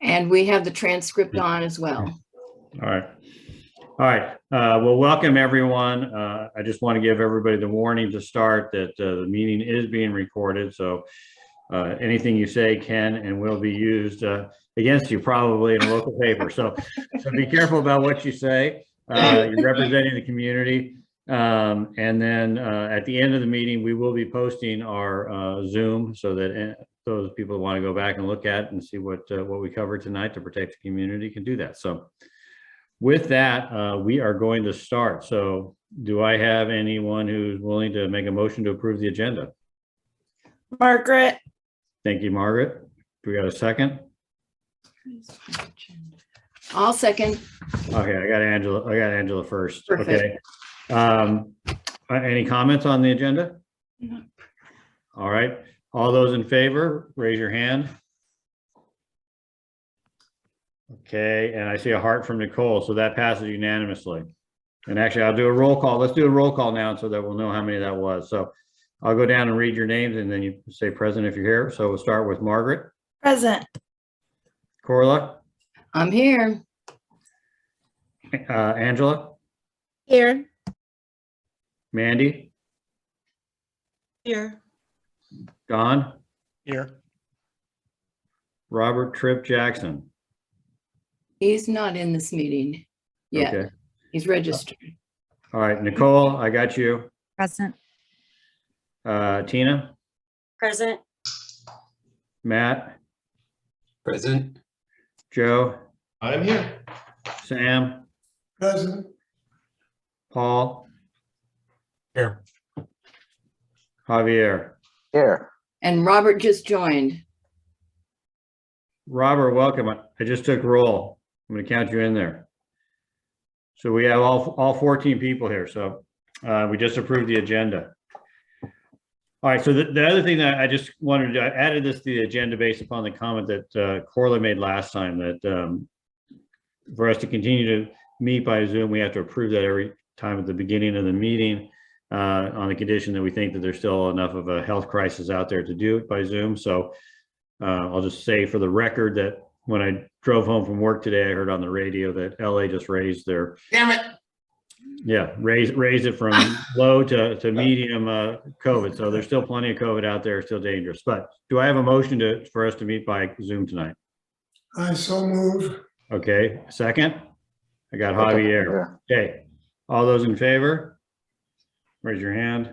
And we have the transcript on as well. All right. All right. Well, welcome everyone. I just want to give everybody the warning to start that the meeting is being recorded. So anything you say can and will be used against you probably in a local paper. So be careful about what you say. You're representing the community. And then at the end of the meeting, we will be posting our Zoom so that those people who want to go back and look at and see what we covered tonight to protect the community can do that. So with that, we are going to start. So do I have anyone who's willing to make a motion to approve the agenda? Margaret. Thank you, Margaret. Do we got a second? I'll second. Okay, I got Angela first. Perfect. Okay. Any comments on the agenda? No. All right. All those in favor, raise your hand. Okay, and I see a heart from Nicole, so that passes unanimously. And actually, I'll do a roll call. Let's do a roll call now so that we'll know how many that was. So I'll go down and read your names and then you say present if you're here. So we'll start with Margaret. Present. Corla. I'm here. Angela. Here. Mandy. Here. Don. Here. Robert Tripp Jackson. He's not in this meeting yet. Okay. He's registered. All right, Nicole, I got you. Present. Tina. Present. Matt. Present. Joe. I'm here. Sam. Present. Paul. Here. Javier. Here. And Robert just joined. Robert, welcome. I just took roll. I'm going to count you in there. So we have all 14 people here. So we just approved the agenda. All right. So the other thing that I just wanted to, I added this to the agenda based upon the comment that Corla made last time that for us to continue to meet by Zoom, we have to approve that every time at the beginning of the meeting on the condition that we think that there's still enough of a health crisis out there to do it by Zoom. So I'll just say for the record that when I drove home from work today, I heard on the radio that LA just raised their, Damn it. yeah, raised it from low to medium COVID. So there's still plenty of COVID out there, still dangerous. But do I have a motion for us to meet by Zoom tonight? I so move. Okay, second. I got Javier. Okay, all those in favor? Raise your hand.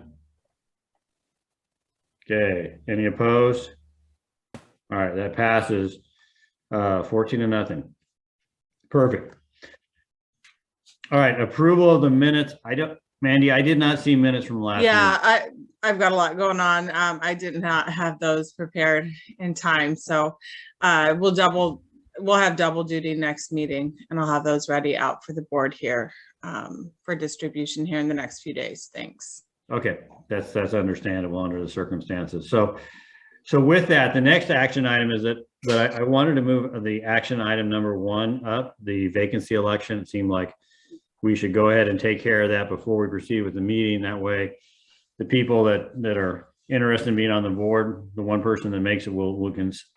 Okay, any opposed? All right, that passes 14-0. Perfect. All right, approval of the minutes. Mandy, I did not see minutes from last week. Yeah, I've got a lot going on. I did not have those prepared in time. So we'll have double duty next meeting and I'll have those ready out for the board here for distribution here in the next few days. Thanks. Okay, that's understandable under the circumstances. So with that, the next action item is that I wanted to move the action item number 1 up, the vacancy election. It seemed like we should go ahead and take care of that before we proceed with the meeting. That way, the people that are interested in being on the board, the one person that makes it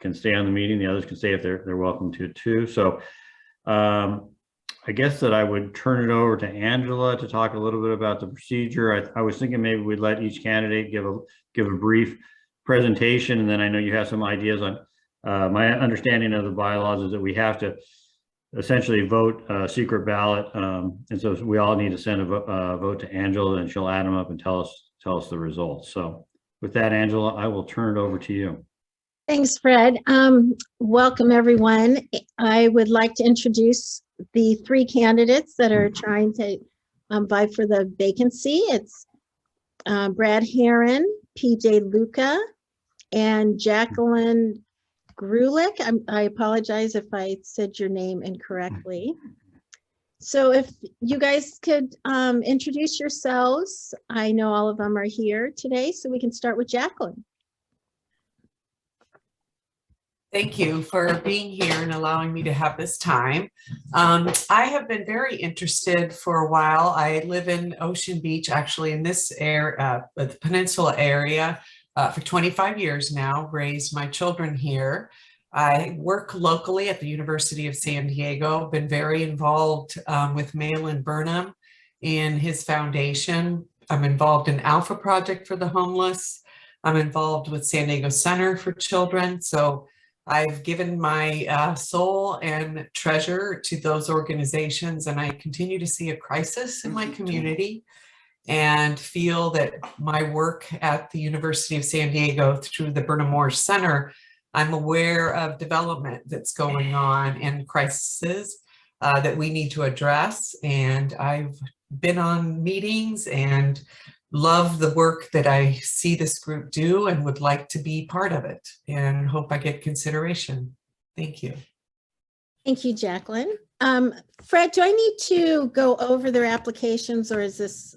can stay on the meeting. The others can stay if they're welcome to too. So I guess that I would turn it over to Angela to talk a little bit about the procedure. I was thinking maybe we'd let each candidate give a brief presentation, and then I know you have some ideas on my understanding of the bylaws is that we have to essentially vote a secret ballot, and so we all need to send a vote to Angela, and she'll add them up and tell us the results. So with that, Angela, I will turn it over to you. Thanks, Fred. Welcome, everyone. I would like to introduce the 3 candidates that are trying to vie for the vacancy. It's Brad Herron, PJ Luca, and Jacqueline Grulich. I apologize if I said your name incorrectly. So if you guys could introduce yourselves. I know all of them are here today, so we can start with Jacqueline. Thank you for being here and allowing me to have this time. I have been very interested for a while. I live in Ocean Beach, actually in this area, the Peninsula area, for 25 years now, raised my children here. I work locally at the University of San Diego, been very involved with Malin Burnham in his foundation. I'm involved in Alpha Project for the Homeless. I'm involved with San Diego Center for Children. So I've given my soul and treasure to those organizations, and I continue to see a crisis in my community and feel that my work at the University of San Diego through the Burnham Moore Center, I'm aware of development that's going on and crises that we need to address. And I've been on meetings and love the work that I see this group do and would like to be part of it and hope I get consideration. Thank you. Thank you, Jacqueline. Fred, do I need to go over their applications, or is this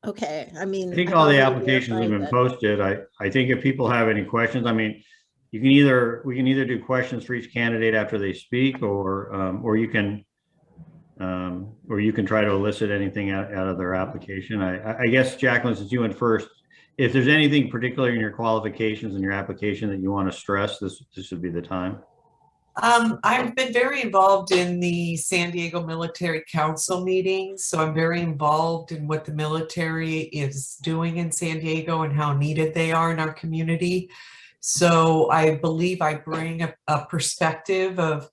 okay? I mean, I think I've all the already applications have been verified posted. I think if people have any questions, I mean, we can either do questions for each candidate after they speak, or you can try to elicit anything out of their application. I guess, Jacqueline, since you went first, if there's anything particular in your qualifications and your application that you want to stress, this would be the time. I've been very involved in the San Diego Military Council meetings, so I'm very involved in what the military is doing in San Diego and how needed they are in our community. So I believe I bring a perspective of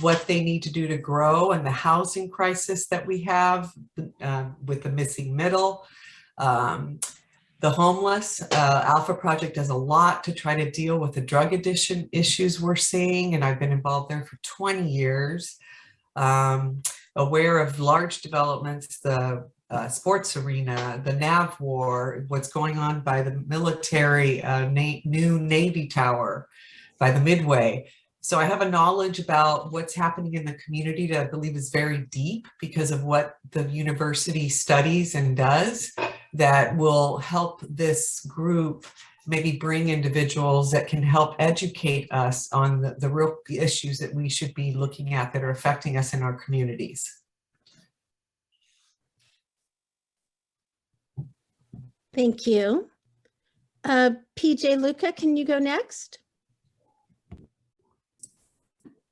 what they need to do to grow and the housing crisis that we have with the missing middle. The homeless, Alpha Project does a lot to try to deal with the drug addiction issues we're seeing, and I've been involved there for 20 years. Aware of large developments, the sports arena, the nav war, what's going on by the military, new Navy tower by the Midway. So I have a knowledge about what's happening in the community that I believe is very deep because of what the university studies and does, that will help this group maybe bring individuals that can help educate us on the real issues that we should be looking at that are affecting us in our communities. Thank you. PJ Luca, can you go next?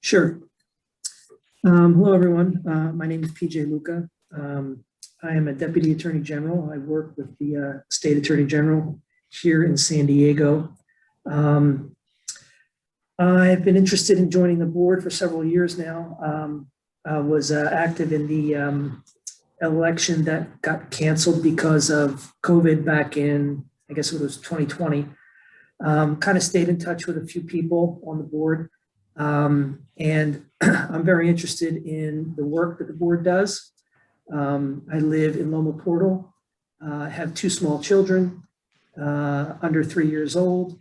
Sure. Hello, everyone. My name is PJ Luca. I am a Deputy Attorney General. I work with the State Attorney General here in San Diego. I've been interested in joining the board for several years now. I was active in the election that got canceled because of COVID back in, I guess it was 2020. Kind of stayed in touch with a few people on the board. And I'm very interested in the work that the board does. I live in Loma Portal, have 2 small children, under 3 years old,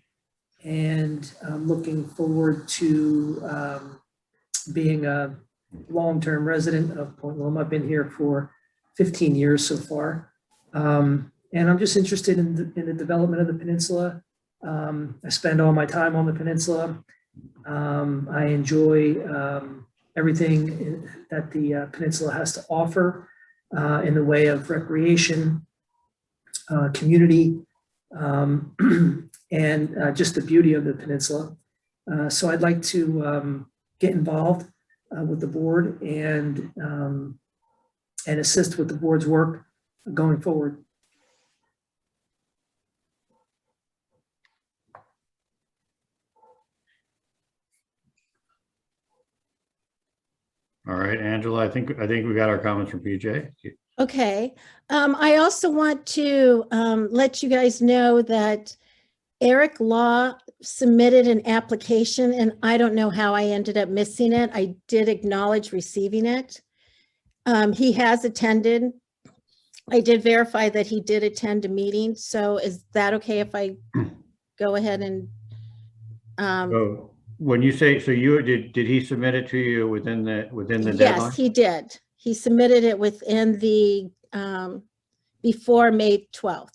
and I'm looking forward to being a long-term resident of Point Loma. I've been here for 15 years so far. And I'm just interested in the development of the peninsula. I spend all my time on the peninsula. I enjoy everything that the peninsula has to offer in the way of recreation, community, and just the beauty of the peninsula. So I'd like to get involved with the board and assist with the board's work going forward. All right, Angela, I think we got our comments from PJ. Okay. I also want to let you guys know that Eric Law submitted an application, and I don't know how I ended up missing it. I did acknowledge receiving it. He has attended. I did verify that he did attend a meeting. So is that okay if I go ahead and So when you say, so you did he submit it to you within the deadline? Yes, he did. He submitted it within the before May 12th.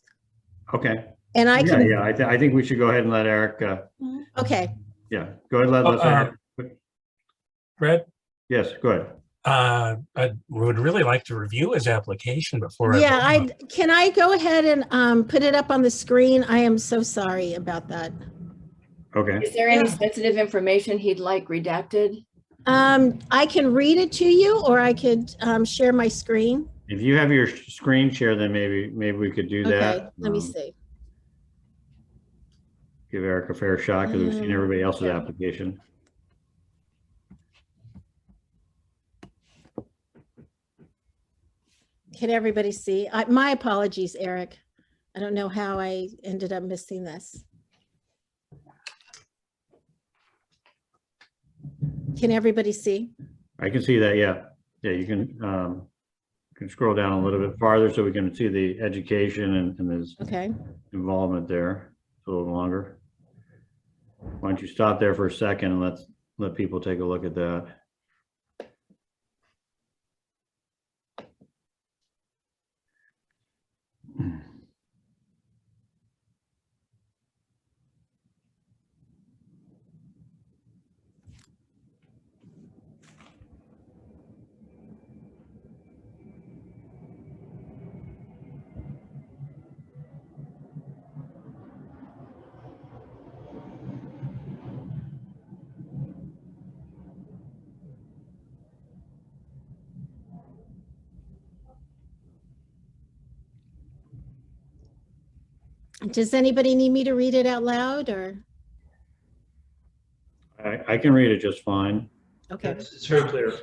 Okay. And I can. Yeah, I think we should go ahead and let Eric. Okay. Yeah, go ahead. Let's Eric. Fred, Yes, go ahead. I would really like to review his application before. Yeah, can I go ahead and put it up on the screen? I am so sorry about that. Okay, Is there any Yeah. sensitive information he'd like redacted? I can read it to you, or I could share my screen. if you have your screen share, then maybe we could do Okay, that. let me see. Give Eric a fair shot because we've seen everybody else's Okay. application. Can everybody see? My apologies, Eric. I don't know how I ended up missing this. Can everybody see? I can see that, yeah. Yeah, you can scroll down a little bit farther so we can see the education and his Okay. involvement there a little longer. Why don't you stop there for a second and let people take a look at that. Does anybody need me to read it out loud or? I can read it just fine. Okay. It's very clear.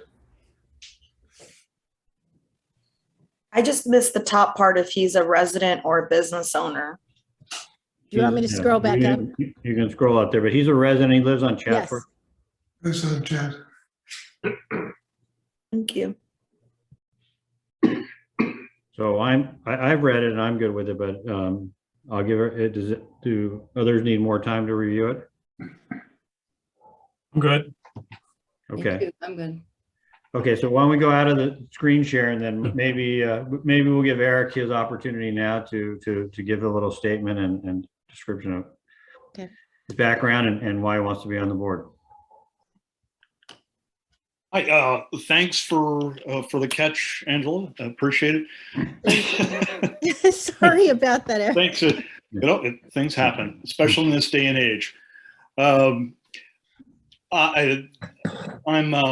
I just missed the top part if he's a resident or a business owner. Do you want me to Yeah, scroll back up? You can scroll out there, but he's a resident. He lives on Yes. Chatsworth. This is Chad. Thank you. So I've read it and I'm good with it, but I'll give her, do others need more time to review it? I'm good. Thank Okay. you. I'm good. Okay, so why don't we go out of the screen share and then maybe we'll give Eric his opportunity now to give a little statement and description of Okay. his background and why he wants to be on the board. Hi, thanks for the catch, Angela. I appreciate it. Sorry about that, Eric. Thanks. Things happen, especially in this day and age. I'm a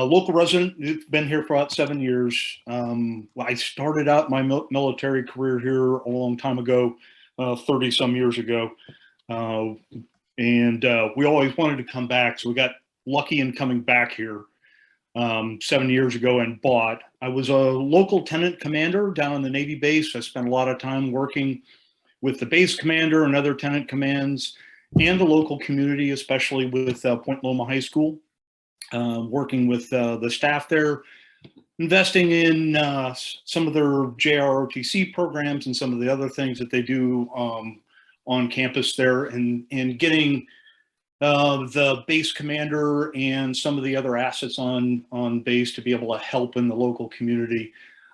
local resident. Been here for about 7 years. I started out my military career here a long time ago, 30 some years ago. And we always wanted to come back. So we got lucky in coming back here 7 years ago and bought. I was a local tenant commander down in the Navy base. I spent a lot of time working with the base commander and other tenant commands and the local community, especially with Point Loma High School, working with the staff there, investing in some of their JROTC programs and some of the other things that they do on campus there, and getting the base commander and some of the other assets on base to be able to help in the local community,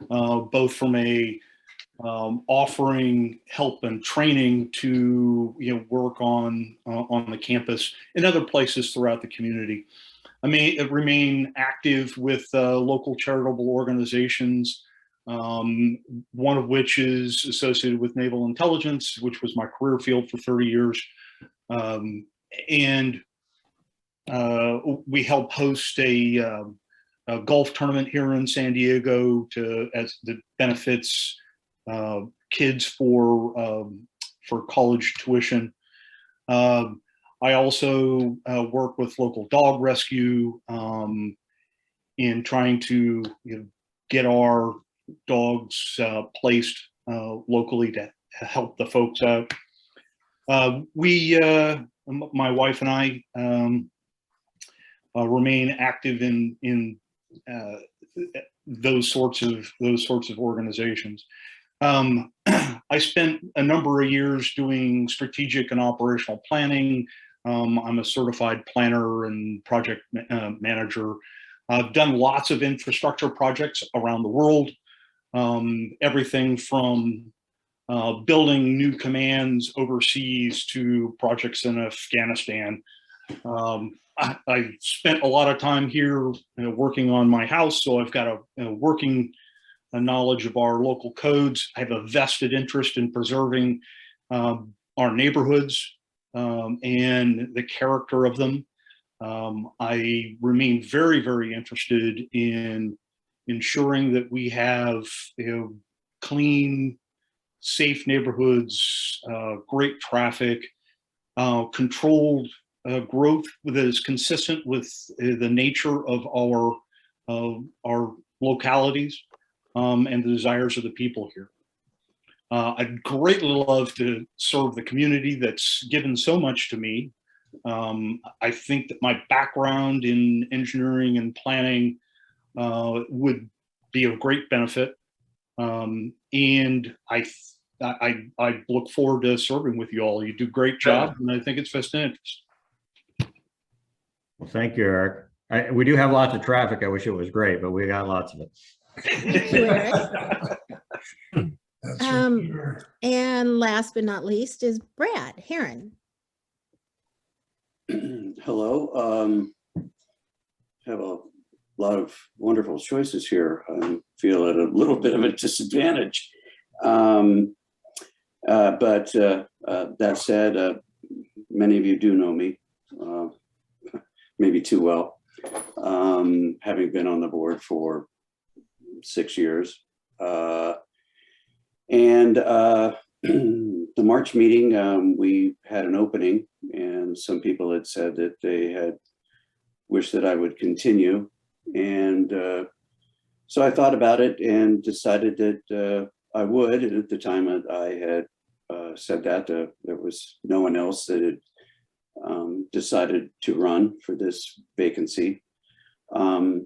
both from a offering help and training to work on the campus and other places throughout the community. I remain active with local charitable organizations, one of which is associated with naval intelligence, which was my career field for 30 years. And we help host a golf tournament here in San Diego as the benefits kids for college tuition. I also work with local dog rescue in trying to get our dogs placed locally to help the folks out. My wife and I remain active in those sorts of organizations. I spent a number of years doing strategic and operational planning. I'm a certified planner and project manager. I've done lots of infrastructure projects around the world, everything from building new commands overseas to projects in Afghanistan. I spent a lot of time here working on my house, so I've got a working knowledge of our local codes. I have a vested interest in preserving our neighborhoods and the character of them. I remain very, very interested in ensuring that we have, clean, safe neighborhoods, great traffic, controlled growth that is consistent with the nature of our localities, and the desires of the people here. I'd greatly love to serve the community that's given so much to me. I think that my background in engineering and planning would be of great benefit. And I look forward to serving with you all. You do a great job, and I think it's vested interest. Well, thank you, Eric. We do have lots of traffic. I wish it was great, but we got lots of it. Thank you, Eric. That's for Um, sure. And last but not least is Brad Herron. Hello. Have a lot of wonderful choices here. I feel at a little bit of a disadvantage. But that said, many of you do know me, maybe too well, having been on the board for 6 years. And the March meeting, we had an opening, and some people had said that they had wished that I would continue. And so I thought about it and decided that I would. And at the time I had said that, there was no one else that had decided to run for this vacancy. I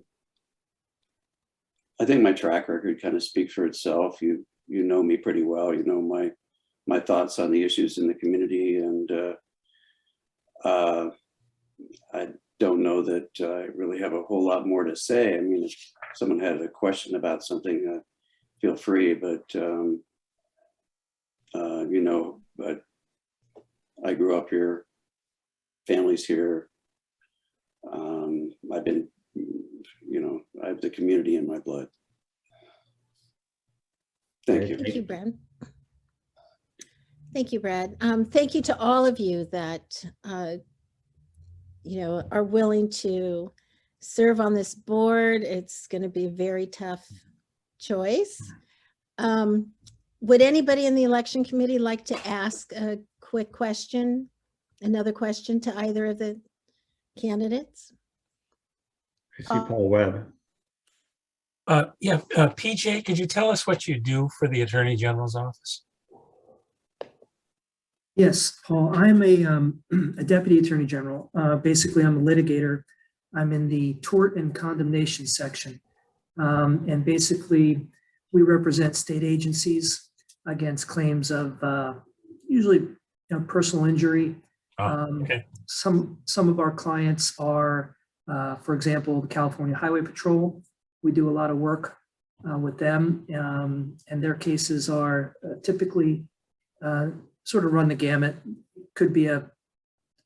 think my track record kind of speaks for itself. You know me pretty well. You know my thoughts on the issues in the community, and I don't know that I really have a whole lot more to say. I mean, if someone had a question about something, feel free. But but I grew up here, family's here. I've been, I have the community in my blood. Thank you. Thank you, Brad. Thank you, Brad. Thank you to all of you that, are willing to serve on this board. It's going to be a very tough choice. Would anybody in the election committee like to ask a quick question, another question to either of the candidates? I see Paul Webb. PJ, could you tell us what you do for the Attorney General's office? Yes, Paul, I'm a deputy attorney general. Basically, I'm a litigator. I'm in the tort and condemnation section. And basically, we represent state agencies against claims of usually personal injury. Okay. Some of our clients are, for example, the California Highway Patrol. We do a lot of work with them, and their cases are typically sort of run the gamut. Could be a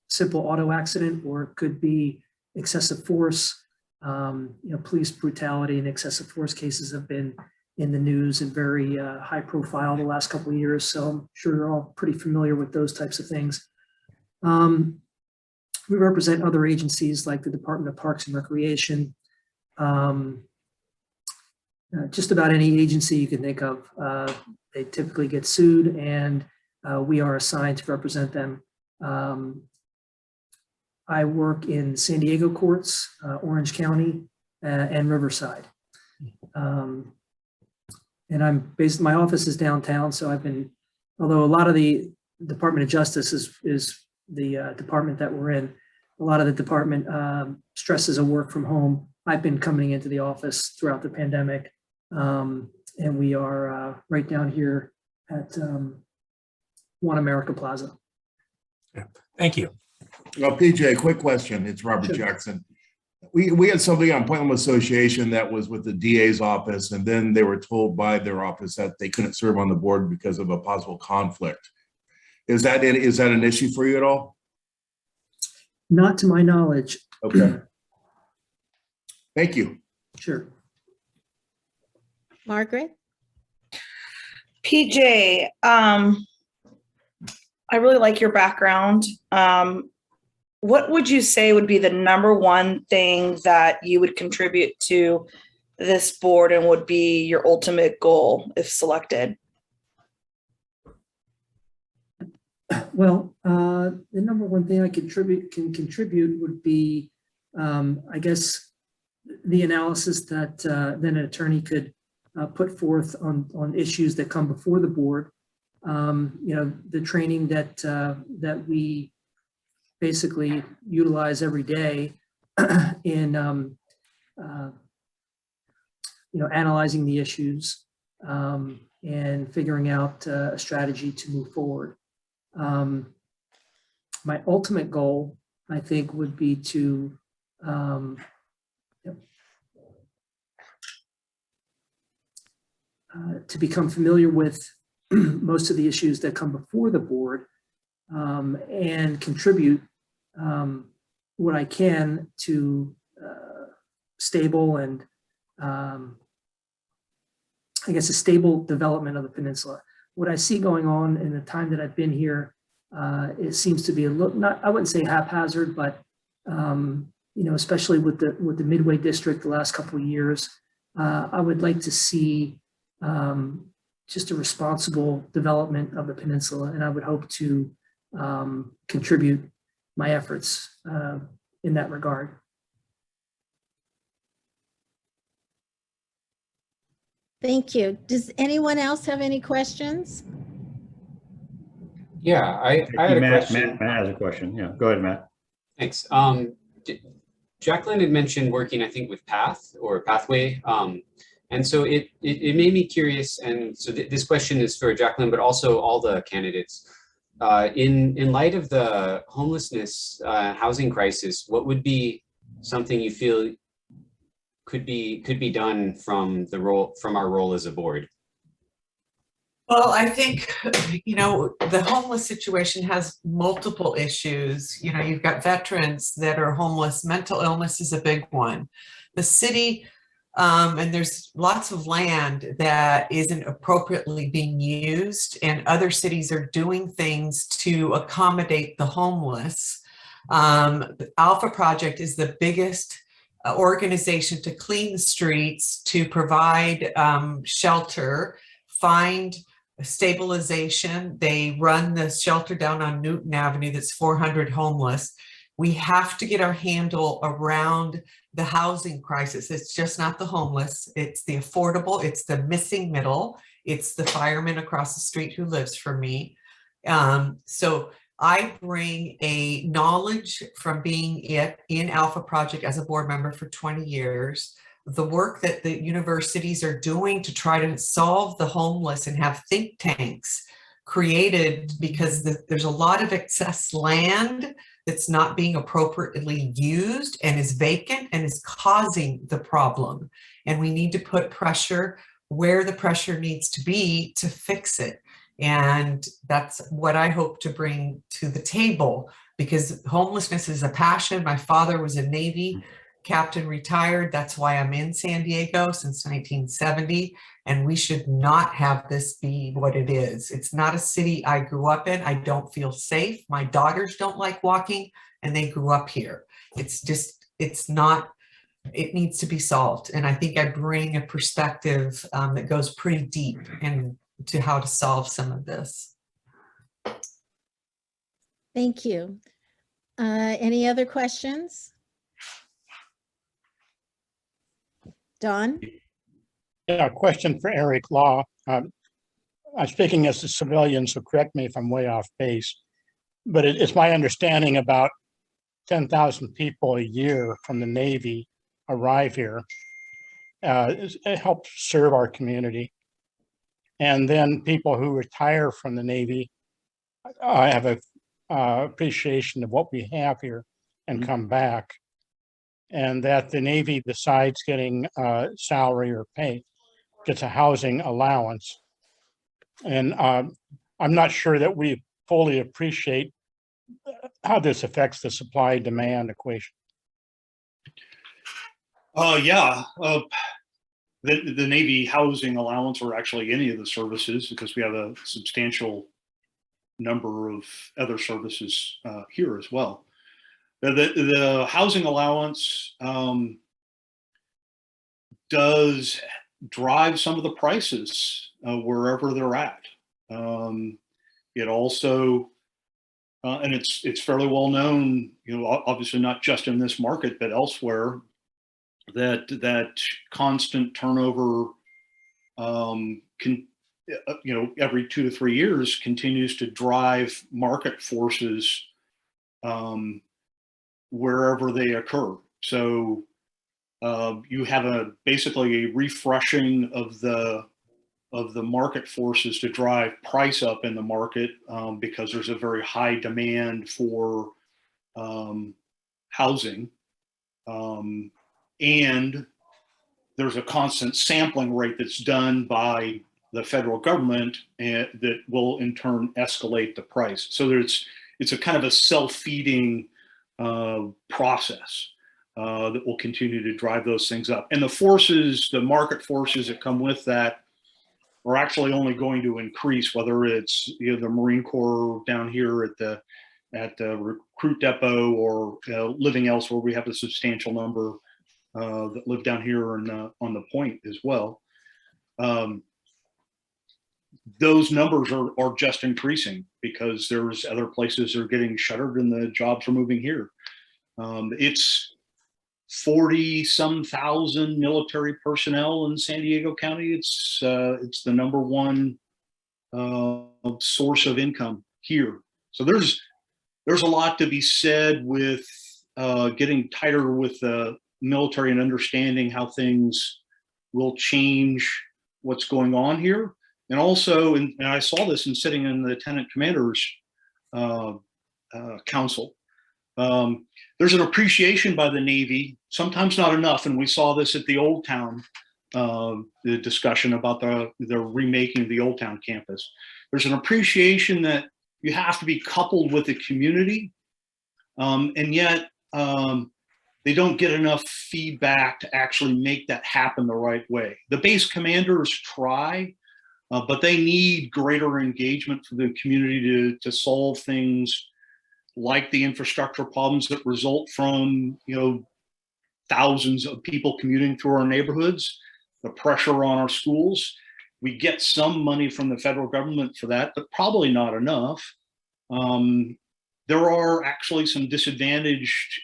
simple auto accident, or it could be excessive force. Police brutality and excessive force cases have been in the news and very high profile the last couple of years. So I'm sure you're all pretty familiar with those types of things. We represent other agencies like the Department of Parks and Recreation. Just about any agency you can think of, they typically get sued, and we are assigned to represent them. I work in San Diego courts, Orange County, and Riverside. And I'm based, my office is downtown, so I've been, although a lot of the Department of Justice is the department that we're in, a lot of the department stresses a work from home. I've been coming into the office throughout the pandemic, and we are right down here at One America Plaza. Yeah. Thank you. Well, PJ, quick question. It's Robert Sure. Jackson. We had somebody on Point Loma Association that was with the DA's office, and then they were told by their office that they couldn't serve on the board because of a possible conflict. Is that an issue for you at all? Not to my knowledge. Okay. Thank you. Sure. Margaret? PJ, I really like your background. What would you say would be the number one thing that you would contribute to this board and would be your ultimate goal if selected? Well, the number one thing I can contribute would be, I guess, the analysis that then an attorney could put forth on issues that come before the board. The training that we basically utilize every day in analyzing the issues and figuring out a strategy to move forward. My ultimate goal, I think, would be to become familiar with most of the issues that come before the board and contribute what I can to stable and I guess a stable development of the peninsula. What I see going on in the time that I've been here, it seems to be a little, not, I wouldn't say haphazard, but especially with the Midway district the last couple of years, I would like to see just a responsible development of the peninsula, and I would hope to contribute my efforts in that regard. Thank you. Does anyone else have any questions? Yeah, I had a question. Matt has a question. Yeah, go ahead, Matt. Thanks. Jacqueline had mentioned working, I think, with Path or Pathway. And so it made me curious. And so this question is for Jacqueline, but also all the candidates. In light of the homelessness housing crisis, what would be something you feel could be done from our role as a board? Well, I think, the homeless situation has multiple issues. You've got veterans that are homeless. Mental illness is a big one. The city, and there's lots of land that isn't appropriately being used, and other cities are doing things to accommodate the homeless. Alpha Project is the biggest organization to clean the streets, to provide shelter, find stabilization. They run the shelter down on Newton Avenue that's 400 homeless. We have to get our handle around the housing crisis. It's just not the homeless, it's the affordable, it's the missing middle, it's the fireman across the street who lives for me. So I bring a knowledge from being in Alpha Project as a board member for 20 years, the work that the universities are doing to try to solve the homeless and have think tanks created, because there's a lot of excess land that's not being appropriately used and is vacant and is causing the problem. And we need to put pressure where the pressure needs to be to fix it. And that's what I hope to bring to the table, because homelessness is a passion. My father was a Navy captain, retired. That's why I'm in San Diego since 1970. And we should not have this be what it is. It's not a city I grew up in. I don't feel safe. My daughters don't like walking, and they grew up here. It needs to be solved. And I think I bring a perspective that goes pretty deep into how to solve some of this. Thank you. Any other questions? Don? Yeah, a question for Eric Law. I'm speaking as a civilian, so correct me if I'm way off base, but it's my understanding about 10,000 people a year from the Navy arrive here. It helps serve our community. And then people who retire from the Navy have a appreciation of what we have here and come back. And that the Navy, besides getting salary or pay, gets a housing allowance. And I'm not sure that we fully appreciate how this affects the supply-demand equation. Yeah, the Navy housing allowance, or actually any of the services, because we have a substantial number of other services here as well. The housing allowance does drive some of the prices wherever they're at. It also, and it's fairly well known, you know, obviously not just in this market, but elsewhere, that constant turnover can, you know, every 2 to 3 years continues to drive market forces wherever they occur. So you have basically a refreshing of the market forces to drive price up in the market because there's a very high demand for housing. And there's a constant sampling rate that's done by the federal government that will in turn escalate the price. So it's a kind of a self-feeding process that will continue to drive those things up. And the market forces that come with that are actually only going to increase, whether it's, you know, the Marine Corps down here at the recruit depot or living elsewhere. We have a substantial number that live down here on the point as well. Those numbers are just increasing because there's other places that are getting shuttered and the jobs are moving here. It's 40-some thousand military personnel in San Diego County. It's the number one source of income here. So there's a lot to be said with getting tighter with the military and understanding how things will change what's going on here. And also, and I saw this in sitting in the Lieutenant Commander's Council, there's an appreciation by the Navy, sometimes not enough, and we saw this at the Old Town, the discussion about the remaking of the Old Town campus. There's an appreciation that you have to be coupled with the community, and yet they don't get enough feedback to actually make that happen the right way. The base commanders try, but they need greater engagement from the community to solve things like the infrastructure problems that result from, you know, thousands of people commuting through our neighborhoods, the pressure on our schools. We get some money from the federal government for that, but probably not enough. There are actually some disadvantaged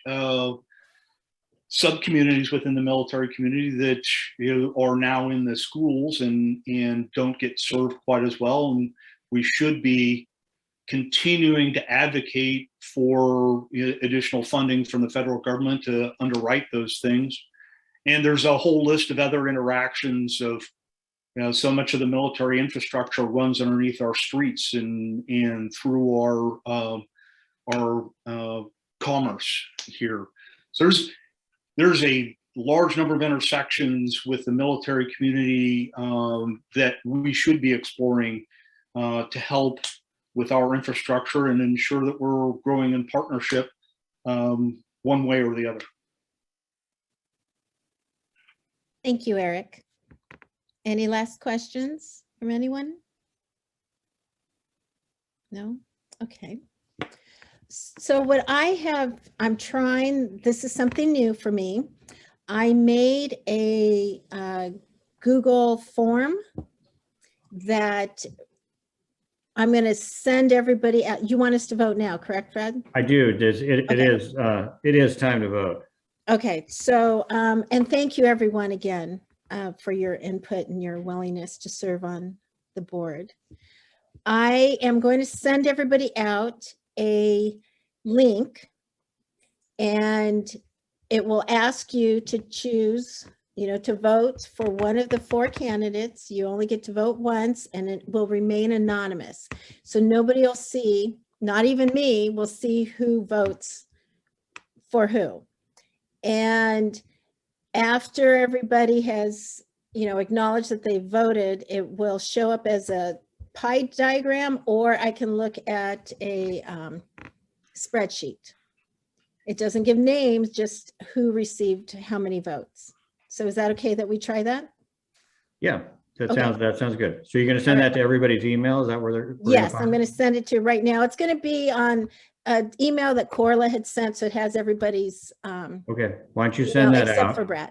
sub-communities within the military community that, you know, are now in the schools and don't get served quite as well. And we should be continuing to advocate for, you know, additional funding from the federal government to underwrite those things. And there's a whole list of other interactions of, you know, so much of the military infrastructure runs underneath our streets and through our commerce here. So there's a large number of intersections with the military community that we should be exploring to help with our infrastructure and ensure that we're growing in partnership one way or the other. Thank you, Eric. Any last questions from anyone? No? Okay. So what I'm trying, this is something new for me. I made a Google form that I'm going to send everybody out. You want us to vote now, correct, Fred? I do. It is time to vote. Okay, so, and thank you everyone again for your input and your willingness to serve on the board. I am going to send everybody out a link and it will ask you to choose, you know, to vote for one of the 4 candidates. You only get to vote once and it will remain anonymous. So nobody will see, not even me, will see who votes for who. And after everybody has, you know, acknowledged that they voted, it will show up as a pie diagram, or I can look at a spreadsheet. It doesn't give names, just who received how many votes. So is that okay that we try that? Yeah, That Okay. sounds good. So you're going to send that to everybody's email? Is that where they're? Yes, I'm going to send it to you right now. It's going to be on an email that Corla had sent, so it has everybody's Okay, why don't you email send that except for out? Brad.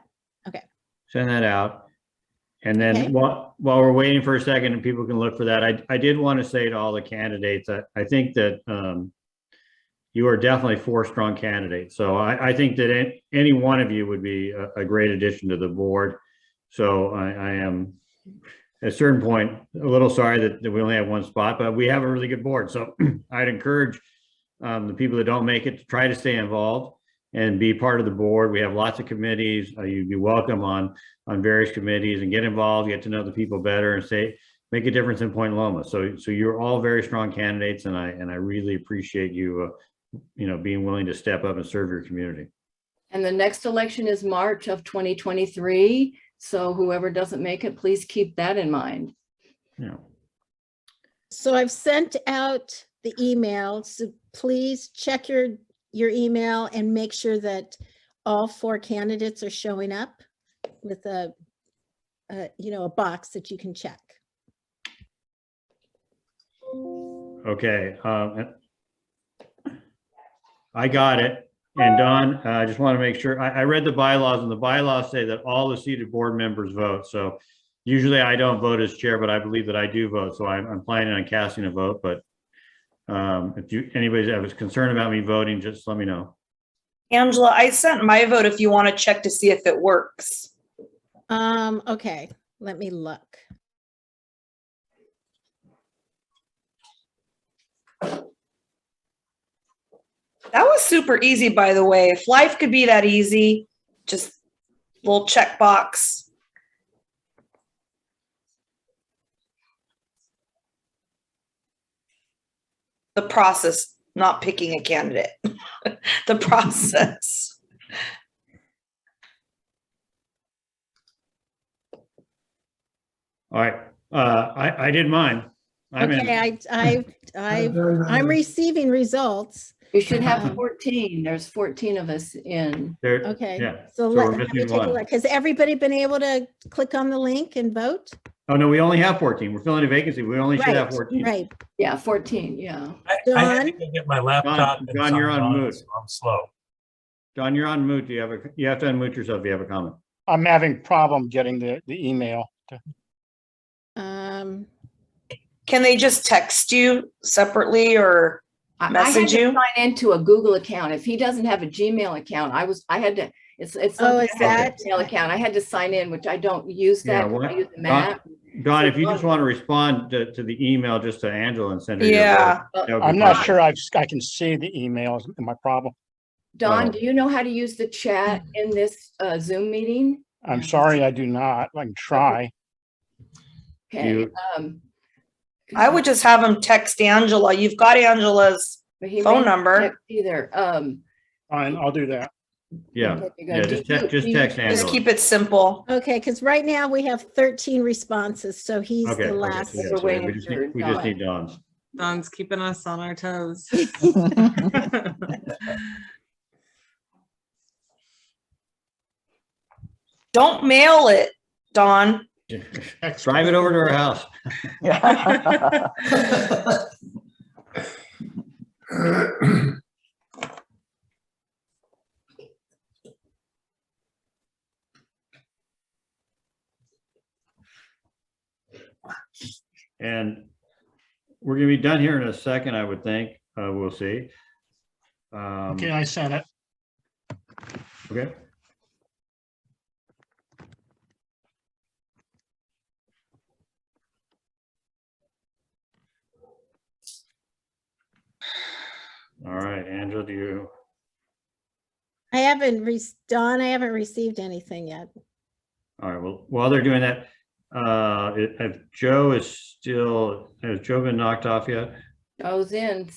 Send that out. And then Okay. while we're waiting for a second and people can look for that, I did want to say to all the candidates, I think that you are definitely 4 strong candidates. So I think that any one of you would be a great addition to the board. So I am at a certain point a little sorry that we only have 1 spot, but we have a really good board. So I'd encourage the people that don't make it to try to stay involved and be part of the board. We have lots of committees. You'd be welcome on various committees and get involved, get to know the people better, and make a difference in Point Loma. So you're all very strong candidates, and I really appreciate you, being willing to step up and serve your community. And the next election is March of 2023. So whoever doesn't make it, please keep that in mind. Yeah. So I've sent out the email, so please check your email and make sure that all 4 candidates are showing up with a box that you can check. Okay. I got it. And Don, I just want to make sure, I read the bylaws, and the bylaws say that all the seated board members vote. So usually I don't vote as chair, but I believe that I do vote. So I'm planning on casting a vote, but if anybody has a concern about me voting, just let me know. Angela, I sent my vote if you want to check to see if it works. Okay, let me look. That was super easy, by the way. If life could be that easy, just little check box. The process, not picking a candidate. The process. All right. I did mine. I'm in. Okay, I'm receiving results. You should have 14. There's 14 of us in. Okay, Yeah. so we're let me missing take a one. look. Has everybody been able to click on the link and vote? Oh, no, we only have 14. We're filling a vacancy. We only should have 14. Right. Yeah, 14. Yeah. I had to go get my laptop. and John, you're sign on mute. so I'm slow. John, you're on mute. You have to unmute yourself if you have a comment. I'm having problem getting the email. Can they just text you separately or message I had you? to sign into a Google account. If he doesn't have a Gmail account, I had to, it's Oh, is a that? Gmail account. I had to sign in, which I don't use Yeah, that. 'cause what- I use the map. Don, if you just want to respond to the email just to Angela and send her your Yeah. vote, that would be I'm not fine. sure I can see the emails. My problem. Don, Oh. do you know how to use the chat in this Zoom meeting? I'm sorry, I do not. I can try. Okay. You- I would just have them text Angela. You've got Angela's but he phone may not number. text either. Fine, I'll do that. Yeah, there you go. yeah, Do just you- text do you- Angela. Just keep it simple. Okay, because right now we have 13 responses, so he's Okay, the okay, last. so yeah, We're so waiting we just for need Dawn. Don's. Don's keeping us on our toes. Don't mail it, Dawn. Drive it over to her house. And we're gonna be done here in a second, I would think. We'll see. Okay, I sent it. Okay. All right, Angela, do you? Dawn, I haven't received anything yet. All right, well, while they're doing that, if Joe is still, has Joe been knocked off yet? Joe's in.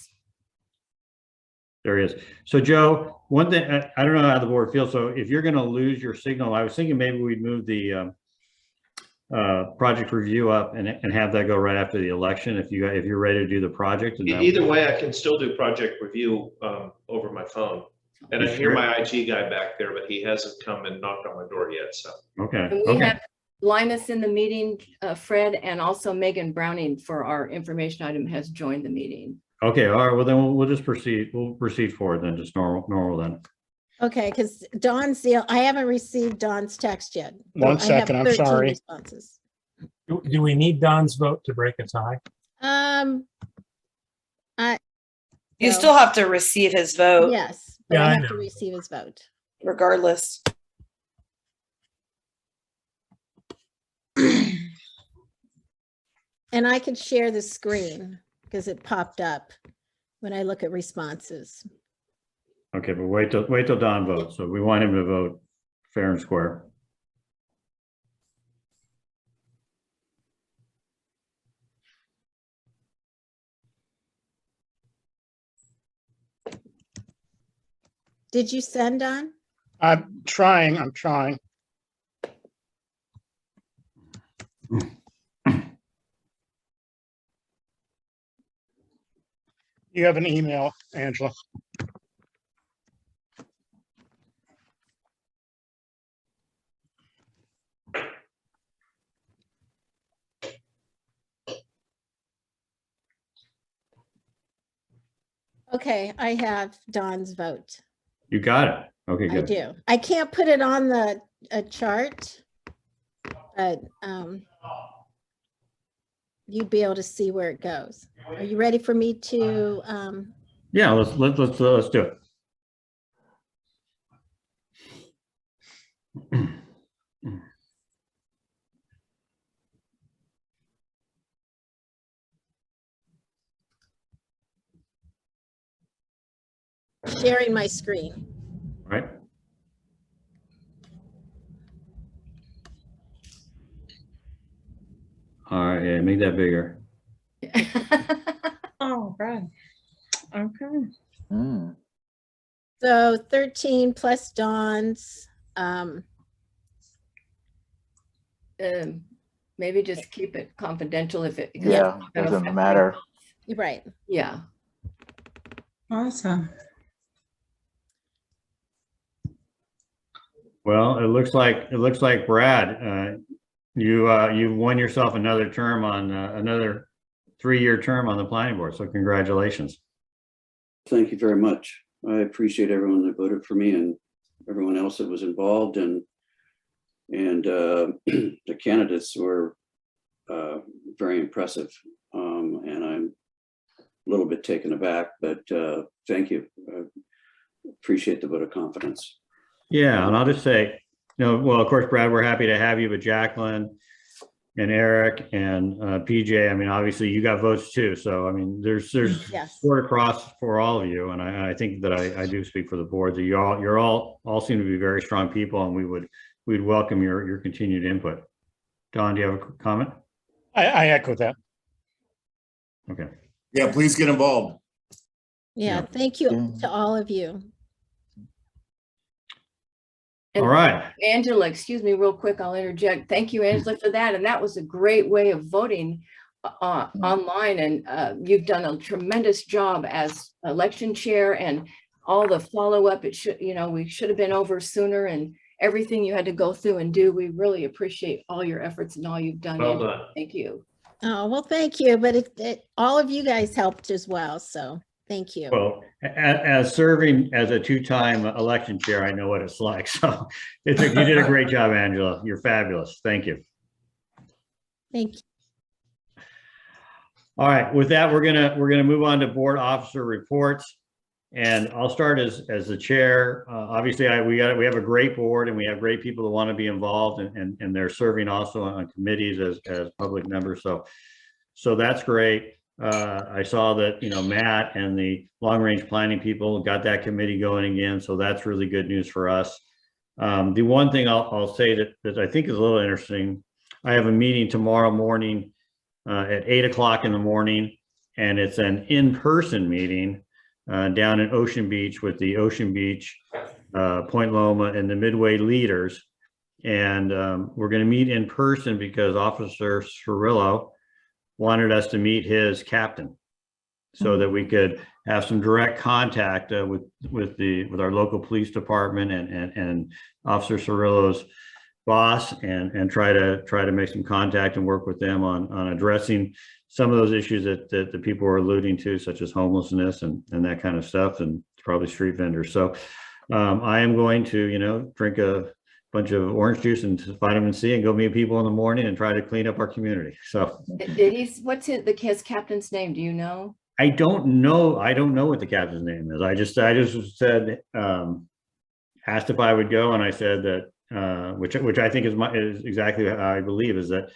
There he is. So Joe, one thing, I don't know how the board feels. So if you're gonna lose your signal, I was thinking maybe we'd move the project review up and have that go right after the election if you're ready to do the project. And Either way, I can still do project review over my phone. And I hear my IT guy back there, but he hasn't come and knocked on my door yet, so. Okay, And we okay. have Linus in the meeting, Fred, and also Megan Browning for our information item has joined the meeting. Okay, all right, well then we'll just proceed. We'll proceed forward then, just normal then. Okay, because Dawn's I haven't received Dawn's text yet. One I have second, I'm 13 sorry. responses. Do we need Don's vote to break a tie? You No. still have to receive his vote Yes, but Yeah, I I have to know. receive his vote. regardless. And I could share the screen because it popped up when I look at responses. Okay, but wait till Don votes. So we want him to vote fair and square. Did you send on? I'm trying. You have an email, Angela. Okay, I have Dawn's vote. You got it. Okay, I good. do. I can't put it on the chart, but you'd be able to see where it goes. Are you ready for me to? Yeah, let's do it. Sharing my screen. All right. All right, yeah, make that bigger. Oh, Brad. Okay. So 13 plus Dawn's. Maybe just keep it confidential if it. Yeah, doesn't matter. You're right. Yeah. Awesome. Well, it looks like Brad, you won yourself another term on another 3-year term on the planning board. So congratulations. Thank you very much. I appreciate everyone that voted for me and everyone else that was involved, and the candidates were very impressive. And I'm a little bit taken aback, but thank you. I appreciate the vote of confidence. Yeah, and I'll just say, well, of course, Brad, we're happy to have you, but Jacqueline and Eric and PJ, I mean, obviously you got votes too. So, I mean, there's Yes. support across for all of you. And I think that I do speak for the board that you're all seem to be very strong people, and we'd welcome your continued input. Don, do you have a comment? I echo that. Okay. Yeah, please get involved. Yeah, thank you to all of you. And All right. Angela, excuse me, real quick, I'll interject. Thank you, Angela, for that. And that was a great way of voting online. And you've done a tremendous job as election chair, and all the follow-up. It should, we should have been over sooner, and everything you had to go through and do. We really appreciate all your efforts and all you've done. Well Angela. done. Thank you. Oh, well, thank you. But all of you guys helped as well. So thank you. Well, as serving as a 2-time election chair, I know what it's like. So you did a great job, Angela. You're fabulous. Thank you. Thank you. All right, with that, we're gonna move on to board officer reports, and I'll start as the chair. Obviously, we have a great board, and we have great people that want to be involved, and they're serving also on committees as public members. So that's great. I saw that Matt and the long range planning people got that committee going again, so that's really good news for us. The one thing I'll say that I think is a little interesting, I have a meeting tomorrow morning at 8 o'clock in the morning, and it's an in-person meeting down in Ocean Beach with the Ocean Beach, Point Loma, and the Midway leaders. And we're going to meet in person because Officer Cirillo wanted us to meet his captain, so that we could have some direct contact with our local police department and Officer Cirillo's boss and try to make some contact and work with them on addressing some of those issues that the people are alluding to, such as homelessness and that kind of stuff, and probably street vendors. So I am going to, drink a bunch of orange juice and vitamin C and go meet people in the morning and try to clean up our community. So what's his captain's name? Do you know? I don't know what the captain's name is. I just said, asked if I would go, and I said that, which I think is exactly how I believe, is that,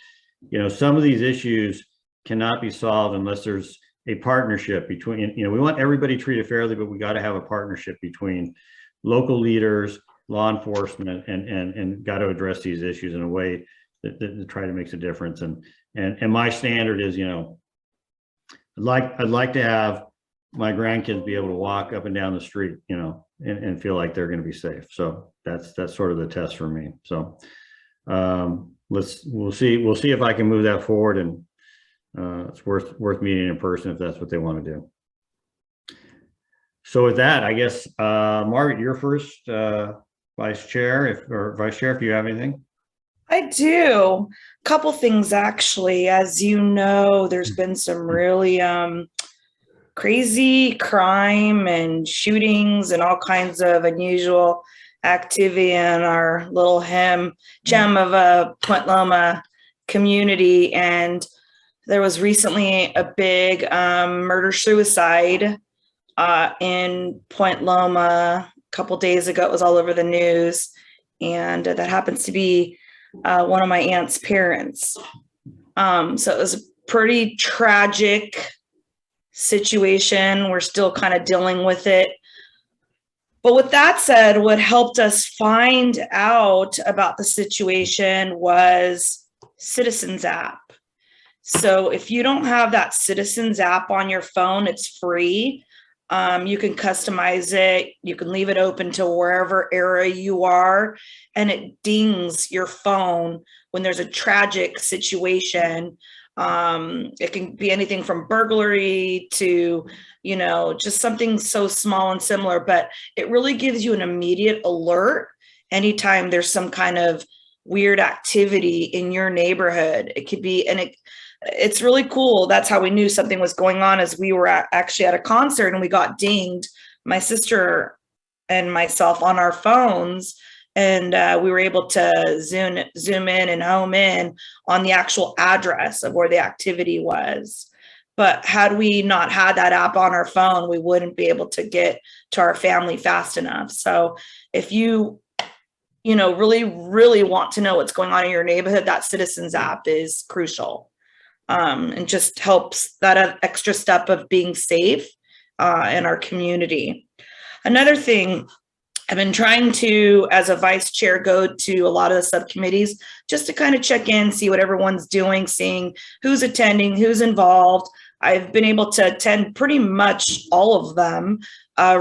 some of these issues cannot be solved unless there's a partnership between, we want everybody treated fairly, but we got to have a partnership between local leaders, law enforcement, and got to address these issues in a way that try to make a difference. And my standard is, I'd like to have my grandkids be able to walk up and down the street, and feel like they're going to be safe. So that's sort of the test for me. So we'll see if I can move that forward, and it's worth meeting in person if that's what they want to do. So with that, I guess, Margaret, you're first, Vice Chair, if you have anything. I do. A couple things, actually. As you know, there's been some really crazy crime and shootings and all kinds of unusual activity in our little gem of a Point Loma community. And there was recently a big murder-suicide in Point Loma a couple days ago. It was all over the news, and that happens to be one of my aunt's parents. So it was a pretty tragic situation. We're still kind of dealing with it. But with that said, what helped us find out about the situation was Citizens app. So if you don't have that Citizens app on your phone, it's free. You can customize it. You can leave it open to wherever area you are, and it dings your phone when there's a tragic situation. It can be anything from burglary to, just something so small and similar, but it really gives you an immediate alert anytime there's some kind of weird activity in your neighborhood. It could be, and it's really cool. That's how we knew something was going on, as we were actually at a concert and we got dinged, my sister and myself, on our phones, and we were able to zoom in and home in on the actual address of where the activity was. But had we not had that app on our phone, we wouldn't be able to get to our family fast enough. So if you really, really want to know what's going on in your neighborhood, that Citizens app is crucial. And just helps that extra step of being safe in our community. Another thing, I've been trying to, as a vice chair, go to a lot of the subcommittees just to kind of check in, see what everyone's doing, seeing who's attending, who's involved. I've been able to attend pretty much all of them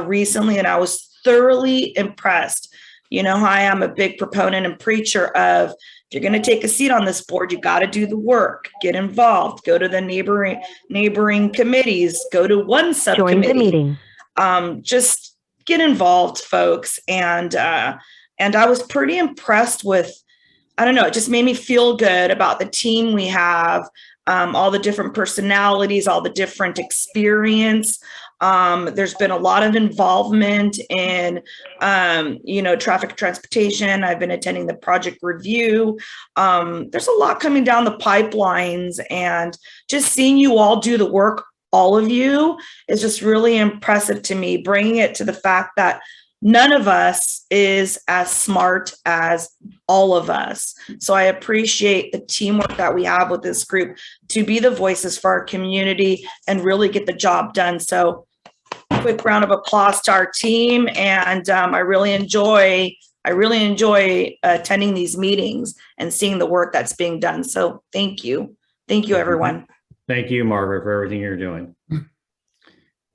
recently, and I was thoroughly impressed. You know how I am a big proponent and preacher of, if you're going to take a seat on this board, you got to do the work, get involved, go to the neighboring committees, go to one subcommittee. Join the meeting. Just get involved, folks. And I was pretty impressed with, I don't know, it just made me feel good about the team we have, all the different personalities, all the different experience. There's been a lot of involvement in, traffic transportation. I've been attending the project review. There's a lot coming down the pipelines, and just seeing you all do the work, all of you, is just really impressive to me, bringing it to the fact that none of us is as smart as all of us. So I appreciate the teamwork that we have with this group to be the voices for our community and really get the job done. So quick round of applause to our team. And I really enjoy attending these meetings and seeing the work that's being done. So thank you. Thank you, everyone. Thank you, Margaret, for everything you're doing.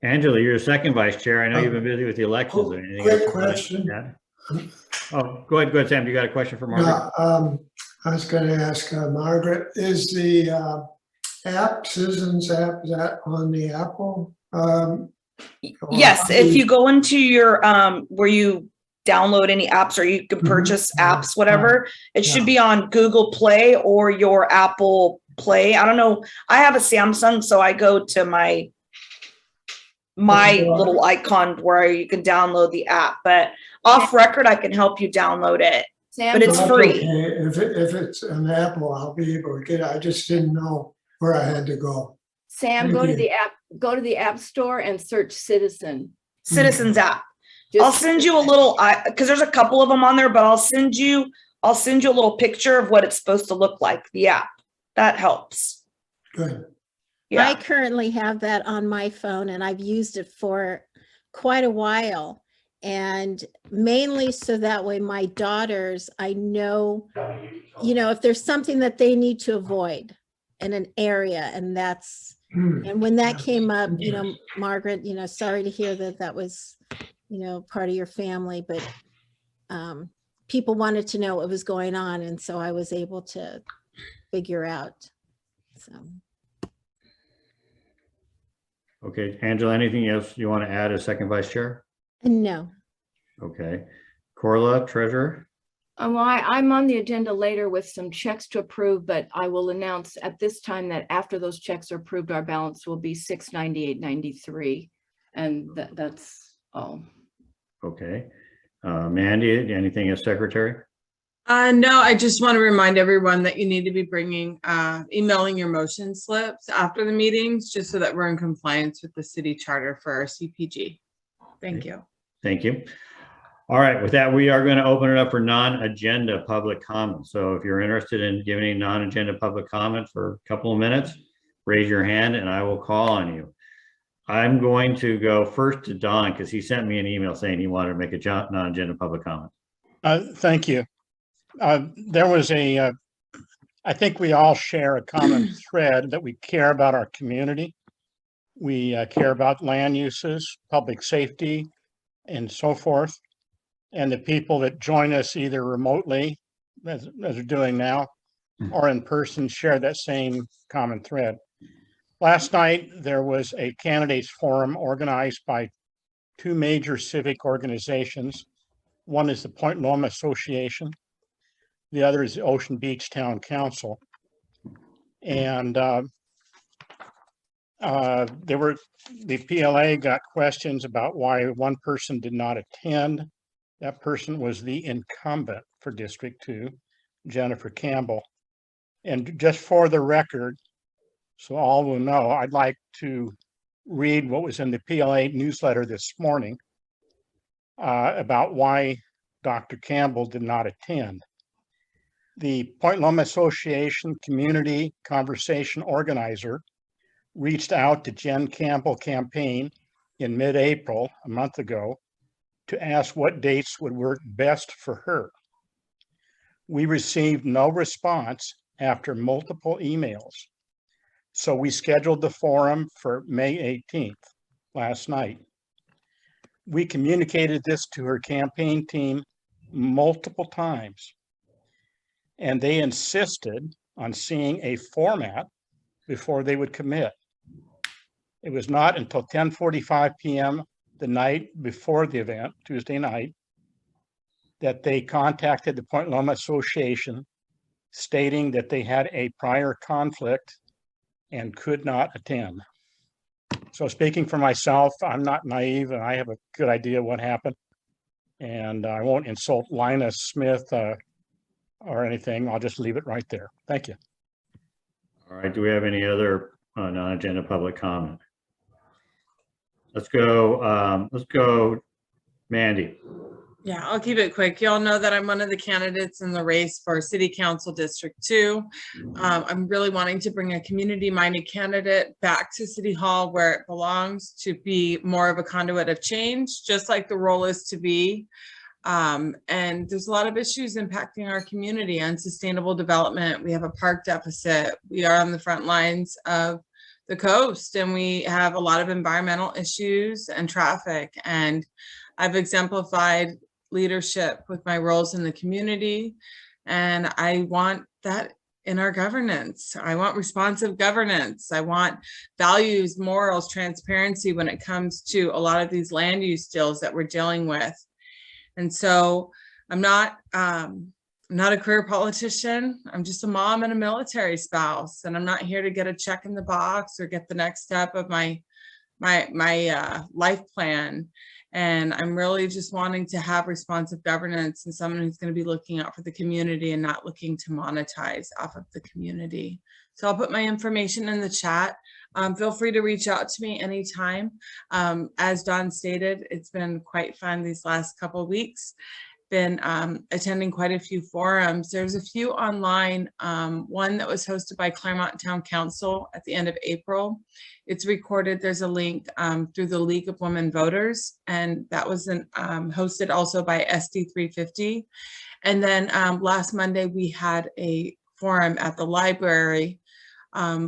Angela, you're a second vice chair. I know you've been busy with the elections. Quick question. Yeah. Oh, go ahead, Sam. You got a question for Margaret? I was going to ask Margaret, is the Citizens app, is that on the Apple? Yes, if you go into your where you download any apps or you can purchase apps, whatever. It should Yeah. be on Google Play or your Apple Play. I don't know. I have a Samsung, so I go to my little icon where you can download the app, but off record, I can help you download it. Sam, But it's That's free. okay. If it's an Apple, I'll be able to get it. I just didn't know where I had to go. Sam, Thank go to you. the app store and search Citizen. Citizens app. Just- I'll send you a little, because there's a couple of them on there, but I'll send you a little picture of what it's supposed to look like, the app. That helps. Good. I Yeah. currently have that on my phone and I've used it for quite a while. And mainly so that way my daughters, I know, if there's something that they need to avoid in an area, and and when that came up, Margaret, sorry to hear that was, part of your family, but people wanted to know what was going on. And so I was able to figure out. So. Okay, Angela, anything else you want to add as second vice chair? No. Okay. Corla, treasurer? I'm on the agenda later with some checks to approve, but I will announce at this time that after those checks are approved, our balance will be $698.93. And that's all. Okay. Mandy, anything as secretary? No, I just want to remind everyone that you need to be emailing your motion slips after the meetings, just so that we're in compliance with the city charter for our CPG. Thank you. Thank you. All right, with that, we are going to open it up for non-agenda public comment. So if you're interested in giving a non-agenda public comment for a couple of minutes, raise your hand and I will call on you. I'm going to go first to Don because he sent me an email saying he wanted to make a non-agenda public comment. Thank you. There was I think we all share a common thread that we care about our community. We care about land uses, public safety, and so forth. And the people that join us either remotely, as we're doing now, or in person share that same common thread. Last night, there was a candidates forum organized by two major civic organizations. One is the Point Loma Association. The other is the Ocean Beach Town Council. And the PLA got questions about why one person did not attend. That person was the incumbent for District 2, Jennifer Campbell. And just for the record, so all will know, I'd like to read what was in the PLA newsletter this morning about why Dr. Campbell did not attend. The Point Loma Association Community Conversation Organizer reached out to Jen Campbell campaign in mid-April, a month ago, to ask what dates would work best for her. We received no response after multiple emails. So we scheduled the forum for May 18th, last night. We communicated this to her campaign team multiple times, and they insisted on seeing a format before they would commit. It was not until 10:45 p.m. the night before the event, Tuesday night, that they contacted the Point Loma Association stating that they had a prior conflict and could not attend. So speaking for myself, I'm not naive and I have a good idea what happened. And I won't insult Linus Smith or anything. I'll just leave it right there. Thank you. All right, do we have any other non-agenda public comment? Let's go, Mandy. Yeah, I'll keep it quick. You all know that I'm one of the candidates in the race for City Council District 2. I'm really wanting to bring a community-minded candidate back to City Hall where it belongs, to be more of a conduit of change, just like the role is to be. And there's a lot of issues impacting our community, unsustainable development. We have a park deficit. We are on the front lines of the coast, and we have a lot of environmental issues and traffic. And I've exemplified leadership with my roles in the community, and I want that in our governance. I want responsive governance. I want values, morals, transparency when it comes to a lot of these land use deals that we're dealing with. And so I'm not a career politician. I'm just a mom and a military spouse, and I'm not here to get a check in the box or get the next step of my life plan. And I'm really just wanting to have responsive governance and someone who's going to be looking out for the community and not looking to monetize off of the community. So I'll put my information in the chat. Feel free to reach out to me anytime. As Dawn stated, it's been quite fun these last couple of weeks. Been attending quite a few forums. There's a few online, one that was hosted by Claremont Town Council at the end of April. It's recorded. There's a link through the League of Women Voters, and that was hosted also by SD 350. And then last Monday, we had a forum at the library,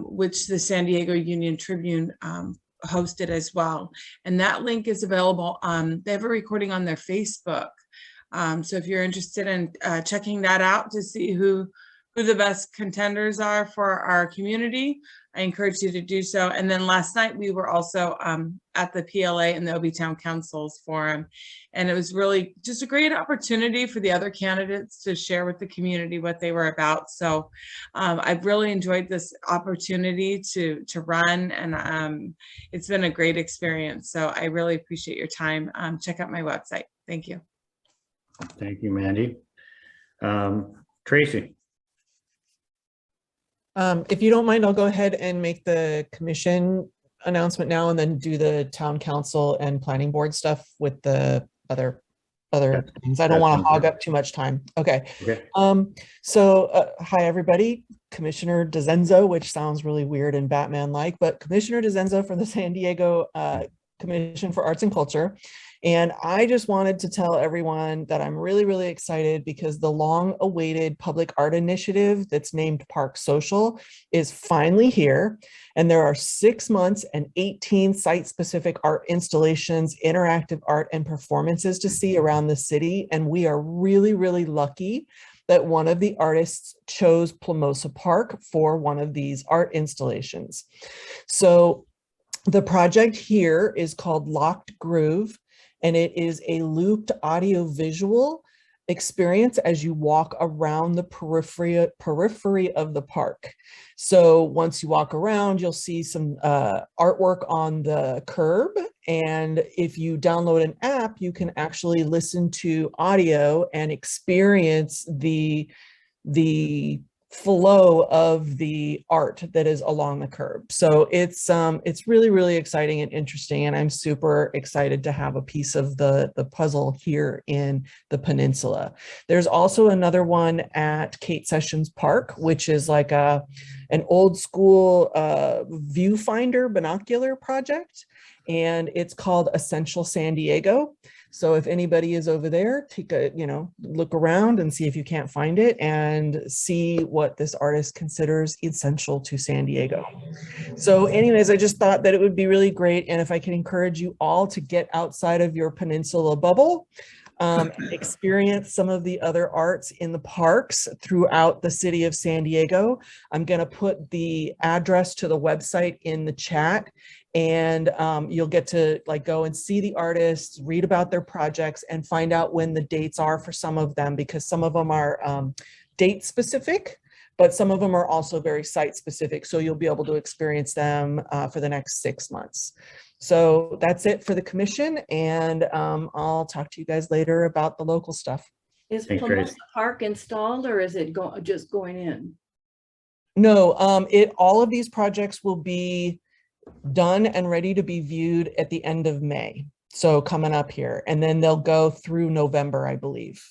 which the San Diego Union Tribune hosted as well. And that link is available. They have a recording on their Facebook. So if you're interested in checking that out to see who the best contenders are for our community, I encourage you to do so. And then last night we were also at the PLA and the OB Town Council's forum. And it was really just a great opportunity for the other candidates to share with the community what they were about. So I've really enjoyed this opportunity to run, and it's been a great experience. So I really appreciate your time. Check out my website. Thank you. Thank you, Mandy. Tracy. If you don't mind, I'll go ahead and make the commission announcement now and then do the town council and planning board stuff with the other things. I don't want to hog up too much time. Okay. Hi, everybody. Commissioner DeZenzo, which sounds really weird and Batman-like, but Commissioner DeZenzo from the San Diego Commission for Arts and Culture. And I just wanted to tell everyone that I'm really, really excited because the long-awaited public art initiative that's named Park Social is finally here. And there are 6 months and 18 site-specific art installations, interactive art, and performances to see around the city. And we are really, really lucky that one of the artists chose Plumosa Park for one of these art installations. So the project here is called Locked Groove, and it is a looped audio-visual experience as you walk around the periphery of the park. So once you walk around, you'll see some artwork on the curb. And if you download an app, you can actually listen to audio and experience the flow of the art that is along the curb. So it's really, really exciting and interesting, and I'm super excited to have a piece of the puzzle here in the Peninsula. There's also another one at Kate Sessions Park, which is like an old school viewfinder binocular project, and it's called Essential San Diego. So if anybody is over there, take a, look around and see if you can't find it and see what this artist considers essential to San Diego. So anyways, I just thought that it would be really great. And if I can encourage you all to get outside of your Peninsula bubble, experience some of the other arts in the parks throughout the city of San Diego. I'm going to put the address to the website in the chat, and you'll get to go and see the artists, read about their projects, and find out when the dates are for some of them, because some of them are date specific, but some of them are also very site specific. So you'll be able to experience them for the next 6 months. So that's it for the commission, and I'll talk to you guys later about the local stuff. Is Plumosa Park installed, or is it just going in? No, all of these projects will be done and ready to be viewed at the end of May. So coming up here, and then they'll go through November, I believe.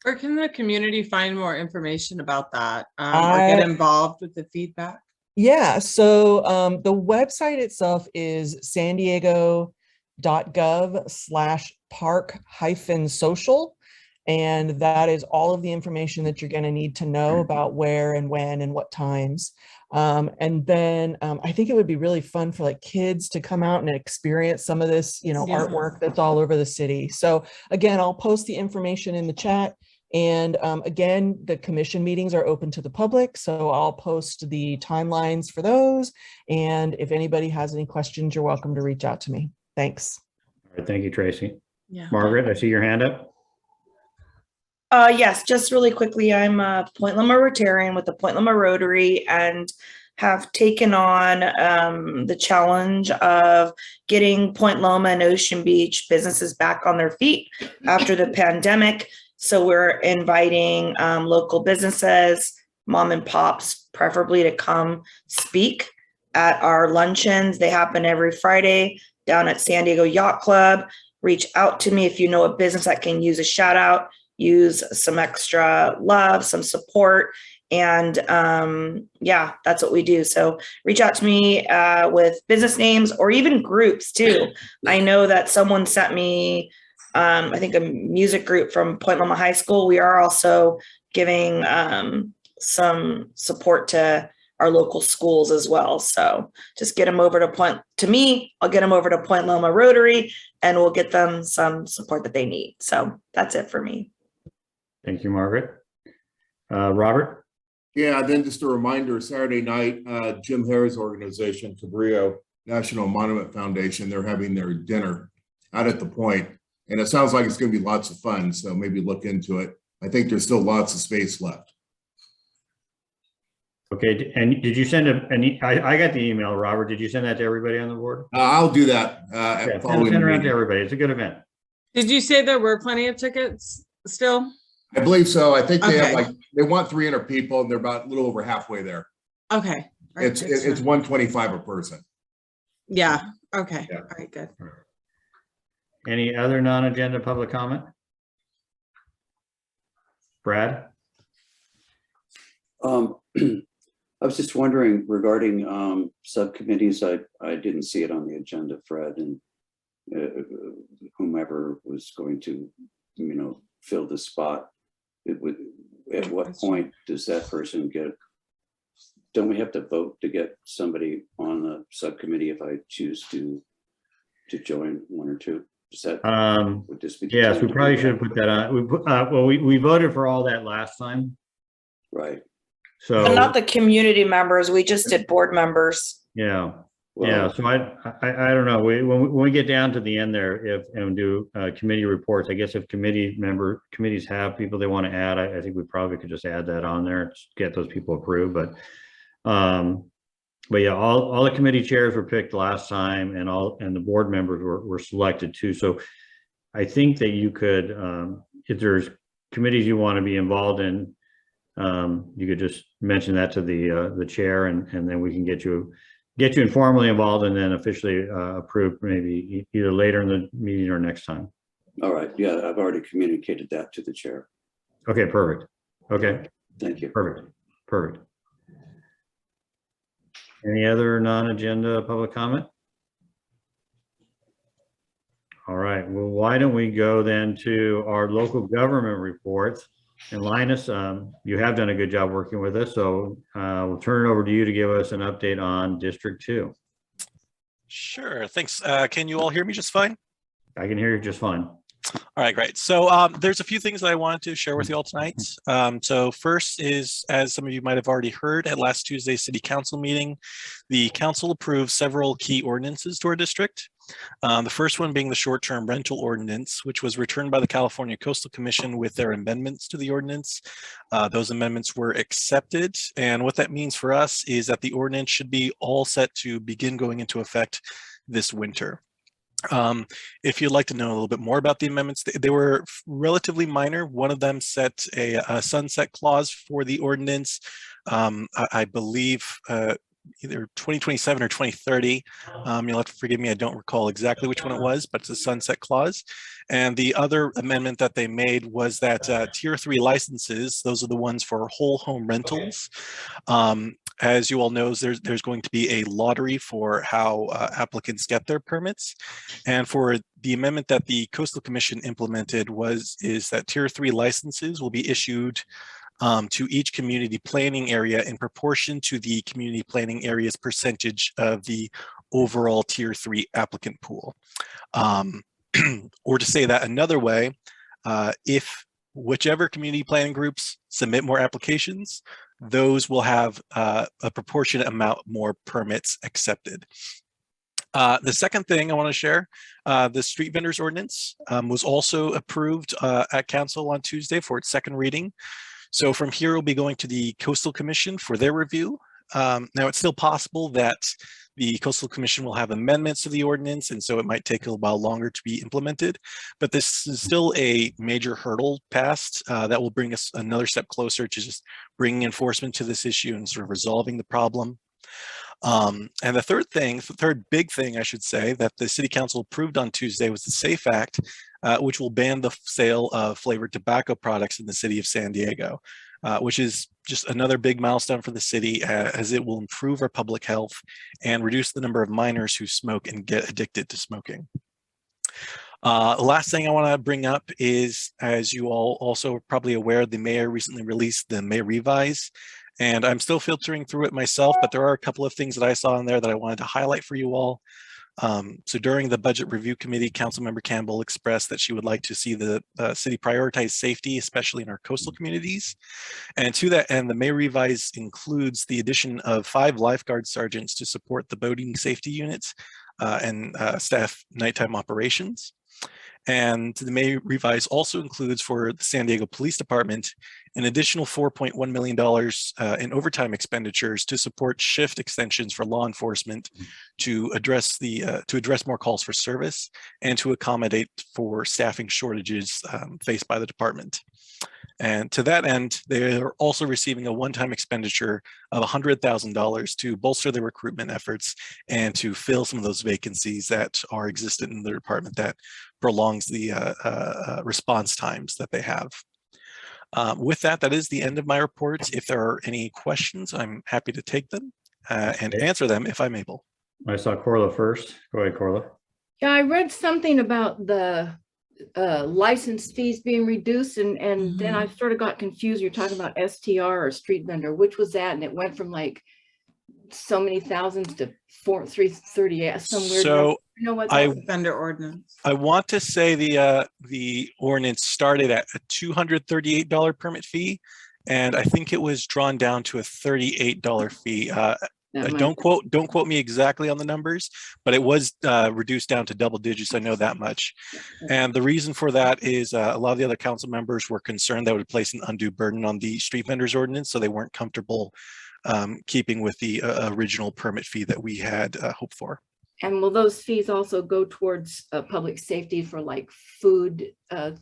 Where can the community find more information about that or get involved with the feedback? Yeah, so the website itself is sandiego.gov/park-social. And that is all of the information that you're going to need to know about where and when and what times. And then I think it would be really fun for kids to come out and experience some of this, artwork that's all over the city. So again, I'll post the information in the chat. And again, the commission meetings are open to the public, so I'll post the timelines for those. And if anybody has any questions, you're welcome to reach out to me. Thanks. All right, thank you, Tracy. Yeah. Margaret, I see your hand up. Yes, just really quickly, I'm a Point Loma Rotarian with the Point Loma Rotary and have taken on the challenge of getting Point Loma and Ocean Beach businesses back on their feet after the pandemic. So we're inviting local businesses, mom and pops, preferably to come speak at our luncheons. They happen every Friday down at San Diego Yacht Club. Reach out to me if you know a business that can use a shout out, use some extra love, some support. And yeah, that's what we do. So reach out to me with business names or even groups too. I know that someone sent me, I think a music group from Point Loma High School. We are also giving some support to our local schools as well. So just get them over to me. I'll get them over to Point Loma Rotary and we'll get them some support that they need. So that's it for me. Thank you, Margaret. Robert? Yeah, then just a reminder, Saturday night, Jim Harris' organization, Cabrillo National Monument Foundation, they're having their dinner out at the Point. And it sounds like it's going to be lots of fun, so maybe look into it. I think there's still lots of space left. Okay, and did you send I got the email, Robert. Did you send that to everybody on the board? I'll do that. Yeah, send it around to everybody. It's a good event. Did you say there were plenty of tickets still? I believe so. I think they have they want 300 people and they're about a little over halfway there. Okay. It's 125 a person. Yeah. Okay. Yeah. All right, good. Any other non-agenda public comment? Brad? I was just wondering regarding subcommittees. I didn't see it on the agenda, Fred, and whomever was going to, fill the spot. At what point does that person get? Don't we have to vote to get somebody on the subcommittee if I choose to join one or two? Is that would this be? Yes, we probably should have put that on. We voted for all that last time. Right. So But not the community members. We just did board members. Yeah. Well, yeah. So I don't know. When we get down to the end there, and do committee reports, I guess if committees have people they want to add, I think we probably could just add that on there, get those people approved. But yeah, all the committee chairs were picked last time, and the board members were selected too. So I think that you could, if there's committees you want to be involved in, you could just mention that to the chair, and then we can get you informally involved and then officially approved maybe either later in the meeting or next time. all right. Yeah, I've already communicated that to the chair. Okay, perfect. Okay. Thank you. Perfect. Any other non-agenda public comment? All right, well, why don't we go then to our local government reports? And Linus, you have done a good job working with us, so we'll turn it over to you to give us an update on District 2. Sure, thanks. Can you all hear me just fine? I can hear you just fine. All right, great. So there's a few things that I wanted to share with you all tonight. So first is, as some of you might have already heard, at last Tuesday's City Council meeting, the council approved several key ordinances to our district. The first one being the short-term rental ordinance, which was returned by the California Coastal Commission with their amendments to the ordinance. Those amendments were accepted, and what that means for us is that the ordinance should be all set to begin going into effect this winter. If you'd like to know a little bit more about the amendments, they were relatively minor. One of them set a sunset clause for the ordinance. I believe either 2027 or 2030. You'll have to forgive me, I don't recall exactly which one it was, but it's a sunset clause. And the other amendment that they made was that Tier 3 licenses, those are the ones for whole home rentals. As you all know, there's going to be a lottery for how applicants get their permits. And for the amendment that the Coastal Commission implemented is that Tier 3 licenses will be issued to each community planning area in proportion to the community planning area's percentage of the overall Tier 3 applicant pool. Or to say that another way, if whichever community planning groups submit more applications, those will have a proportionate amount more permits accepted. The second thing I want to share, the street vendors ordinance was also approved at council on Tuesday for its second reading. So from here, we'll be going to the Coastal Commission for their review. Now, it's still possible that the Coastal Commission will have amendments to the ordinance, and so it might take a while longer to be implemented. But this is still a major hurdle passed that will bring us another step closer to just bringing enforcement to this issue and sort of resolving the problem. And the third big thing, I should say, that the City Council approved on Tuesday was the SAFE Act, which will ban the sale of flavored tobacco products in the city of San Diego, which is just another big milestone for the city, as it will improve our public health and reduce the number of minors who smoke and get addicted to smoking. Last thing I want to bring up is, as you all also are probably aware, the mayor recently released the Mayor Revise. And I'm still filtering through it myself, but there are a couple of things that I saw in there that I wanted to highlight for you all. So during the Budget Review Committee, Councilmember Campbell expressed that she would like to see the city prioritize safety, especially in our coastal communities. And to that end, the Mayor Revise includes the addition of 5 lifeguard sergeants to support the boating safety units and staff nighttime operations. And the Mayor Revise also includes for the San Diego Police Department an additional $4.1 million in overtime expenditures to support shift extensions for law enforcement to address more calls for service and to accommodate for staffing shortages faced by the department. And to that end, they are also receiving a one-time expenditure of $100,000 to bolster their recruitment efforts and to fill some of those vacancies that are existent in the department that prolongs the response times that they have. With that, that is the end of my report. If there are any questions, I'm happy to take them and answer them if I'm able. I saw Corla first. Go ahead, Corla. Yeah, I read something about the license fees being reduced, and then I sort of got confused. You're talking about STR or street vendor. Which was that? And it went from like so many thousands to 338 somewhere. So you know what? Vendor ordinance. I want to say the ordinance started at a $238 permit fee, and I think it was drawn down to a $38 fee. Don't quote me exactly on the numbers, but it was reduced down to double digits. I know that much. And the reason for that is a lot of the other council members were concerned that would place an undue burden on the street vendors ordinance, so they weren't comfortable keeping with the original permit fee that we had hoped for. And will those fees also go towards public safety for like food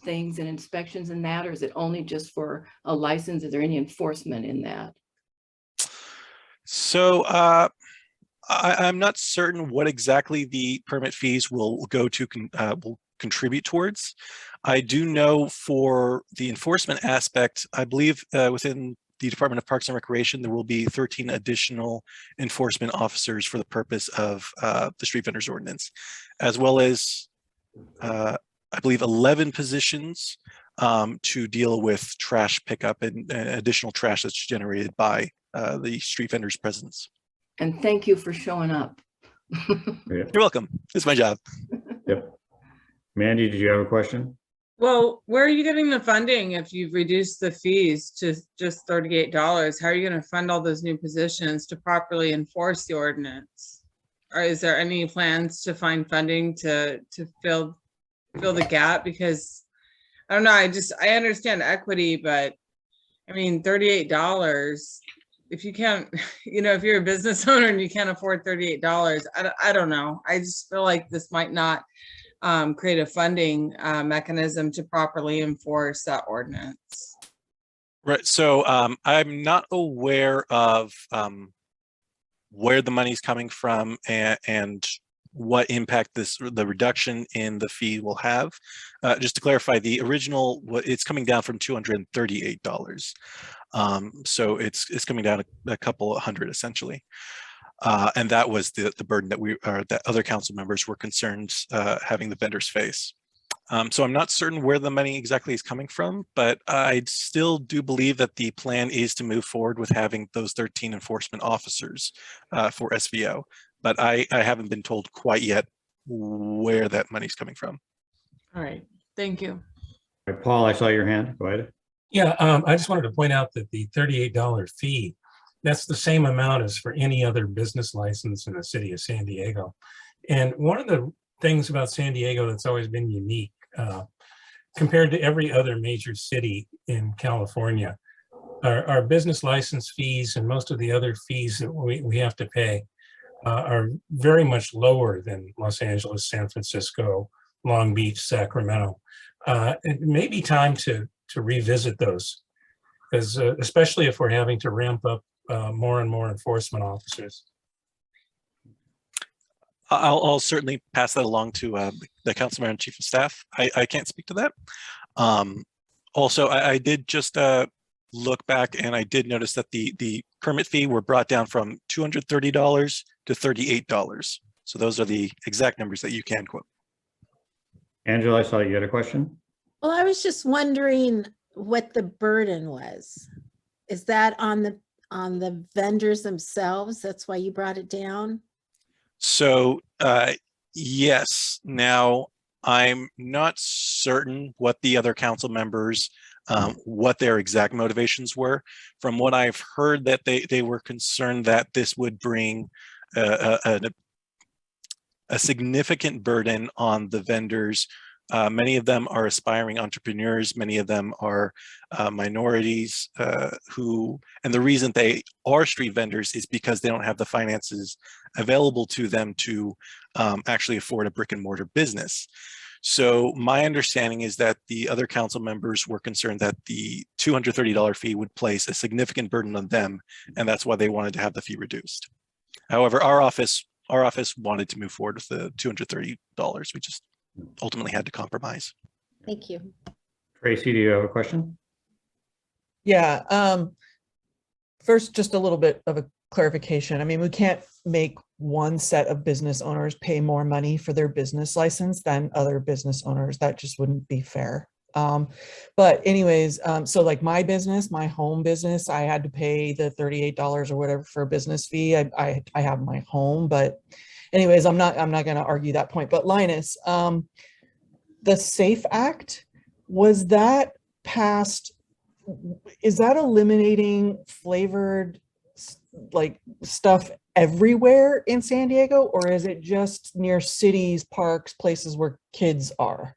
things and inspections and that, or is it only just for a license? Is there any enforcement in that? So I'm not certain what exactly the permit fees will go to will contribute towards. I do know for the enforcement aspect, I believe within the Department of Parks and Recreation, there will be 13 additional enforcement officers for the purpose of the street vendors ordinance, as well as I believe 11 positions to deal with trash pickup and additional trash that's generated by the street vendors presence. And thank you for showing up. You're welcome. It's my job. Yep. Mandy, did you have a question? Well, where are you getting the funding if you've reduced the fees to just $38? How are you going to fund all those new positions to properly enforce the ordinance? Or is there any plans to find funding to fill the gap? Because I don't know, I understand equity, but I mean, $38, if you can't, if you're a business owner and you can't afford $38, I don't know. I just feel like this might not create a funding mechanism to properly enforce that ordinance. Right. So I'm not aware of where the money's coming from and what impact the reduction in the fee will have. Just to clarify, the original, it's coming down from $238. So it's coming down a couple of hundred essentially. And that was the burden that other council members were concerned having the vendors face. So I'm not certain where the money exactly is coming from, but I still do believe that the plan is to move forward with having those 13 enforcement officers for SVO. But I haven't been told quite yet where that money's coming from. All right, thank you. All right, Paul, I saw your hand. Go ahead. Yeah, I just wanted to point out that the $38 fee, that's the same amount as for any other business license in the city of San Diego. And one of the things about San Diego that's always been unique compared to every other major city in California, our business license fees and most of the other fees that we have to pay are very much lower than Los Angeles, San Francisco, Long Beach, Sacramento. It may be time to revisit those, because especially if we're having to ramp up more and more enforcement officers. I'll certainly pass that along to the council member and chief of staff. I can't speak to that. Also, I did just look back, and I did notice that the permit fee were brought down from $230 to $38. So those are the exact numbers that you can quote. Angela, I saw you had a question. Well, I was just wondering what the burden was. Is that on the vendors themselves? That's why you brought it down? So yes, now I'm not certain what the other council members, what their exact motivations were. From what I've heard, that they were concerned that this would bring a significant burden on the vendors. Many of them are aspiring entrepreneurs. Many of them are minorities who, and the reason they are street vendors is because they don't have the finances available to them to actually afford a brick and mortar business. So my understanding is that the other council members were concerned that the $230 fee would place a significant burden on them, and that's why they wanted to have the fee reduced. However, our office wanted to move forward with the $230. We just ultimately had to compromise. Thank you. Tracy, do you have a question? Yeah. First, just a little bit of a clarification. I mean, we can't make one set of business owners pay more money for their business license than other business owners. That just wouldn't be fair. But anyways, so like my business, my home business, I had to pay the $38 or whatever for a business fee. I have my home, but anyways, I'm not going to argue that point. But Linus, the SAFE Act, was that passed? Is that eliminating flavored like stuff everywhere in San Diego, or is it just near cities, parks, places where kids are?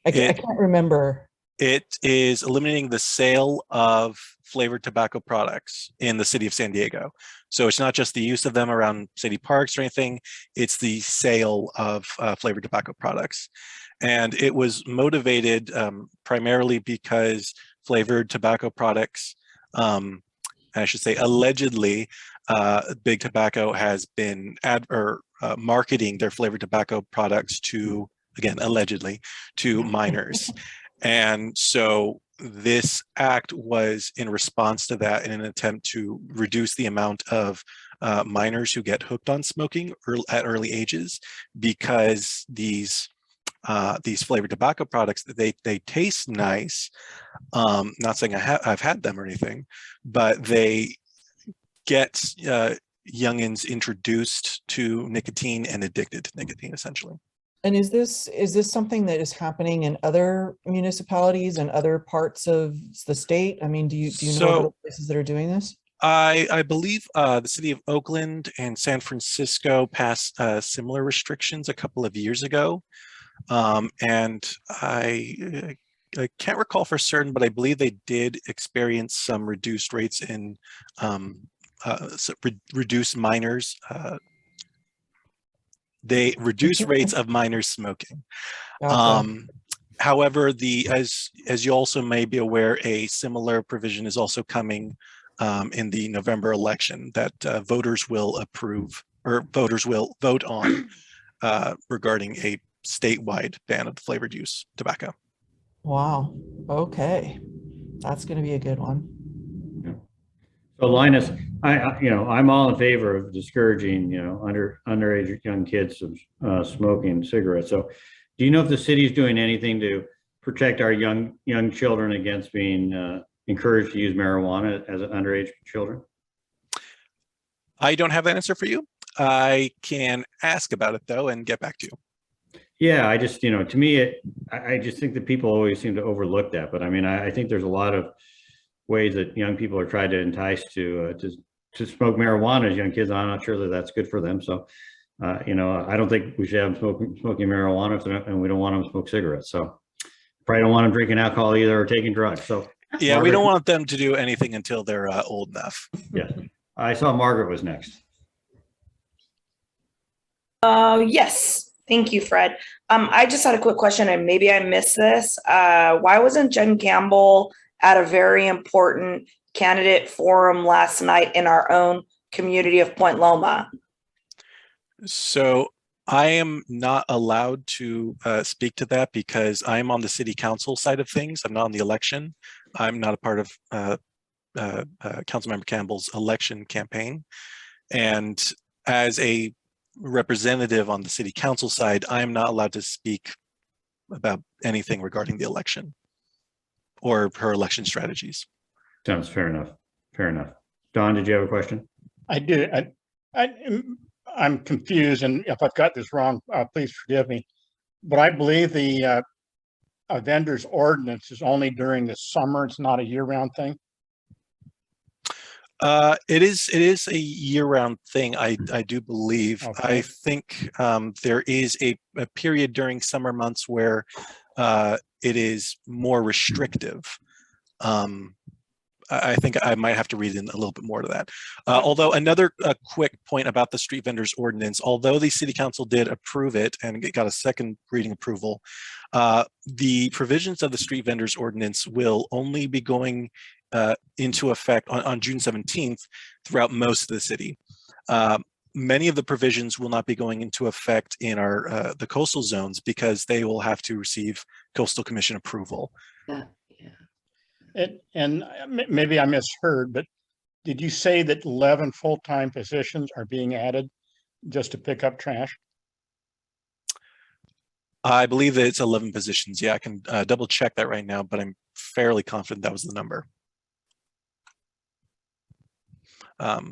I can't remember. It is eliminating the sale of flavored tobacco products in the city of San Diego. So it's not just the use of them around city parks or anything, it's the sale of flavored tobacco products. And it was motivated primarily because flavored tobacco products, I should say allegedly, Big Tobacco has been marketing their flavored tobacco products to, again, allegedly, to minors. And so this act was in response to that, in an attempt to reduce the amount of minors who get hooked on smoking at early ages, because these flavored tobacco products, they taste nice. Not saying I've had them or anything, but they get youngins introduced to nicotine and addicted to nicotine, essentially. And is this something that is happening in other municipalities and other parts of the state? I mean, do you know other places that are doing this? I believe the city of Oakland and San Francisco passed similar restrictions a couple of years ago. And I can't recall for certain, but I believe they did experience some reduced rates in reduced minors. They reduce rates of minors smoking. Gotcha. However, as you also may be aware, a similar provision is also coming in the November election that voters will approve, or voters will vote on, regarding a statewide ban of flavored use tobacco. Wow. Okay. That's going to be a good one. So Linus, I'm all in favor of discouraging, underage young kids from smoking cigarettes. So do you know if the city is doing anything to protect our young children against being encouraged to use marijuana as underage children? I don't have that answer for you. I can ask about it though and get back to you. Yeah, I just, to me, I just think that people always seem to overlook that. But I mean, I think there's a lot of ways that young people are trying to entice to smoke marijuana as young kids. I'm not sure that that's good for them. So You know, I don't think we should have them smoking marijuana if they're not, and we don't want them to smoke cigarettes. So probably don't want them drinking alcohol either or taking drugs. So Yeah, Margaret, we don't want them to do anything until they're old enough. Yes, I saw Margaret was next. Yes, thank you, Fred. I just had a quick question, and maybe I missed this. Why wasn't Jen Campbell at a very important candidate forum last night in our own community of Point Loma? So I am not allowed to speak to that because I'm on the city council side of things. I'm not on the election. I'm not a part of Councilmember Campbell's election campaign. And as a representative on the city council side, I'm not allowed to speak about anything regarding the election or her election strategies. Sounds fair enough. Fair enough. Don, did you have a question? I do. I'm confused, and if I've got this wrong, please forgive me. But I believe the vendor's ordinance is only during the summer. It's not a year-round thing. It is a year-round thing. I do believe. Okay. I think there is a period during summer months where it is more restrictive. I think I might have to read in a little bit more to that. Although another quick point about the street vendors ordinance, although the city council did approve it and it got a second reading approval, the provisions of the street vendors ordinance will only be going into effect on June 17th throughout most of the city. Many of the provisions will not be going into effect in our the coastal zones because they will have to receive Coastal Commission approval. And maybe I misheard, but did you say that 11 full-time positions are being added just to pick up trash? I believe that it's 11 positions. Yeah, I can double check that right now, but I'm fairly confident that was the number. All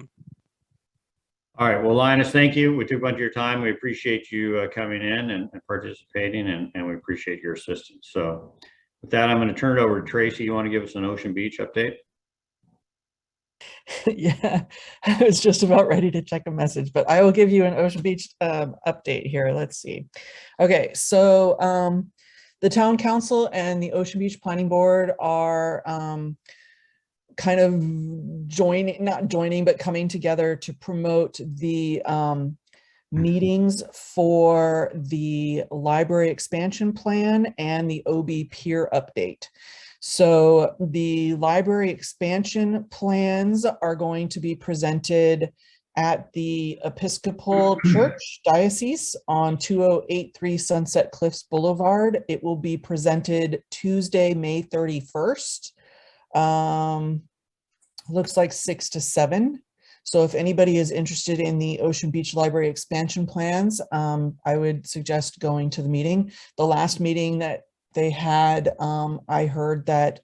right. Well, Linus, thank you. We took a bunch of your time. We appreciate you coming in and participating, and we appreciate your assistance. So with that, I'm going to turn it over to Tracy. You want to give us an Ocean Beach update? Yeah, I was just about ready to check a message, but I will give you an Ocean Beach update here. Let's see. Okay, so the town council and the Ocean Beach Planning Board are kind of not joining, but coming together to promote the meetings for the library expansion plan and the OB peer update. So the library expansion plans are going to be presented at the Episcopal Church Diocese on 2083 Sunset Cliffs Boulevard. It will be presented Tuesday, May 31st. Looks like 6 to 7. So if anybody is interested in the Ocean Beach Library expansion plans, I would suggest going to the meeting. The last meeting that they had, I heard that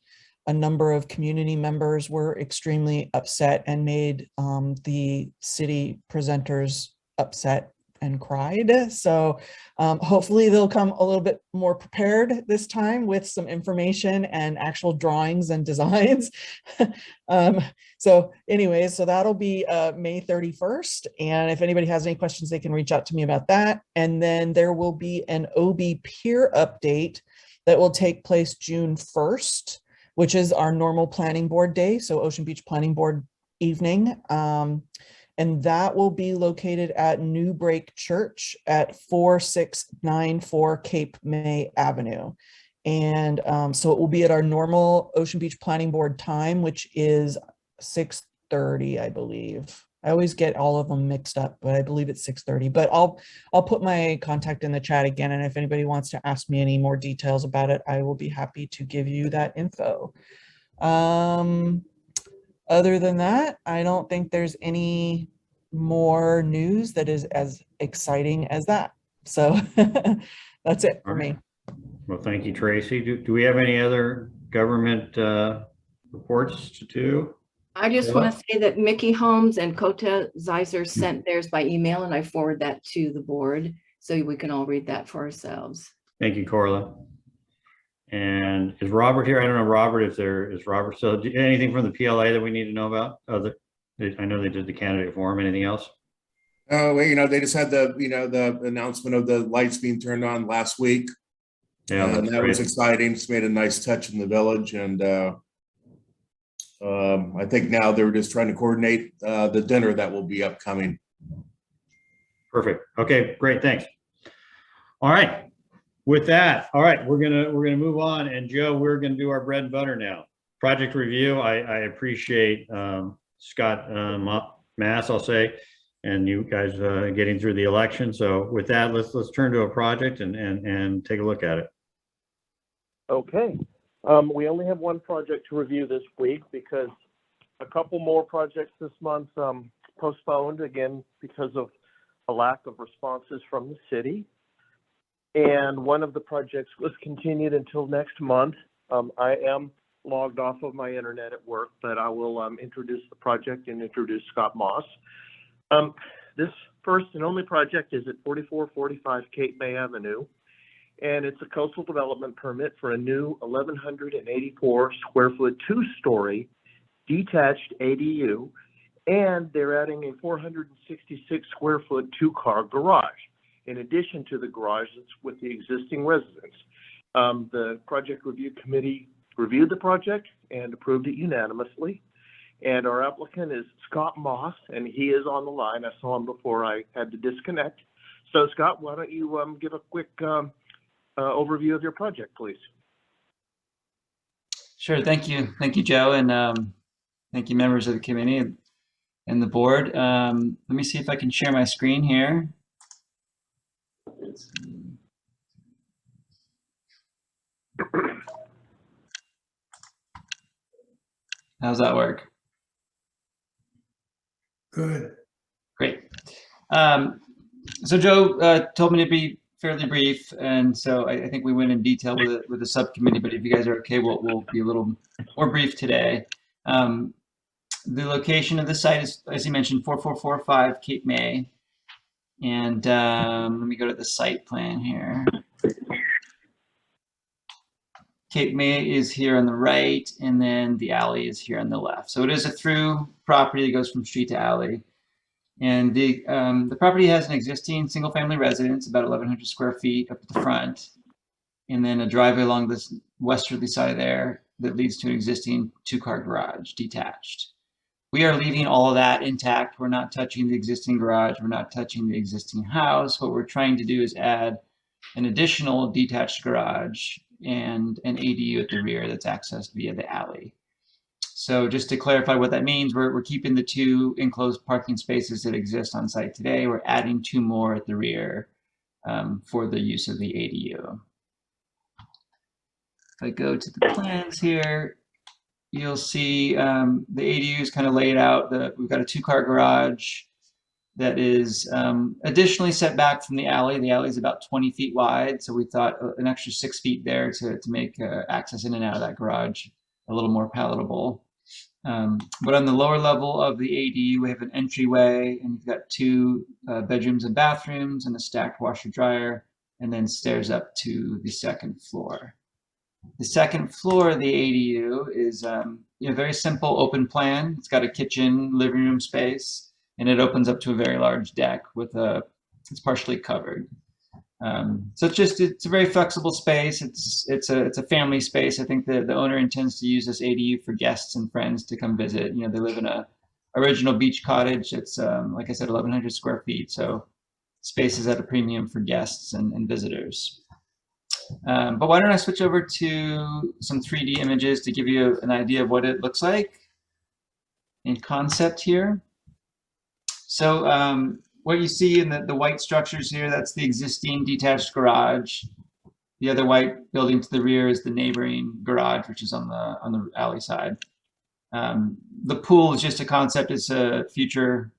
a number of community members were extremely upset and made the city presenters upset and cried. So hopefully they'll come a little bit more prepared this time with some information and actual drawings and designs. So anyways, so that'll be May 31st. And if anybody has any questions, they can reach out to me about that. And then there will be an OB peer update that will take place June 1st, which is our normal planning board day. So Ocean Beach Planning Board evening. And that will be located at New Break Church at 4694 Cape May Avenue. And so it will be at our normal Ocean Beach Planning Board time, which is 6:30, I believe. I always get all of them mixed up, but I believe it's 6:30. But I'll put my contact in the chat again. And if anybody wants to ask me any more details about it, I will be happy to give you that info. Other than that, I don't think there's any more news that is as exciting as that. So that's it for me. Well, thank you, Tracy. Do we have any other government reports to do? I just want to say that Mickey Holmes and Kota Zeiser sent theirs by email, and I forward that to the board so we can all read that for ourselves. Thank you, Corla. And is Robert here? I don't know, Robert, if there is Robert. So anything from the PLA that we need to know about? I know they did the candidate forum. Anything else? Oh, well, they just had the announcement of the lights being turned on last week. Yeah, And that's that was great. exciting. It's made a nice touch in the village. And I think now they're just trying to coordinate the dinner that will be upcoming. Perfect. Okay, great. Thanks. All right. With that, all right, we're gonna move on. And Joe, we're gonna do our bread and butter now. Project review. I appreciate Scott Mass, I'll say, and you guys getting through the election. So with that, let's turn to a project and take a look at it. Okay. We only have one project to review this week because a couple more projects this month postponed again because of a lack of responses from the city. And one of the projects was continued until next month. I am logged off of my internet at work, but I will introduce the project and introduce Scott Moss. This first and only project is at 4445 Cape May Avenue, and it's a coastal development permit for a new 1,184 square foot, 2-story detached ADU, and they're adding a 466 square foot 2-car garage, in addition to the garage that's with the existing residence. The project review committee reviewed the project and approved it unanimously. And our applicant is Scott Moss, and he is on the line. I saw him before I had to disconnect. So Scott, why don't you give a quick overview of your project, please? Sure, thank you. Thank you, Joe, and thank you, members of the committee and the board. Let me see if I can share my screen here. How's that work? Good. Great. So Joe told me to be fairly brief, and so I think we went in detail with the subcommittee, but if you guys are okay, we'll be a little more brief today. The location of the site is, as you mentioned, 4445 Cape May. And let me go to the site plan here. Cape May is here on the right, and then the alley is here on the left. So it is a through property that goes from street to alley. And the property has an existing single-family residence, about 1,100 square feet up at the front, and then a driveway along this westerly side there that leads to an existing 2-car garage, detached. We are leaving all of that intact. We're not touching the existing garage. We're not touching the existing house. What we're trying to do is add an additional detached garage and an ADU at the rear that's accessed via the alley. So just to clarify what that means, we're keeping the 2 enclosed parking spaces that exist on site today. We're adding 2 more at the rear for the use of the ADU. If I go to the plans here, you'll see the ADU is kind of laid out. We've got a 2-car garage that is additionally set back from the alley. The alley is about 20 feet wide, so we thought an extra 6 feet there to make access in and out of that garage a little more palatable. But on the lower level of the ADU, we have an entryway, and you've got 2 bedrooms and bathrooms and a stacked washer dryer, and then stairs up to the 2nd floor. The 2nd floor of the ADU is very simple open plan. It's got a kitchen, living room space, and it opens up to a very large deck with it's partially covered. So it's a very flexible space. It's a family space. I think the owner intends to use this ADU for guests and friends to come visit. They live in a original beach cottage. It's like I said, 1,100 square feet. So space is at a premium for guests and visitors. But why don't I switch over to some 3D images to give you an idea of what it looks like in concept here. So what you see in the white structures here, that's the existing detached garage. The other white building to the rear is the neighboring garage, which is on the alley side. The pool is just a concept. It's a future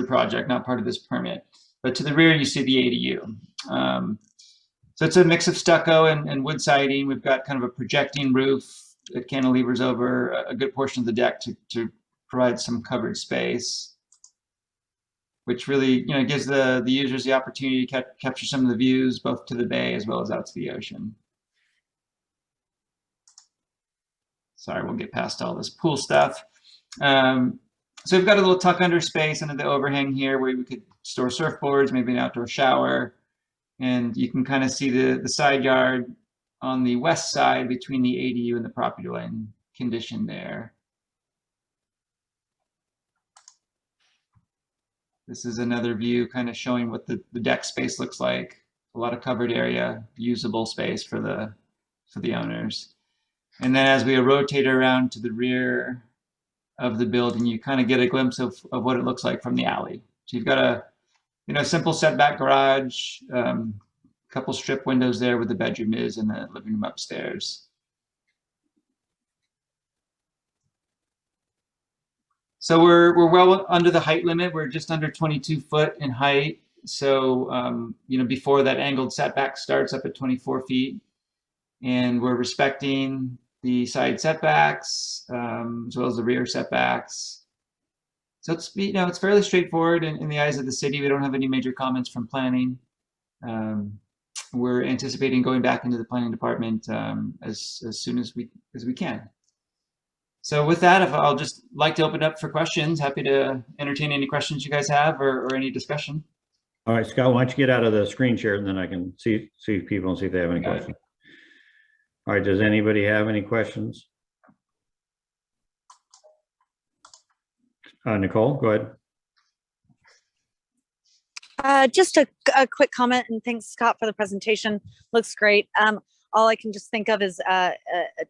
project, not part of this permit. But to the rear, you see the ADU. So it's a mix of stucco and wood siding. We've got kind of a projecting roof that cantilevers over a good portion of the deck to provide some covered space, which really gives the users the opportunity to capture some of the views both to the bay as well as out to the ocean. Sorry, we'll get past all this pool stuff. So we've got a little tuck under space under the overhang here where we could store surfboards, maybe an outdoor shower. And you can kind of see the side yard on the west side between the ADU and the property line condition there. This is another view kind of showing what the deck space looks like. A lot of covered area, usable space for the owners. And then as we rotate around to the rear of the building, you kind of get a glimpse of what it looks like from the alley. So you've got a simple setback garage, couple strip windows there where the bedroom is and the living room upstairs. So we're well under the height limit. We're just under 22 foot in height. So, before that angled setback starts up at 24 feet, and we're respecting the side setbacks, as well as the rear setbacks. So it's fairly straightforward in the eyes of the city. We don't have any major comments from planning. We're anticipating going back into the planning department as soon as we can. So with that, if I'll just like to open up for questions. Happy to entertain any questions you guys have or any discussion. All right, Scott, why don't you get out of the screen share and then I can see people and see if they have any questions. All right, does anybody have any questions? Nicole, go ahead. Just a quick comment, and thanks, Scott, for the presentation. Looks great. All I can just think of is a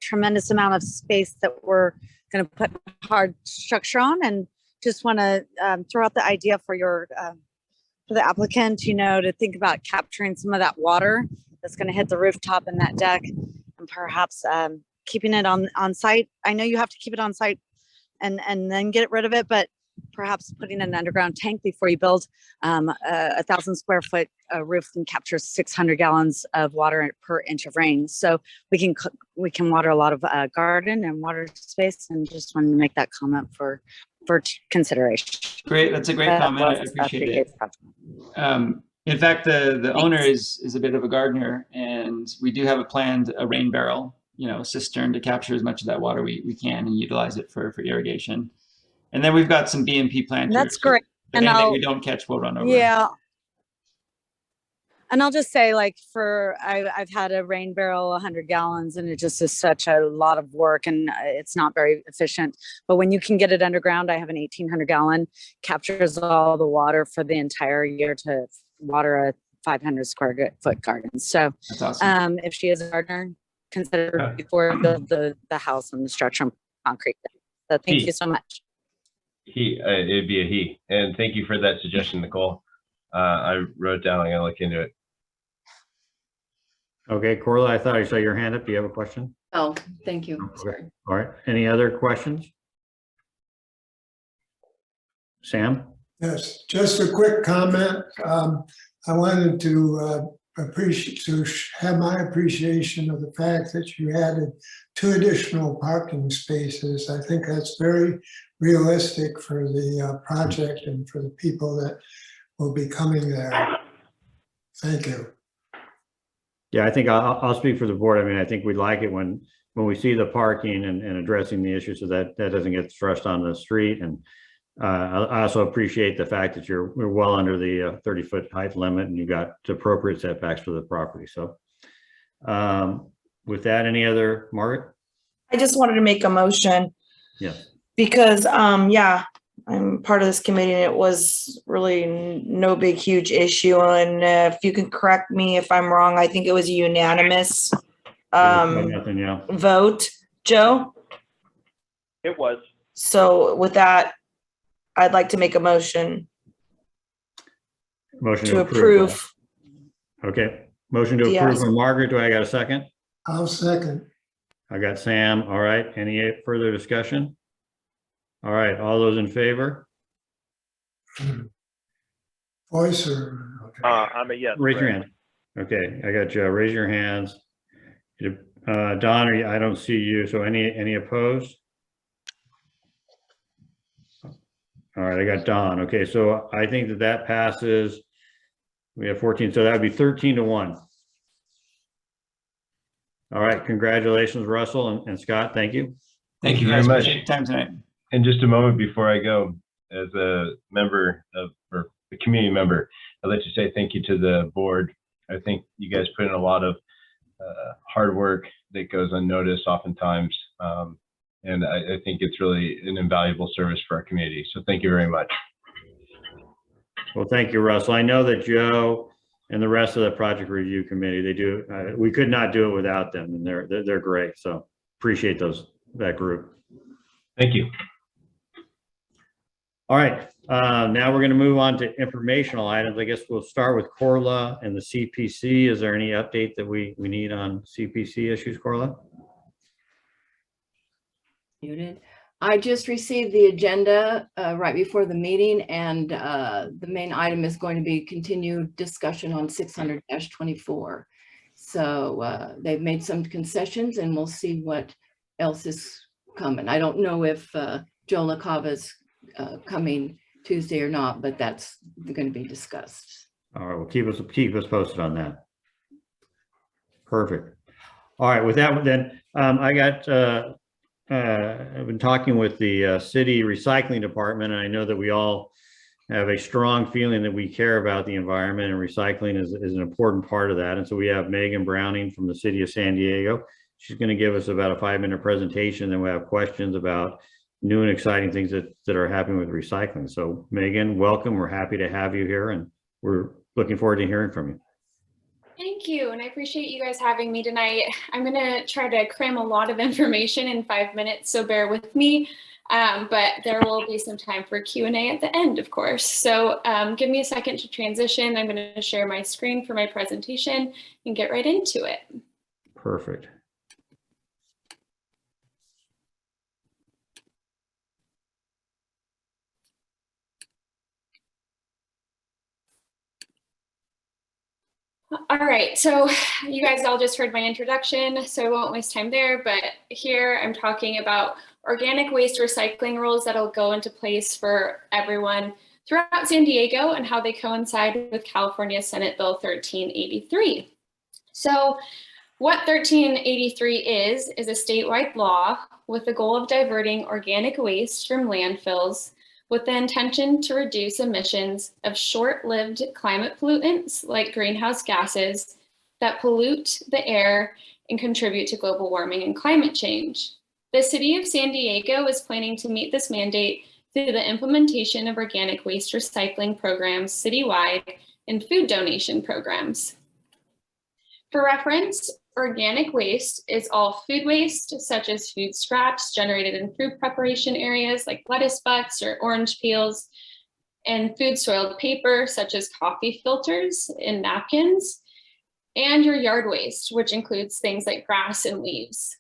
tremendous amount of space that we're going to put hard structure on, and just want to throw out the idea for the applicant, to think about capturing some of that water that's going to hit the rooftop and that deck, and perhaps keeping it on site. I know you have to keep it on site and then get rid of it, but perhaps putting an underground tank before you build. 1,000 square foot roof can capture 600 gallons of water per inch of rain. So we can water a lot of garden and water space, and just wanted to make that comment for consideration. Great, that's a great comment. I appreciate it. In fact, the owner is a bit of a gardener, and we do have a rain barrel, cistern to capture as much of that water we can and utilize it for irrigation. And then we've got some BMP planters. That's great. And we don't catch will run over. Yeah. And I'll just say, I've had a rain barrel, 100 gallons, and it just is such a lot of work, and it's not very efficient. But when you can get it underground, I have an 1,800 gallon, captures all the water for the entire year to water a 500 square foot garden. So that's awesome. If she is a gardener, consider before build the house and the structure on concrete. So thank you so much. It'd be a he. And thank you for that suggestion, Nicole. I wrote it down. I'm gonna look into it. Okay, Corla, I thought I saw your hand up. Do you have a question? Oh, thank you. Okay. All right. Any other questions? Sam? Yes, just a quick comment. I wanted to have my appreciation of the fact that you added 2 additional parking spaces. I think that's very realistic for the project and for the people that will be coming there. Thank you. Yeah, I think I'll speak for the board. I mean, I think we like it when we see the parking and addressing the issue so that doesn't get thrust onto the street. And I also appreciate the fact that we're well under the 30-foot height limit and you got appropriate setbacks for the property. So with that, any other, Margaret? I just wanted to make a motion. Yes. Because, I'm part of this committee and it was really no big, huge issue. And if you can correct me if I'm wrong, I think it was a unanimous vote. Joe? It was. So with that, I'd like to make a motion. Motion to approve. Okay. Motion to approve from Margaret. Do I got a second? I'll second. I got Sam. All right. Any further discussion? All right. All those in favor? Voice or? Okay. I'm a yes. Raise your hand. Okay. I got you. Raise your hands. Don, I don't see you. So any opposed? All right, I got Don. Okay, so I think that passes. We have 14, so that would be 13-1. All right, congratulations, Russell and Scott. Thank you. Thank you very much. Time tonight. And just a moment before I go, as a member of, or a community member, I'd like to say thank you to the board. I think you guys put in a lot of hard work that goes unnoticed oftentimes. And I think it's really an invaluable service for our community. So thank you very much. Well, thank you, Russell. I know that Joe and the rest of the project review committee, they do, we could not do it without them, and they're great. So appreciate that group. Thank you. All right, now we're going to move on to informational items. I guess we'll start with Corla and the CPC. Is there any update that we need on CPC issues, Corla? Muted. I just received the agenda right before the meeting, and the main item is going to be continued discussion on 600-24. So they've made some concessions, and we'll see what else is coming. I don't know if Joe LaCava's coming Tuesday or not, but that's going to be discussed. All right, well, keep us posted on that. Perfect. All right, with that then, I've been talking with the city recycling department, and I know that we all have a strong feeling that we care about the environment, and recycling is an important part of that. And so we have Megan Browning from the city of San Diego. She's going to give us about a 5-minute presentation, then we have questions about new and exciting things that are happening with recycling. So Megan, welcome. We're happy to have you here, and we're looking forward to hearing from you. Thank you, and I appreciate you guys having me tonight. I'm going to try to cram a lot of information in 5 minutes, so bear with me, but there will be some time for Q&A at the end, of course. So give me a second to transition. I'm going to share my screen for my presentation and get right into it. Perfect. All right, so you guys all just heard my introduction, so I won't waste time there, but here I'm talking about organic waste recycling rules that'll go into place for everyone throughout San Diego and how they coincide with California Senate Bill 1383. So what 1383 is a statewide law with the goal of diverting organic waste from landfills with the intention to reduce emissions of short-lived climate pollutants like greenhouse gases that pollute the air and contribute to global warming and climate change. The city of San Diego is planning to meet this mandate through the implementation of organic waste recycling programs citywide and food donation programs. For reference, organic waste is all food waste, such as food scraps generated in food preparation areas like lettuce butts or orange peels, and food soiled paper, such as coffee filters and napkins, and your yard waste, which includes things like grass and leaves.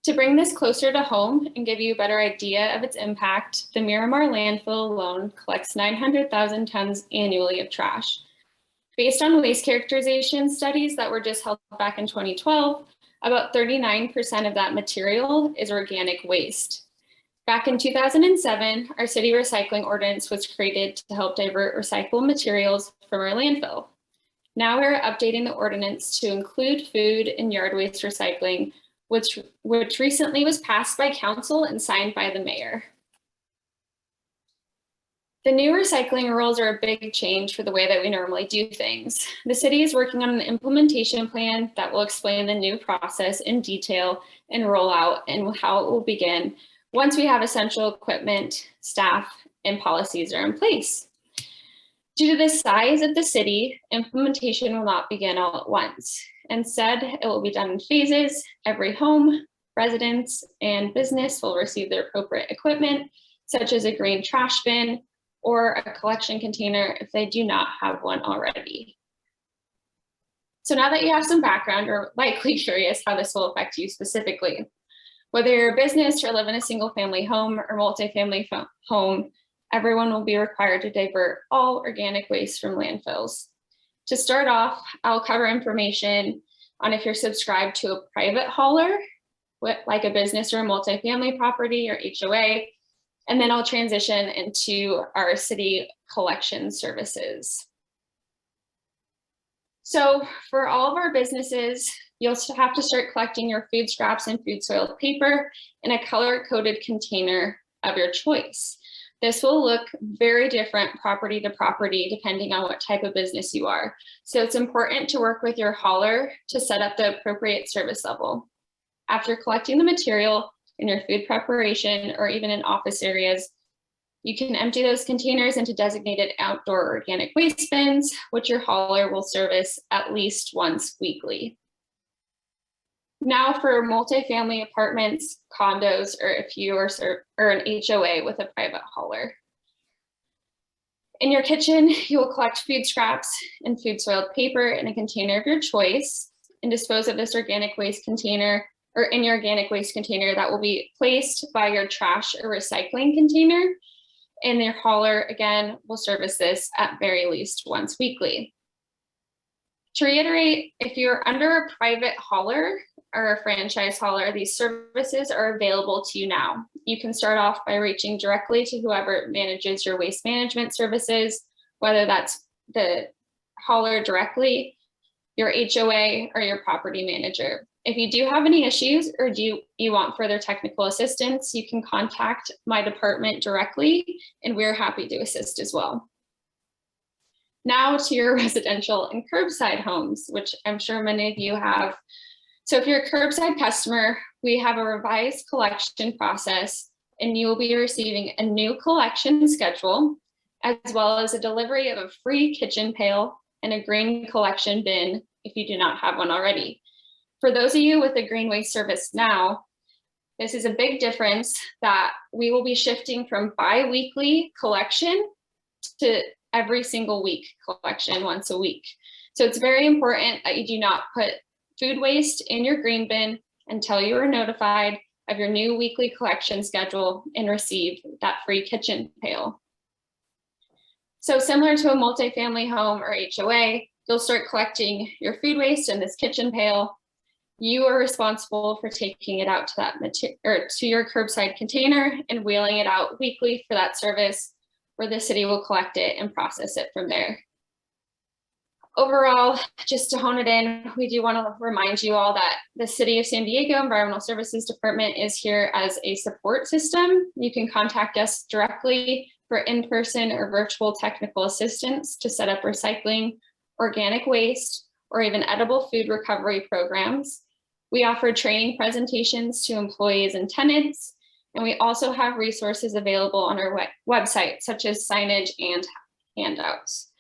To bring this closer to home and give you a better idea of its impact, the Miramar landfill alone collects 900,000 tons annually of trash. Based on waste characterization studies that were just held back in 2012, about 39% of that material is organic waste. Back in 2007, our city recycling ordinance was created to help divert recyclable materials from our landfill. Now we're updating the ordinance to include food and yard waste recycling, which recently was passed by council and signed by the mayor. The new recycling rules are a big change for the way that we normally do things. The city is working on an implementation plan that will explain the new process in detail and roll out and how it will begin once we have essential equipment, staff, and policies are in place. Due to the size of the city, implementation will not begin all at once. Instead, it will be done in phases. Every home, residence, and business will receive their appropriate equipment, such as a green trash bin, or a collection container if they do not have one already. So now that you have some background, you're likely curious how this will affect you specifically. Whether you're a business or live in a single family home or multifamily home, everyone will be required to divert all organic waste from landfills. To start off, I'll cover information on if you're subscribed to a private hauler, like a business or a multifamily property or HOA, and then I'll transition into our city collection services. So for all of our businesses, you'll have to start collecting your food scraps and food soiled paper in a color-coded container of your choice. This will look very different property to property, depending on what type of business you are. So it's important to work with your hauler to set up the appropriate service level. After collecting the material in your food preparation or even in office areas, you can empty those containers into designated outdoor organic waste bins, which your hauler will service at least once weekly. Now for multifamily apartments, condos, or if you are an HOA with a private hauler. In your kitchen, you will collect food scraps and food soiled paper in a container of your choice and dispose of this organic waste container or in your organic waste container that will be placed by your trash or recycling container. And your hauler, again, will service this at very least once weekly. To reiterate, if you're under a private hauler or a franchise hauler, these services are available to you now. You can start off by reaching directly to whoever manages your waste management services, whether that's the hauler directly, your HOA, or your property manager. If you do have any issues or you want further technical assistance, you can contact my department directly, and we're happy to assist as well. Now to your residential and curbside homes, which I'm sure many of you have. So if you're a curbside customer, we have a revised collection process, and you will be receiving a new collection schedule, as well as a delivery of a free kitchen pail and a green collection bin if you do not have one already. For those of you with a green waste service now, this is a big difference that we will be shifting from bi-weekly collection to every single week collection once a week. So it's very important that you do not put food waste in your green bin until you are notified of your new weekly collection schedule and receive that free kitchen pail. So similar to a multifamily home or HOA, you'll start collecting your food waste in this kitchen pail. You are responsible for taking it out to that to your curbside container and wheeling it out weekly for that service, where the city will collect it and process it from there. Overall, just to hone it in, we do want to remind you all that the City of San Diego Environmental Services Department is here as a support system. You can contact us directly for in-person or virtual technical assistance to set up recycling, organic waste, or even edible food recovery programs. We offer training presentations to employees and tenants, and we also have resources available on our website, such as signage and handouts.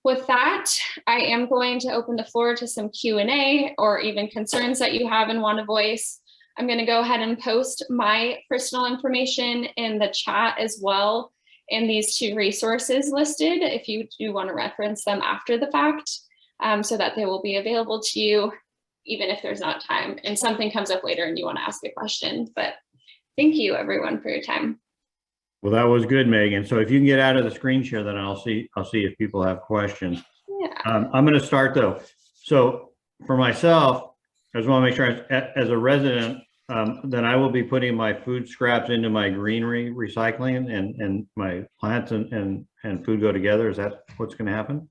With that, I am going to open the floor to some Q&A or even concerns that you have and want to voice. I'm going to go ahead and post my personal information in the chat as well, and these two resources listed if you do want to reference them after the fact, so that they will be available to you even if there's not time and something comes up later and you want to ask a question. But thank you everyone for your time. Well, that was good, Megan. So if you can get out of the screen share, then I'll see if people have questions. Yeah. I'm going to start though. So for myself, I just want to make sure as a resident, then I will be putting my food scraps into my greenery recycling, and my plants and food go together. Is that what's going to happen?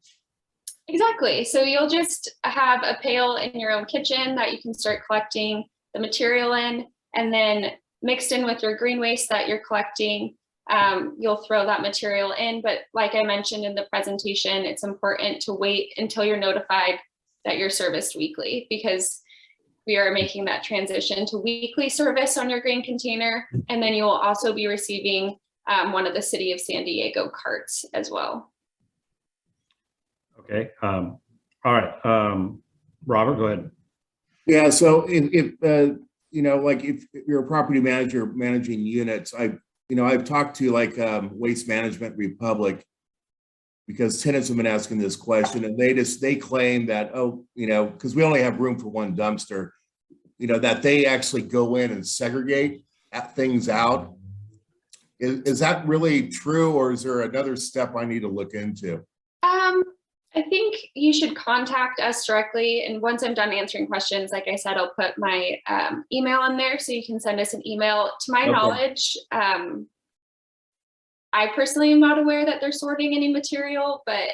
Exactly. So you'll just have a pail in your own kitchen that you can start collecting the material in, and then mixed in with your green waste that you're collecting, you'll throw that material in. But like I mentioned in the presentation, it's important to wait until you're notified that you're serviced weekly, because we are making that transition to weekly service on your green container. And then you will also be receiving one of the City of San Diego carts as well. Okay. All right. Robert, go ahead. Yeah. So if you know, like if you're a property manager managing units, I've talked to like Waste Management Republic, because tenants have been asking this question, and they claim that, oh, you know, because we only have room for one dumpster, you know, that they actually go in and segregate things out. Is that really true, or is there another step I need to look into? I think you should contact us directly. And once I'm done answering questions, like I said, I'll put my email in there so you can send us an email. To my knowledge, I personally am not aware that they're sorting any material, but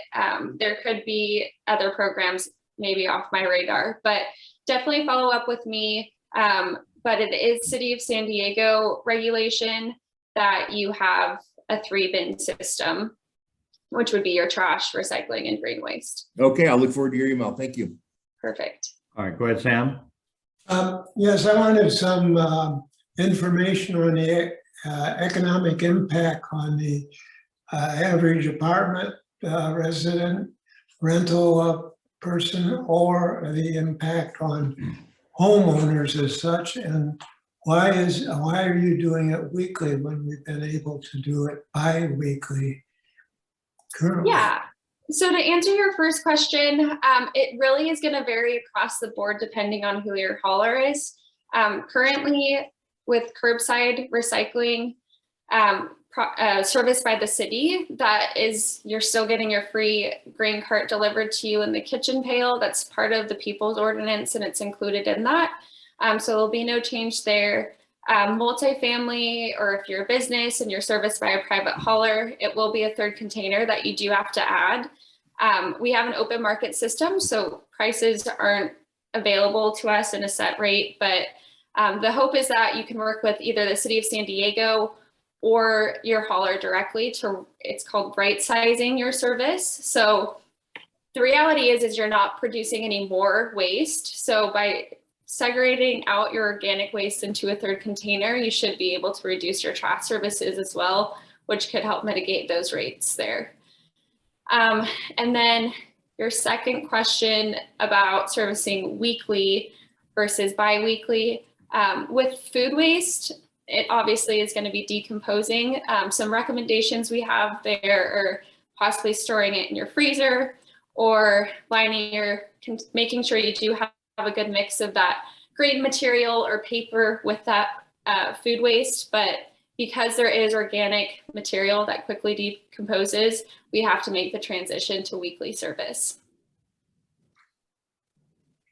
there could be other programs maybe off my radar, but definitely follow up with me. But it is City of San Diego regulation that you have a 3-bin system, which would be your trash, recycling, and green waste. Okay, I'll look forward to your email. Thank you. Perfect. All right, go ahead, Sam. Yes, I wanted some information on the economic impact on the average apartment resident, rental person, or the impact on homeowners as such. And why are you doing it weekly when we've been able to do it bi-weekly currently? Yeah. So to answer your first question, it really is going to vary across the board depending on who your hauler is. Currently, with curbside recycling serviced by the city, you're still getting your free green cart delivered to you in the kitchen pail. That's part of the People's Ordinance, and it's included in that. So there'll be no change there. Multifamily, or if you're a business and you're serviced by a private hauler, it will be a third container that you do have to add. We have an open market system, so prices aren't available to us in a set rate, but the hope is that you can work with either the city of San Diego or your hauler directly it's called right sizing your service. So the reality is you're not producing any more waste. So by segregating out your organic waste into a third container, you should be able to reduce your trash services as well, which could help mitigate those rates there. And then your second question about servicing weekly versus bi-weekly. With food waste, it obviously is going to be decomposing. Some recommendations we have there are possibly storing it in your freezer, or making sure you do have a good mix of that green material or paper with that food waste. But because there is organic material that quickly decomposes, we have to make the transition to weekly service.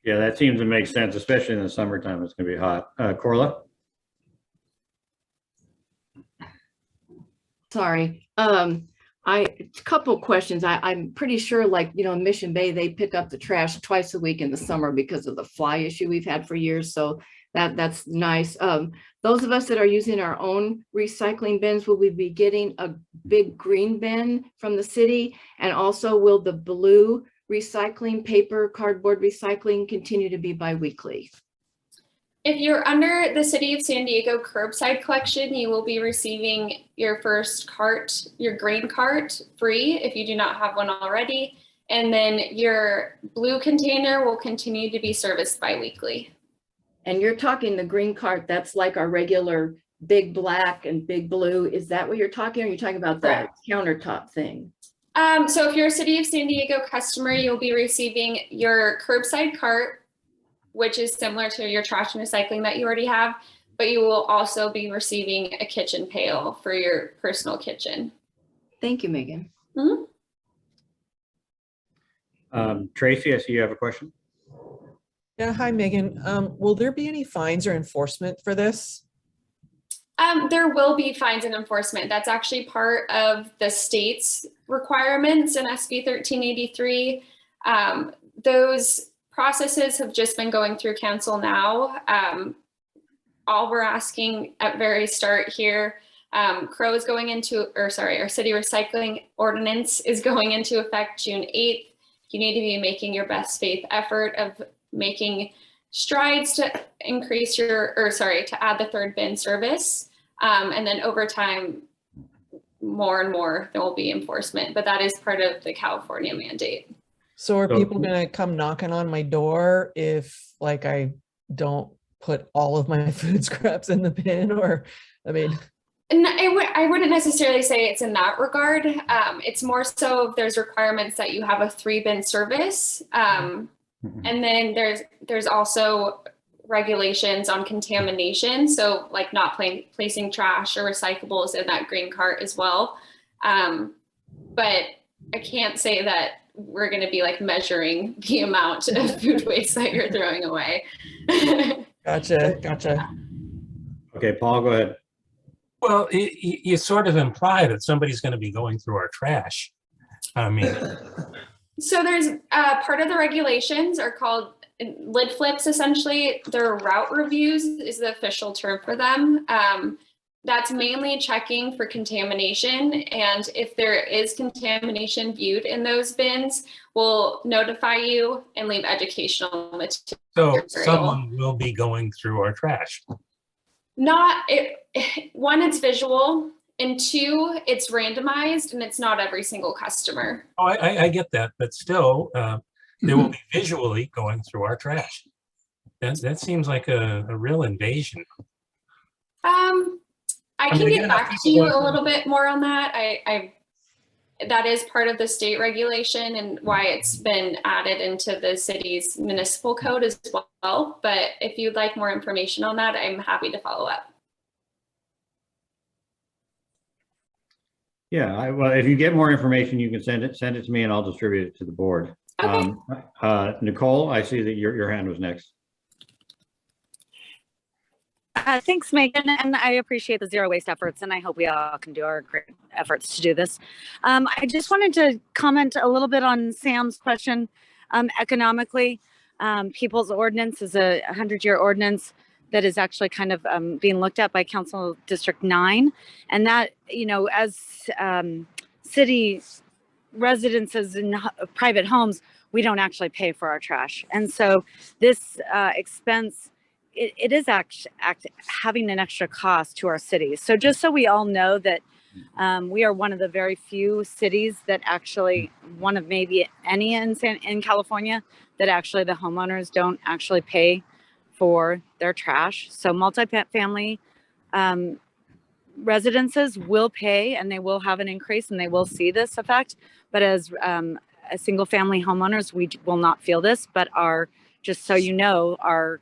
Yeah, that seems to make sense, especially in the summertime. It's going to be hot. Corla? Sorry. A couple questions. I'm pretty sure, like, in Mission Bay, they pick up the trash twice a week in the summer because of the fly issue we've had for years. So that's nice. Those of us that are using our own recycling bins, will we be getting a big green bin from the city? And also, will the blue recycling, paper, cardboard recycling continue to be bi-weekly? If you're under the City of San Diego curbside collection, you will be receiving your first cart, your green cart, free if you do not have one already. And then your blue container will continue to be serviced bi-weekly. And you're talking the green cart, that's like our regular big black and big blue. Is that what you're talking? Or are you talking about the countertop thing? So if you're a City of San Diego customer, you'll be receiving your curbside cart, which is similar to your trash and recycling that you already have, but you will also be receiving a kitchen pail for your personal kitchen. Thank you, Megan. Mm-hmm. Tracy, I see you have a question. Yeah, hi, Megan. Will there be any fines or enforcement for this? There will be fines and enforcement. That's actually part of the state's requirements in SB 1383. Those processes have just been going through council now. All we're asking at very start here, our city recycling ordinance is going into effect June 8th. You need to be making your best faith effort of making strides to increase to add the third bin service. And then over time, more and more, there will be enforcement, but that is part of the California mandate. So are people going to come knocking on my door if, like, I don't put all of my food scraps in the bin? Or, I mean, I wouldn't necessarily say it's in that regard. It's more so if there's requirements that you have a 3-bin service. And then there's also regulations on contamination. So like not placing trash or recyclables in that green cart as well. But I can't say that we're going to be like measuring the amount of food waste that you're throwing away. Gotcha. Okay, Paul, go ahead. Well, you sort of imply that somebody's going to be going through our trash. I mean, so there's part of the regulations are called lid flips. Essentially, they're route reviews is the official term for them. That's mainly checking for contamination. And if there is contamination viewed in those bins, we'll notify you and leave educational material. So someone will be going through our trash. One, it's visual, and two, it's randomized and it's not every single customer. Oh, I get that, but still, they will be visually going through our trash. That seems like a real invasion. I can get back to you a little bit more on that. That is part of the state regulation and why it's been added into the city's municipal code as well. But if you'd like more information on that, I'm happy to follow up. Yeah, well, if you get more information, you can send it to me and I'll distribute it to the board. Okay. Nicole, I see that your hand was next. Thanks, Megan, and I appreciate the zero waste efforts, and I hope we all can do our great efforts to do this. I just wanted to comment a little bit on Sam's question. Economically, People's Ordinance is a 100-year ordinance that is actually kind of being looked at by Council District 9, and that, you know, as city residences in private homes, we don't actually pay for our trash, and so this expense. It is having an extra cost to our cities. So just so we all know that we are one of the very few cities that actually, one of maybe any in California, that actually the homeowners don't actually pay for their trash. So multi-family residences will pay, and they will have an increase, and they will see this effect. But as a single family homeowners, we will not feel this, but just so you know, our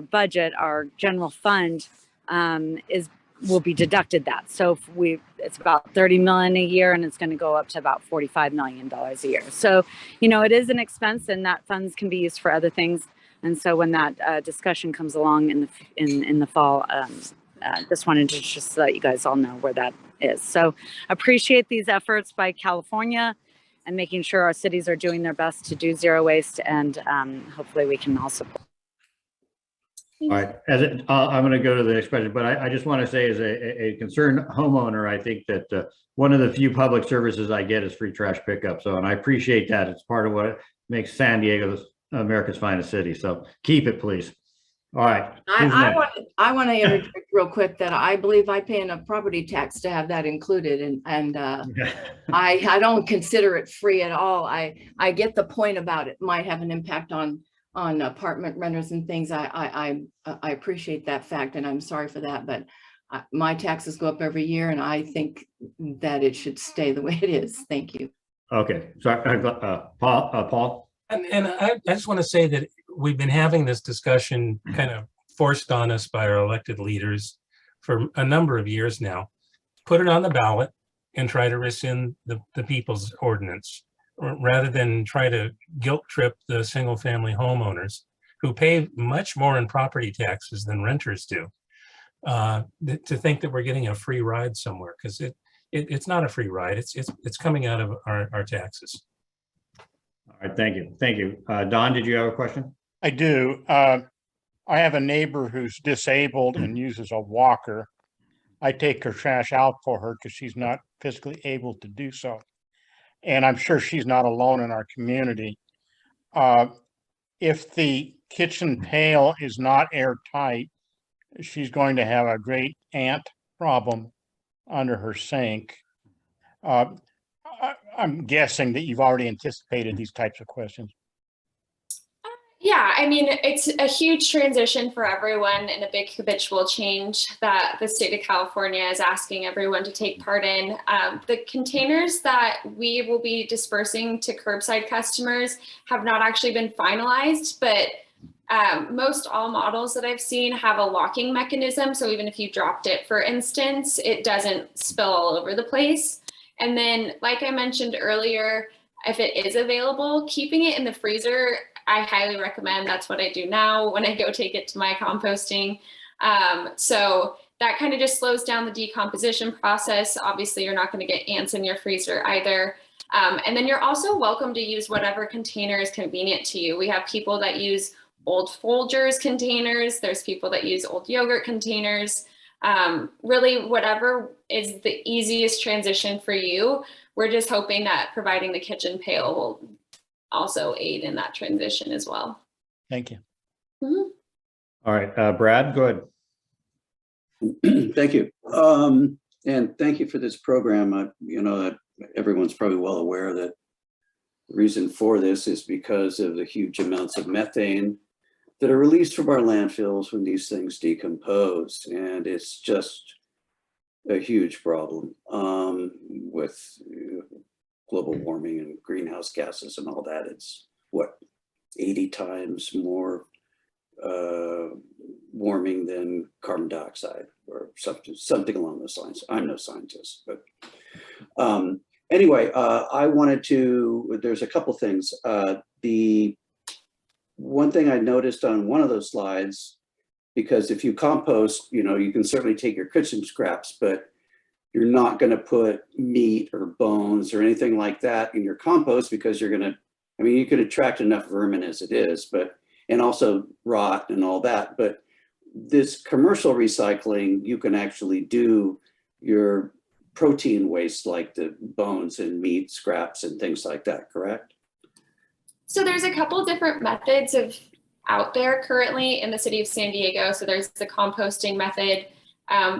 budget, our general fund will be deducted that. So if it's about 30 million a year, and it's going to go up to about $45 million a year. So, you know, it is an expense, and that funds can be used for other things. And so when that discussion comes along in the fall, just wanted to just let you guys all know where that is. So appreciate these efforts by California and making sure our cities are doing their best to do zero waste, and hopefully we can all support. All right, I'm going to go to the next question, but I just want to say, as a concerned homeowner, I think that one of the few public services I get is free trash pickup. So, and I appreciate that. It's part of what makes San Diego America's finest city. So keep it, please. All right. I want to interject real quick that I believe I pay enough property tax to have that included, and I don't consider it free at all. I get the point about it might have an impact on apartment renters and things. I appreciate that fact, and I'm sorry for that, but my taxes go up every year, and I think that it should stay the way it is. Thank you. Okay, sorry, Paul. And I just want to say that we've been having this discussion kind of forced on us by our elected leaders for a number of years now. Put it on the ballot and try to rescind the People's Ordinance, rather than try to guilt trip the single family homeowners who pay much more in property taxes than renters do, to think that we're getting a free ride somewhere, because it's not a free ride. It's coming out of our taxes. All right, thank you. Thank you. Don, did you have a question? I do. I have a neighbor who's disabled and uses a walker. I take her trash out for her because she's not physically able to do so. And I'm sure she's not alone in our community. If the kitchen pail is not airtight, she's going to have a great ant problem under her sink. I'm guessing that you've already anticipated these types of questions. Yeah, I mean, it's a huge transition for everyone and a big habitual change that the state of California is asking everyone to take part in. The containers that we will be dispersing to curbside customers have not actually been finalized, but most all models that I've seen have a locking mechanism. So even if you dropped it, for instance, it doesn't spill all over the place. And then, like I mentioned earlier, if it is available, keeping it in the freezer, I highly recommend. That's what I do now when I go take it to my composting. So that kind of just slows down the decomposition process. Obviously, you're not going to get ants in your freezer either. And then you're also welcome to use whatever container is convenient to you. We have people that use old Folgers containers. There's people that use old yogurt containers. Really, whatever is the easiest transition for you. We're just hoping that providing the kitchen pail will also aid in that transition as well. Thank you. Mhm. All right, Brad, go ahead. Thank you. And thank you for this program. You know, that everyone's probably well aware that the reason for this is because of the huge amounts of methane that are released from our landfills when these things decompose. And it's just a huge problem with global warming and greenhouse gases and all that. It's what, 80 times more warming than carbon dioxide or something along those lines. I'm no scientist, but anyway, I wanted to, there's a couple things. The one thing I noticed on one of those slides, because if you compost, you know, you can certainly take your kitchen scraps, but you're not going to put meat or bones or anything like that in your compost, because you're going to, I mean, you could attract enough vermin as it is, but, and also rot and all that. But this commercial recycling, you can actually do your protein waste, like the bones and meat scraps and things like that, correct? So there's a couple different methods out there currently in the city of San Diego. So there's the composting method,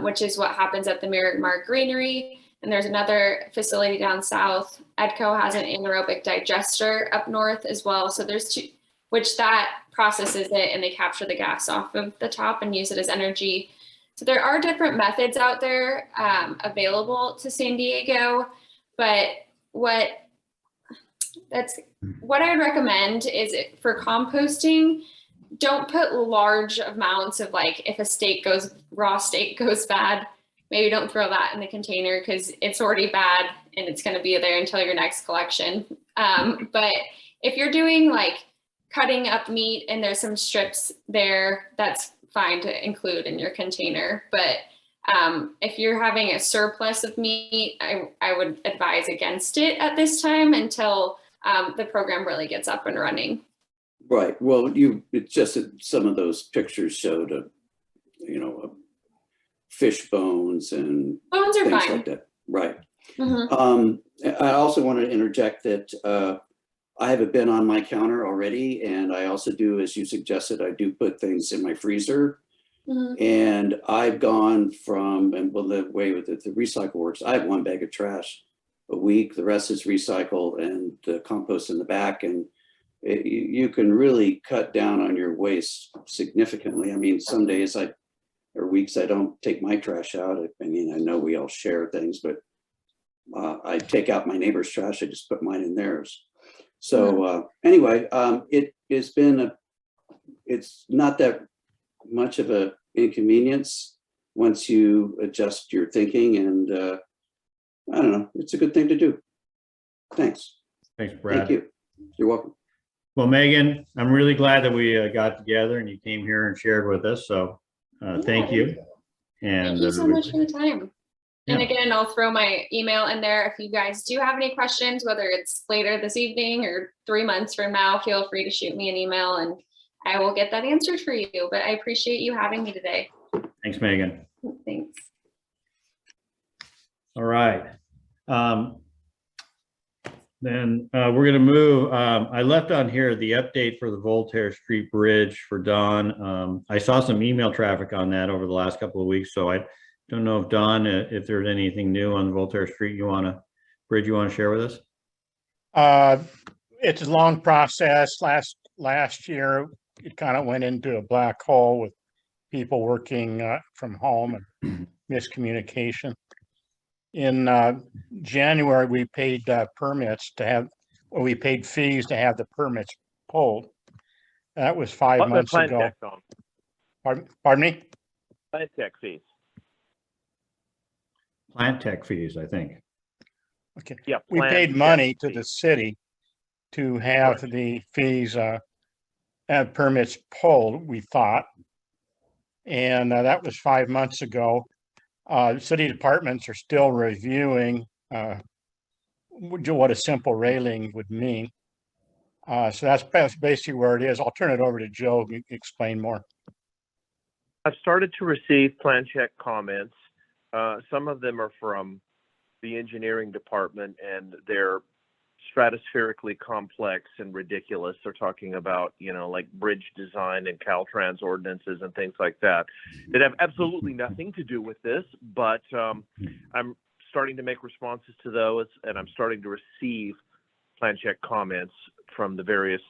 which is what happens at the Miramar Greenery. And there's another facility down south. EDCO has an anaerobic digester up north as well. So there's two, which that processes it and they capture the gas off of the top and use it as energy. So there are different methods out there available to San Diego, but what I would recommend is for composting, don't put large amounts of, like, if a raw steak goes bad, maybe don't throw that in the container because it's already bad and it's going to be there until your next collection. But if you're doing like cutting up meat and there's some strips there, that's fine to include in your container. But if you're having a surplus of meat, I would advise against it at this time until the program really gets up and running. Right. Well, it's just that some of those pictures showed fish bones and bones are things fine. like that. Right. Mm-hmm. I also want to interject that I have a bin on my counter already, and I also do, as you suggested, I do put things in my freezer. Mm-hmm. And I've gone from, and well, the way with the recycle works, I have one bag of trash a week. The rest is recycle and compost in the back. And you can really cut down on your waste significantly. I mean, some days or weeks I don't take my trash out. I mean, I know we all share things, but I take out my neighbor's trash. I just put mine in theirs. So anyway, it's not that much of a inconvenience once you adjust your thinking, and I don't know, it's a good thing to do. Thanks. Thanks, Brad. Thank you. You're welcome. Well, Megan, I'm really glad that we got together and you came here and shared with us. So thank you. And thank you so much for the time. Yeah. And again, I'll throw my email in there. If you guys do have any questions, whether it's later this evening or 3 months from now, feel free to shoot me an email and I will get that answered for you. But I appreciate you having me today. Thanks, Megan. Thanks. All right. Then we're going to move. I left on here the update for the Voltaire Street Bridge for Dawn. I saw some email traffic on that over the last couple of weeks, so I don't know if Dawn, if there's anything new on Voltaire Street bridge you want to share with us? It's a long process. Last year, it kind of went into a black hole with people working from home and miscommunication. In January, we paid permits to have, or we paid fees to have the permits pulled. That was 5 months ago. Pardon me? Plant tech fees. Plant tech fees, I think. Okay. Yeah, we paid money to the city to have the fees have permits pulled, we thought. And that was 5 months ago. City departments are still reviewing what a simple railing would mean. So that's basically where it is. I'll turn it over to Joe to explain more. I've started to receive plan check comments. Some of them are from the engineering department, and they're stratospherically complex and ridiculous. They're talking about, like bridge design and Caltrans ordinances and things like that have absolutely nothing to do with this, but I'm starting to make responses to those, and I'm starting to receive plan check comments from the various,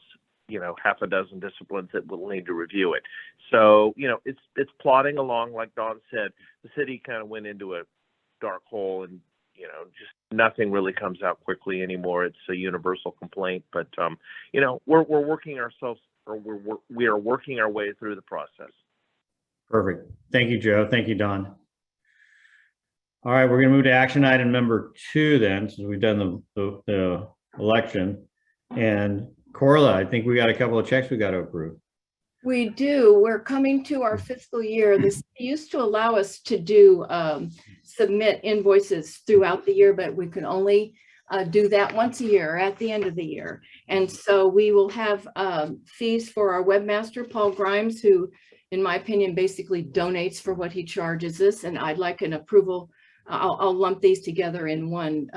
half a dozen disciplines that will need to review it. So, it's plodding along. Like Don said, the city kind of went into a dark hole, and just nothing really comes out quickly anymore. It's a universal complaint, but we're working ourselves, or we are working our way through the process. Perfect. Thank you, Joe. Thank you, Don. All right, we're going to move to action item number 2 then, since we've done the election. And Corla, I think we got a couple of checks we got to approve. We do. We're coming to our fiscal year. This used to allow us to do submit invoices throughout the year, but we can only do that once a year at the end of the year. And so we will have fees for our webmaster, Paul Grimes, who, in my opinion, basically donates for what he charges us. And I'd like an approval. I'll lump these together in one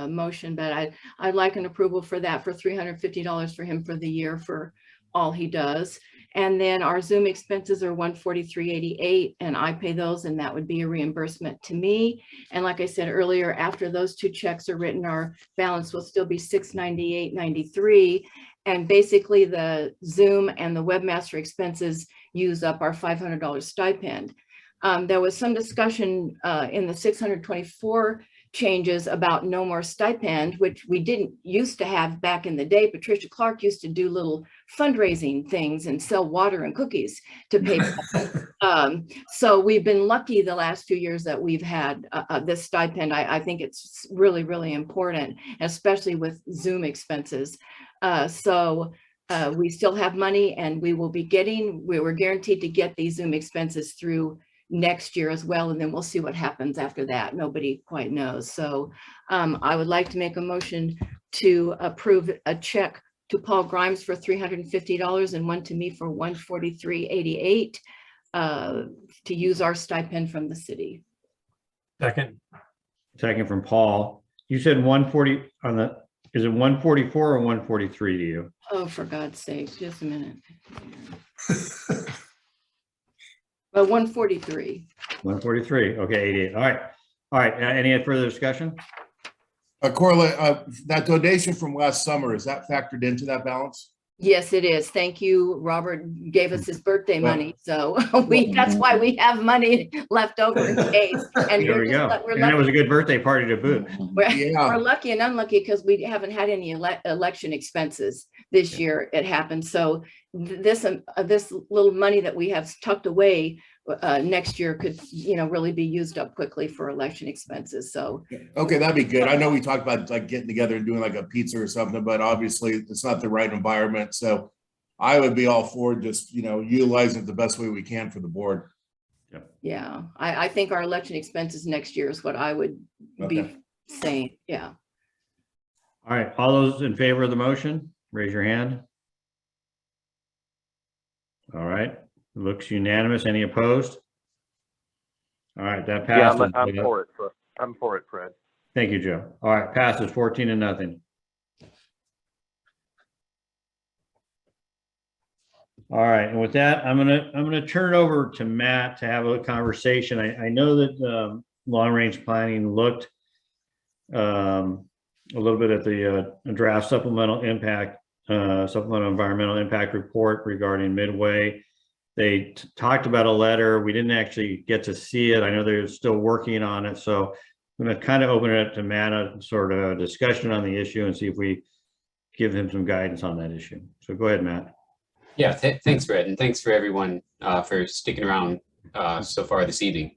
motion, but I'd like an approval for that, for $350 for him for the year for all he does. And then our Zoom expenses are $143.88, and I pay those, and that would be a reimbursement to me. And like I said earlier, after those 2 checks are written, our balance will still be $698.93. And basically the Zoom and the webmaster expenses use up our $500 stipend. There was some discussion in the 624 changes about no more stipend, which we didn't used to have back in the day. Patricia Clark used to do little fundraising things and sell water and cookies to pay people. So we've been lucky the last few years that we've had this stipend. I think it's really, really important, especially with Zoom expenses. So we still have money, and we were guaranteed to get these Zoom expenses through next year as well, and then we'll see what happens after that. Nobody quite knows. So I would like to make a motion to approve a check to Paul Grimes for $350 and one to me for $143.88 to use our stipend from the city. Second from Paul. You said 140 on the, is it 144 or 143 to you? Oh, for God's sake, just a minute. Well, 143. 143. Okay, 88. All right. Any further discussion? Corla, that donation from last summer, is that factored into that balance? Yes, it is. Thank you. Robert gave us his birthday money, so that's why we have money left over in case. And there we go. And that was a good birthday party to boot. We're lucky and unlucky because we haven't had any election expenses this year. It happened. So this little money that we have tucked away next year could, really be used up quickly for election expenses. So okay, that'd be good. I know we talked about like getting together and doing like a pizza or something, but obviously it's not the right environment. So I would be all for just utilizing it the best way we can for the board. Yeah, I think our election expenses next year is what I would be saying. Yeah. All right, all those in favor of the motion, raise your hand. All right, looks unanimous. Any opposed? All right, that passes. Yeah, I'm for it. I'm for it, Fred. Thank you, Joe. All right, passes 14-0. All right, and with that, I'm gonna turn it over to Matt to have a conversation. I know that long range planning looked a little bit at the draft supplemental environmental impact report regarding Midway. They talked about a letter. We didn't actually get to see it. I know they're still working on it. So I'm going to kind of open it up to Matt, a sort of a discussion on the issue and see if we give him some guidance on that issue. So go ahead, Matt. Yeah, thanks, Fred. And thanks for everyone for sticking around so far this evening.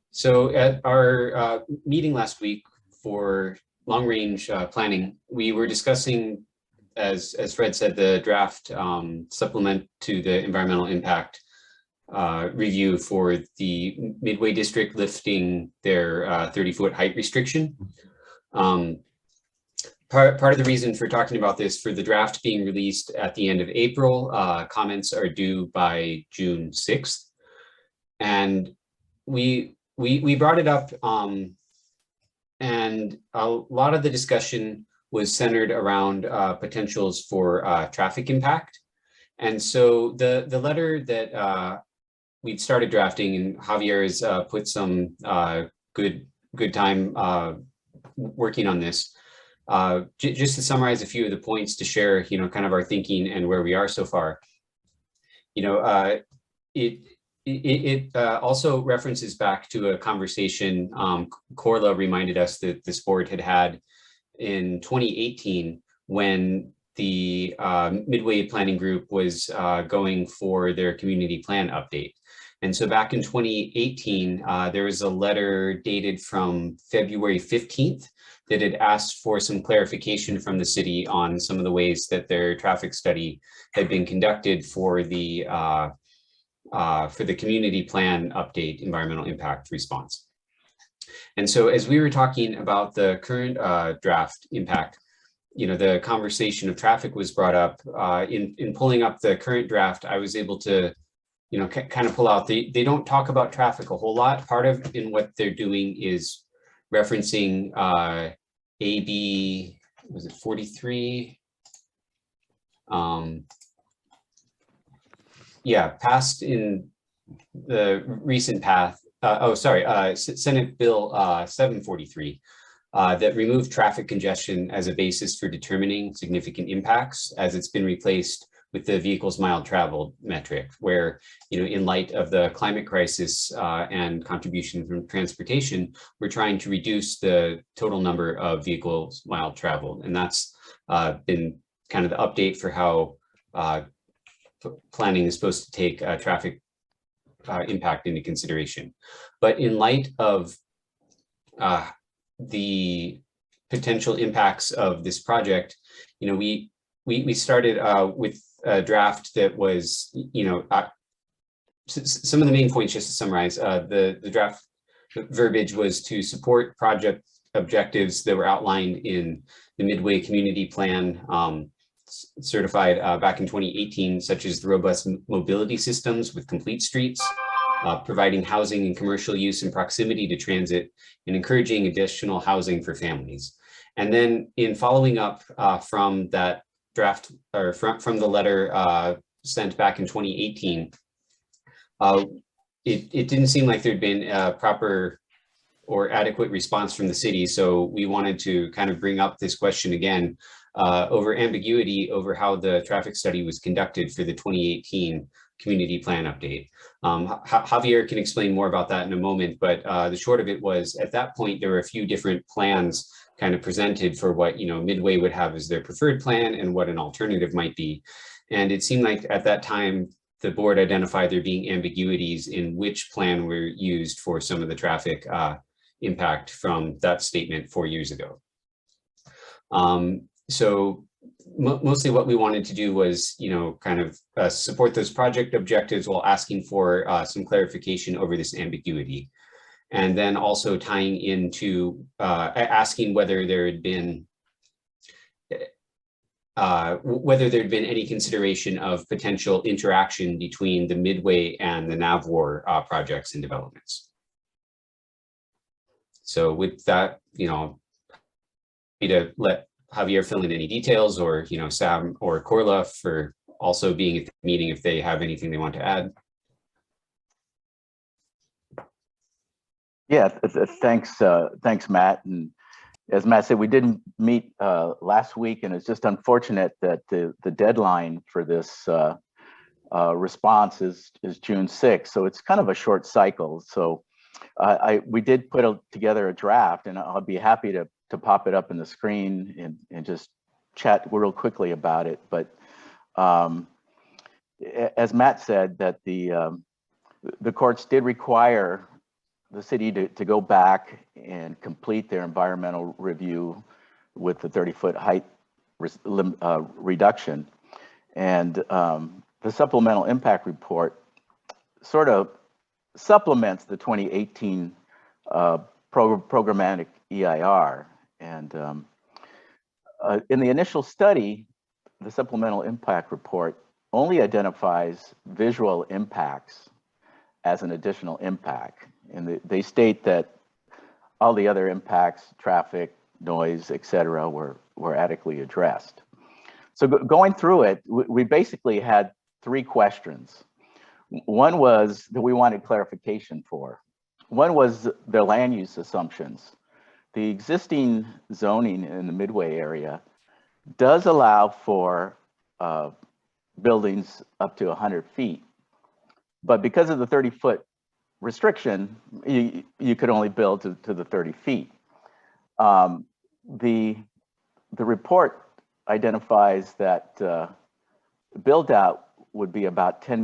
So at our meeting last week for long range planning, we were discussing, as Fred said, the draft supplement to the environmental impact review for the Midway District lifting their 30-foot height restriction. Part of the reason for talking about this, for the draft being released at the end of April, comments are due by June 6th. And we brought it up, and a lot of the discussion was centered around potentials for traffic impact. And so the letter that we'd started drafting, and Javier has put some good time working on this. Just to summarize a few of the points to share, kind of our thinking and where we are so far. It also references back to a conversation Corla reminded us that this board had in 2018 when the Midway Planning Group was going for their community plan update. And so back in 2018, there was a letter dated from February 15th that had asked for some clarification from the city on some of the ways that their traffic study had been conducted for the community plan update environmental impact response. And so as we were talking about the current draft impact, the conversation of traffic was brought up. In pulling up the current draft, I was able to kind of pull out, they don't talk about traffic a whole lot. Part of in what they're doing is referencing AB, was it 43? Yeah, passed in the recent path. Senate Bill 743 that removed traffic congestion as a basis for determining significant impacts, as it's been replaced with the vehicles mile traveled metric, where, in light of the climate crisis and contribution from transportation, we're trying to reduce the total number of vehicles mile traveled. And that's been kind of the update for how planning is supposed to take traffic impact into consideration. But in light of the potential impacts of this project, we started with a draft that was, some of the main points, just to summarize, the draft verbiage was to support project objectives that were outlined in the Midway Community Plan, certified back in 2018, such as the robust mobility systems with complete streets, providing housing and commercial use in proximity to transit, and encouraging additional housing for families. And then in following up from that draft, or from the letter sent back in 2018, it didn't seem like there'd been a proper or adequate response from the city. So we wanted to kind of bring up this question again over ambiguity over how the traffic study was conducted for the 2018 community plan update. Javier can explain more about that in a moment, but the short of it was, at that point, there were a few different plans kind of presented for what Midway would have as their preferred plan and what an alternative might be. And it seemed like at that time, the board identified there being ambiguities in which plan were used for some of the traffic impact from that statement 4 years ago. So mostly what we wanted to do was, kind of support those project objectives while asking for some clarification over this ambiguity. And then also tying into asking whether there had been any consideration of potential interaction between the Midway and the NAVWAR projects and developments. So with that, to let Javier fill in any details, or Sam or Corla for also being at the meeting if they have anything they want to add. Yeah, thanks, Matt. And as Matt said, we didn't meet last week, and it's just unfortunate that the deadline for this response is June 6th. So it's kind of a short cycle. So we did put together a draft, and I'll be happy to pop it up in the screen and just chat real quickly about it. But as Matt said, that the courts did require the city to go back and complete their environmental review with the 30-foot height reduction. And the supplemental impact report sort of supplements the 2018 programmatic EIR. And in the initial study, the supplemental impact report only identifies visual impacts as an additional impact. And they state that all the other impacts, traffic, noise, et cetera, were adequately addressed. So going through it, we basically had 3 questions. One was that we wanted clarification for. One was the land use assumptions. The existing zoning in the Midway area does allow for buildings up to 100 feet. But because of the 30-foot restriction, you could only build to the 30 feet. The report identifies that build out would be about $10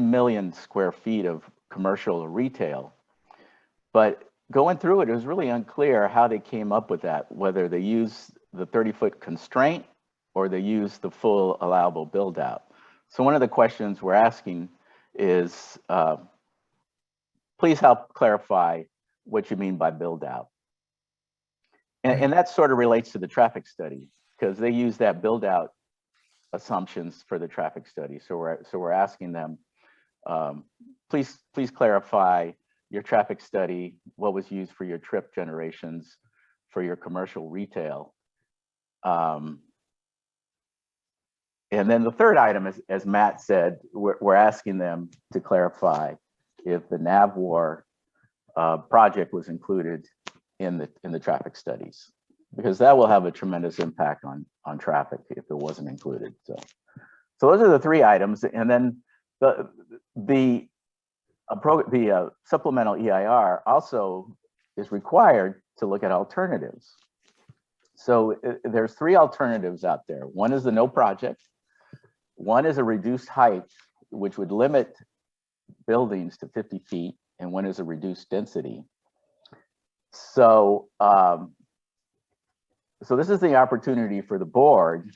million square feet of commercial or retail. But going through it, it was really unclear how they came up with that, whether they use the 30-foot constraint or they use the full allowable build out. So one of the questions we're asking is, please help clarify what you mean by build out. And that sort of relates to the traffic study, because they use that build out assumptions for the traffic study. So we're asking them, please clarify your traffic study, what was used for your trip generations, for your commercial retail. And then the third item, as Matt said, we're asking them to clarify if the NAVWAR project was included in the traffic studies, because that will have a tremendous impact on traffic if it wasn't included. So those are the 3 items. And then the supplemental EIR also is required to look at alternatives. So there's 3 alternatives out there. One is the no project. One is a reduced height, which would limit buildings to 50 feet, and one is a reduced density. So, so this is the opportunity for the board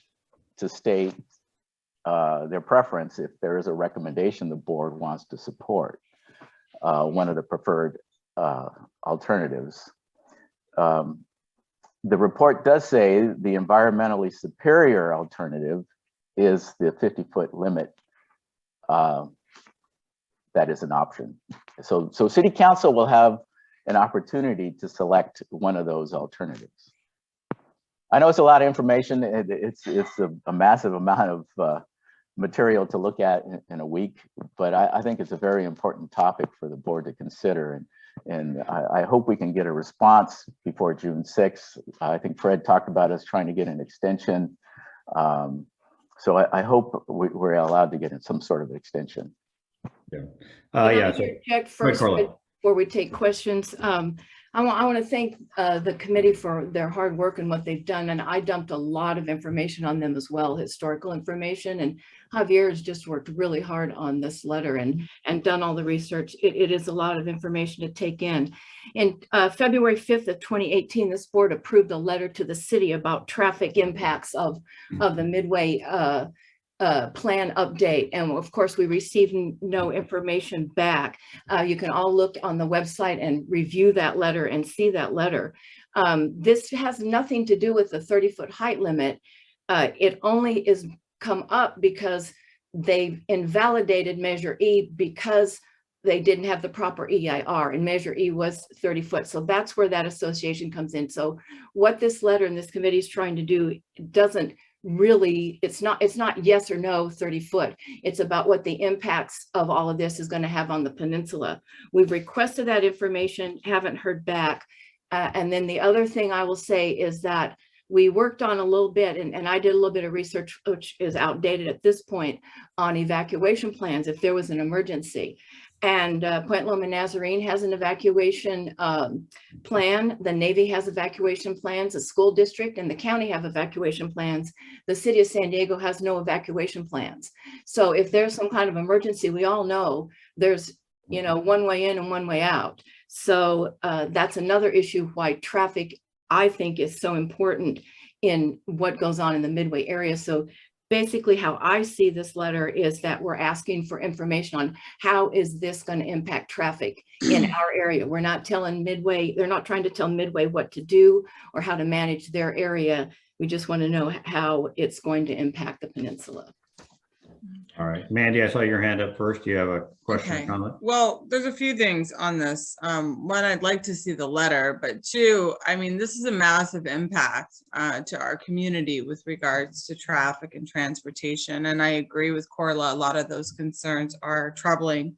to state their preference if there is a recommendation the board wants to support one of the preferred alternatives. The report does say the environmentally superior alternative is the 50-foot limit. That is an option. So City Council will have an opportunity to select one of those alternatives. I know it's a lot of information. It's a massive amount of material to look at in a week, but I think it's a very important topic for the board to consider. And I hope we can get a response before June 6th. I think Fred talked about us trying to get an extension. So I hope we're allowed to get some sort of extension. Yeah. Yeah. So check first before we take questions. I want to thank the committee for their hard work and what they've done. And I dumped a lot of information on them as well, historical information. And Javier has just worked really hard on this letter and done all the research. It is a lot of information to take in. In February 5th of 2018, this board approved a letter to the city about traffic impacts of the Midway plan update. And of course, we received no information back. You can all look on the website and review that letter and see that letter. This has nothing to do with the 30-foot height limit. It only is come up because they've invalidated Measure E because they didn't have the proper EIR, and Measure E was 30 foot. So that's where that association comes in. So what this letter and this committee is trying to do doesn't really, it's not yes or no 30 foot. It's about what the impacts of all of this is going to have on the peninsula. We've requested that information, haven't heard back. And then the other thing I will say is that we worked on a little bit, and I did a little bit of research, which is outdated at this point, on evacuation plans if there was an emergency. And Point Loma Nazarene has an evacuation plan. The Navy has evacuation plans. The school district and the county have evacuation plans. The city of San Diego has no evacuation plans. So if there's some kind of emergency, we all know there's, you know, one way in and one way out. So that's another issue why traffic, I think, is so important in what goes on in the Midway area. So basically how I see this letter is that we're asking for information on how is this going to impact traffic in our area. We're not telling Midway, they're not trying to tell Midway what to do or how to manage their area. We just want to know how it's going to impact the peninsula. All right, Mandy, I saw your hand up first. Do you have a question or Okay, comment? well, there's a few things on this. One, I'd like to see the letter, but two, I mean, this is a massive impact to our community with regards to traffic and transportation. And I agree with Corla, a lot of those concerns are troubling.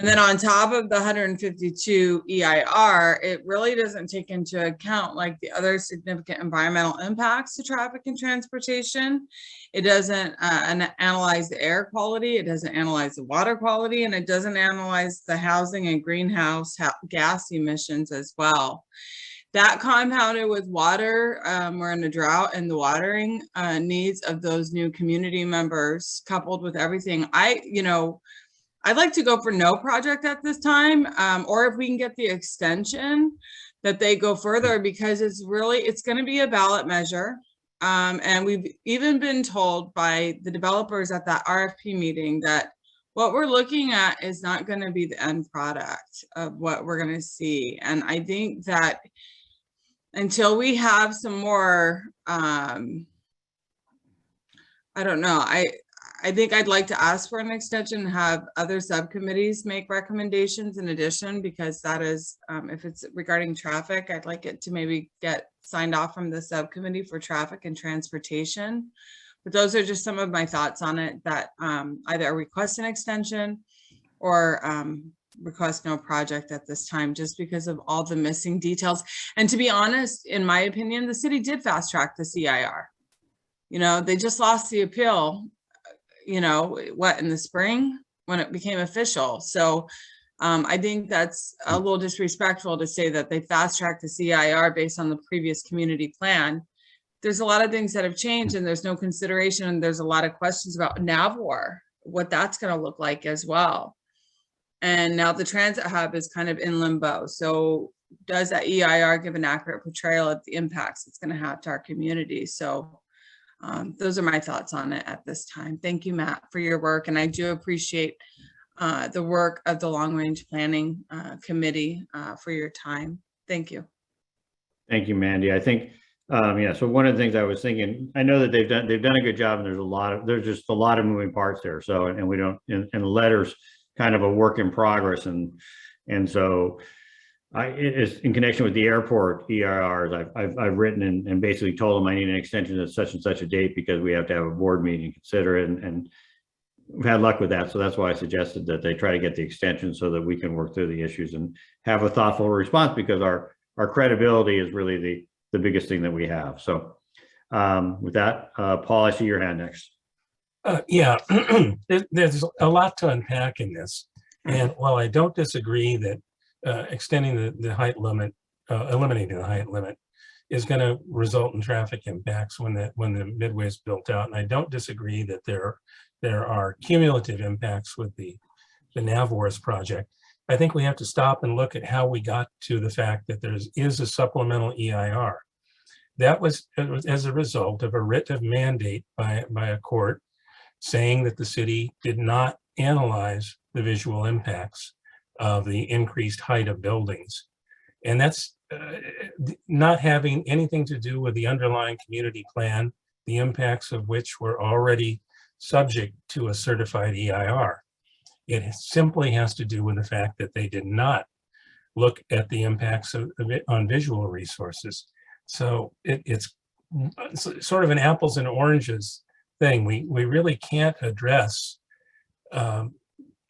And then on top of the 152 EIR, it really doesn't take into account like the other significant environmental impacts to traffic and transportation. It doesn't analyze the air quality, it doesn't analyze the water quality, and it doesn't analyze the housing and greenhouse gas emissions as well. That compounded with water, we're in a drought, and the watering needs of those new community members, coupled with everything, I'd like to go for no project at this time, or if we can get the extension that they go further, because it's going to be a ballot measure. And we've even been told by the developers at that RFP meeting that what we're looking at is not going to be the end product of what we're going to see. And I think that until we have some more, I don't know, I think I'd like to ask for an extension and have other subcommittees make recommendations in addition, because that is, if it's regarding traffic, I'd like it to maybe get signed off from the subcommittee for traffic and transportation. But those are just some of my thoughts on it, that either request an extension or request no project at this time, just because of all the missing details. And to be honest, in my opinion, the city did fast track the CIR. They just lost the appeal in the spring when it became official. So I think that's a little disrespectful to say that they fast tracked the CIR based on the previous community plan. There's a lot of things that have changed, and there's no consideration. And there's a lot of questions about Navwar, what that's going to look like as well. And now the transit hub is kind of in limbo. So does that EIR give an accurate portrayal of the impacts it's going to have to our community? So those are my thoughts on it at this time. Thank you, Matt, for your work. And I do appreciate the work of the Long Range Planning Committee for your time. Thank you. Thank you, Mandy. I think, so one of the things I was thinking, I know that they've done a good job, and there's just a lot of moving parts there. So, and we don't, and the letter's kind of a work in progress. And so it is in connection with the airport EIRs. I've written and basically told them I need an extension at such and such a date, because we have to have a board meeting and consider it. And we've had luck with that. So that's why I suggested that they try to get the extension so that we can work through the issues and have a thoughtful response, because our credibility is really the biggest thing that we have. So with that, Paul, I see your hand next. Yeah, there's a lot to unpack in this. And while I don't disagree that extending the height limit, eliminating the height limit is going to result in traffic impacts when the midway is built out. And I don't disagree that there are cumulative impacts with the Navwars project. I think we have to stop and look at how we got to the fact that there is a supplemental EIR. That was as a result of a writ of mandate by a court saying that the city did not analyze the visual impacts of the increased height of buildings. And that's not having anything to do with the underlying community plan, the impacts of which were already subject to a certified EIR. It simply has to do with the fact that they did not look at the impacts of it on visual resources. So it's sort of an apples and oranges thing. We really can't address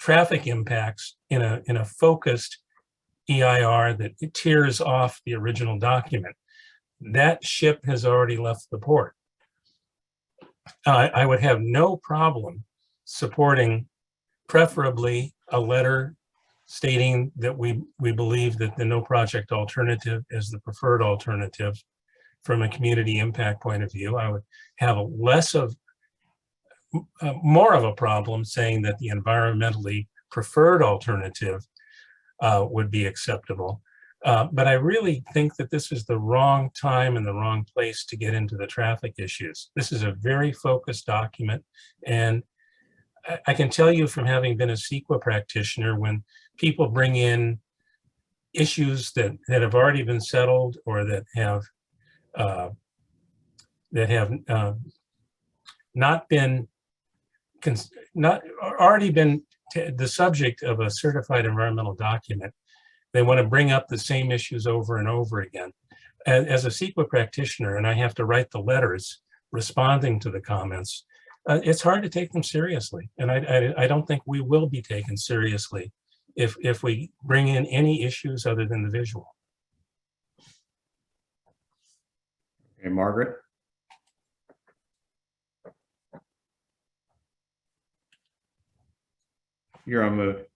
traffic impacts in a focused EIR that tears off the original document. That ship has already left the port. I would have no problem supporting preferably a letter stating that we believe that the no project alternative is the preferred alternative from a community impact point of view. I would have more of a problem saying that the environmentally preferred alternative would be acceptable. But I really think that this is the wrong time and the wrong place to get into the traffic issues. This is a very focused document. And I can tell you from having been a CEQA practitioner, when people bring in issues that have already been settled or that have not been not already been the subject of a certified environmental document. They want to bring up the same issues over and over again. As a CEQA practitioner, and I have to write the letters responding to the comments, it's hard to take them seriously. And I don't think we will be taken seriously if we bring in any issues other than the visual. Okay, Margaret? You're on mute.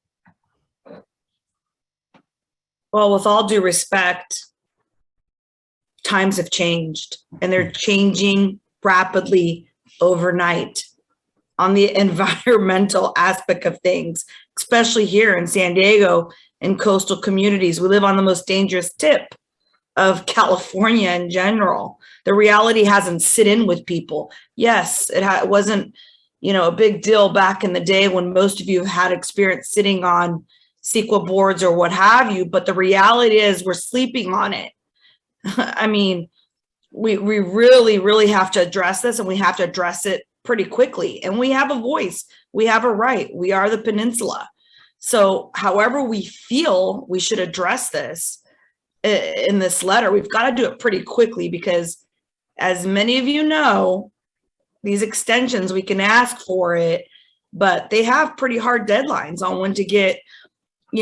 Well, with all due respect, times have changed and they're changing rapidly overnight on the environmental aspect of things, especially here in San Diego and coastal communities. We live on the most dangerous tip of California in general. The reality hasn't sit in with people. Yes, it wasn't, a big deal back in the day when most of you had experience sitting on CEQA boards or what have you, but the reality is we're sleeping on it. I mean, we really, really have to address this, and we have to address it pretty quickly. And we have a voice, we have a right, we are the Peninsula. So however we feel we should address this in this letter, we've got to do it pretty quickly, because as many of you know, these extensions, we can ask for it, but they have pretty hard deadlines on when to get,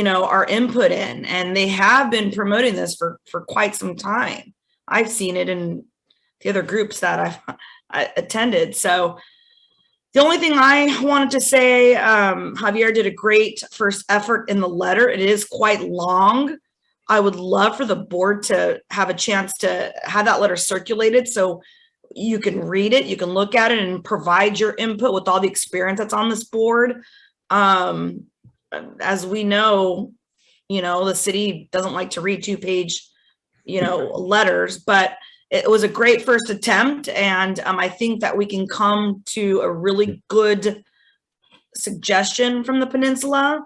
our input in. And they have been promoting this for quite some time. I've seen it in the other groups that I attended. So the only thing I wanted to say, Javier did a great first effort in the letter. It is quite long. I would love for the board to have a chance to have that letter circulated so you can read it, you can look at it and provide your input with all the experience that's on this board. As we know, the city doesn't like to read 2-page, letters, but it was a great first attempt. And I think that we can come to a really good suggestion from the Peninsula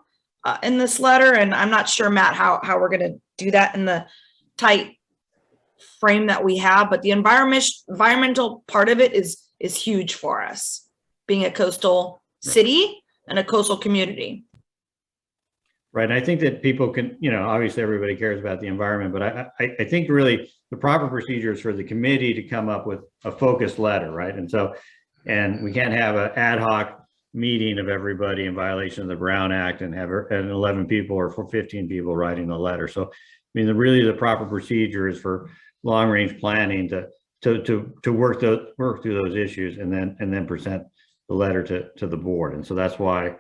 in this letter. And I'm not sure, Matt, how we're going to do that in the tight frame that we have, but the environmental part of it is huge for us, being a coastal city and a coastal community. Right. And I think that people can, obviously everybody cares about the environment, but I think really the proper procedure is for the committee to come up with a focused letter, right? And we can't have an ad hoc meeting of everybody in violation of the Brown Act and have 11 people or 15 people writing the letter. So, really the proper procedure is for long range planning to work through those issues and then present the letter to the board. And so that's why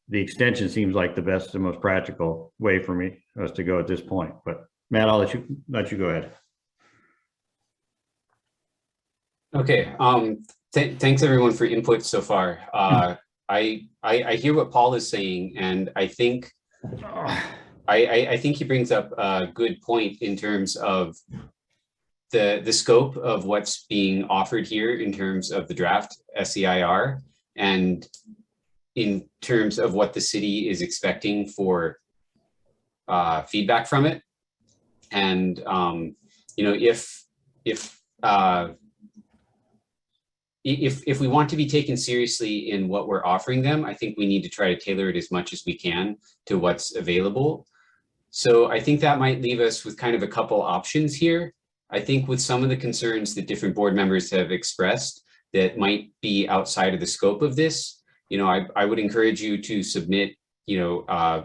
the extension seems like the best and most practical way for us to go at this point. But Matt, I'll let you go ahead. Okay. Thanks everyone for input so far. I hear what Paul is saying, and I think he brings up a good point in terms of the scope of what's being offered here in terms of the draft SEIR and in terms of what the city is expecting for feedback from it. And if we want to be taken seriously in what we're offering them, I think we need to try to tailor it as much as we can to what's available. So I think that might leave us with kind of a couple options here. I think with some of the concerns that different board members have expressed that might be outside of the scope of this, I would encourage you to submit, I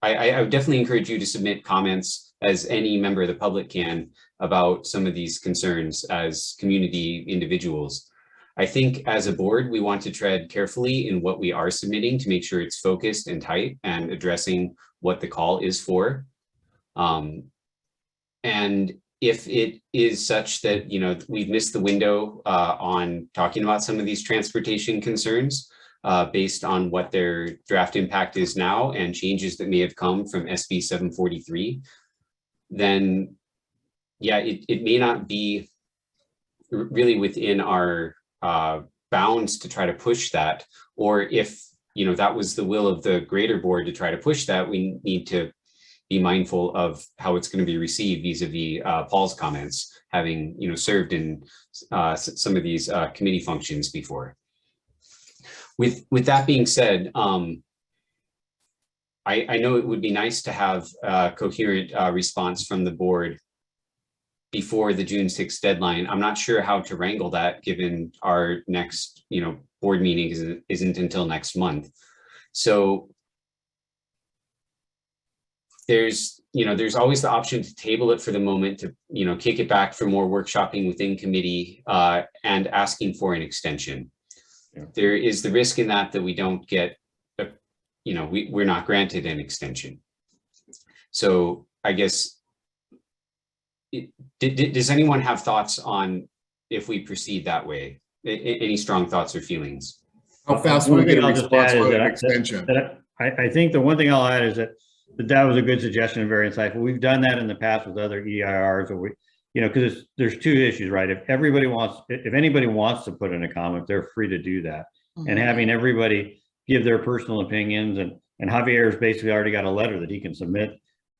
would definitely encourage you to submit comments as any member of the public can about some of these concerns as community individuals. I think as a board, we want to tread carefully in what we are submitting to make sure it's focused and tight and addressing what the call is for. And if it is such that, we've missed the window on talking about some of these transportation concerns based on what their draft impact is now and changes that may have come from SB 743, then yeah, it may not be really within our bounds to try to push that. Or if, that was the will of the greater board to try to push that, we need to be mindful of how it's going to be received vis-a-vis Paul's comments, having served in some of these committee functions before. With that being said, I know it would be nice to have a coherent response from the board before the June 6th deadline. I'm not sure how to wrangle that given our next, board meeting isn't until next month. So there's always the option to table it for the moment, to, kick it back for more workshopping within committee and asking for an extension. Yeah. There is the risk in that we don't get, we're not granted an extension. So I guess, does anyone have thoughts on if we proceed that way? Any strong thoughts or feelings? How fast will we get a response for an extension? I think the one thing I'll add is that was a good suggestion and very insightful. We've done that in the past with other EIRs, or because there's two issues, right? If anybody wants to put in a comment, they're free to do that. Mm-hmm. And having everybody give their personal opinions, and Javier's basically already got a letter that he can submit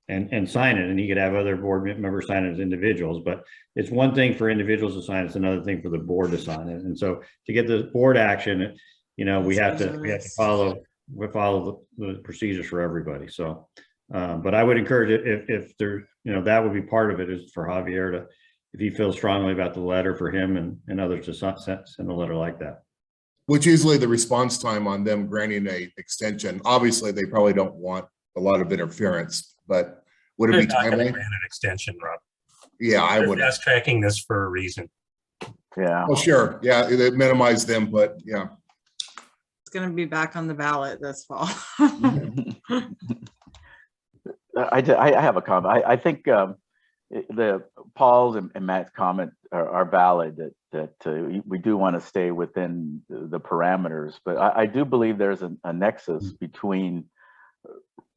and sign it, and he could have other board members sign it as individuals. But it's one thing for individuals to sign, it's another thing for the board to sign it. And so to get the board action, we have to follow the procedures for everybody. So, but I would encourage it if there, that would be part of it, is for Javier to, if he feels strongly about the letter, for him and others to send a letter like that. Which usually the response time on them granting a extension, obviously they probably don't want a lot of interference, but would it be timely? Grant an extension, Rob. Yeah, I would. Fast tracking this for a reason. Yeah. Well, sure. Yeah, it minimized them, but yeah. It's going to be back on the ballot this fall. I have a comment. I think the Paul's and Matt's comment are valid, that we do want to stay within the parameters, but I do believe there's a nexus between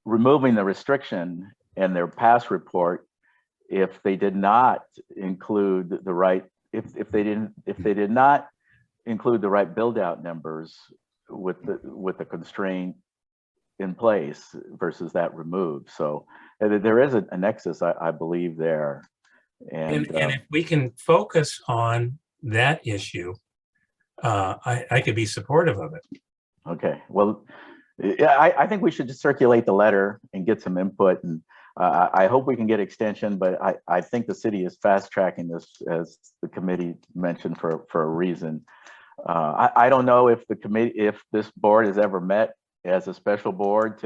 removing the restriction and their past report if they did not include the right, if they did not include the right build out numbers with the constraint in place versus that removed. So there is a nexus, I believe, there. And if we can focus on that issue, I could be supportive of it. Okay, well, I think we should just circulate the letter and get some input, and I hope we can get extension, but I think the city is fast tracking this, as the committee mentioned, for a reason. I don't know if this board has ever met as a special board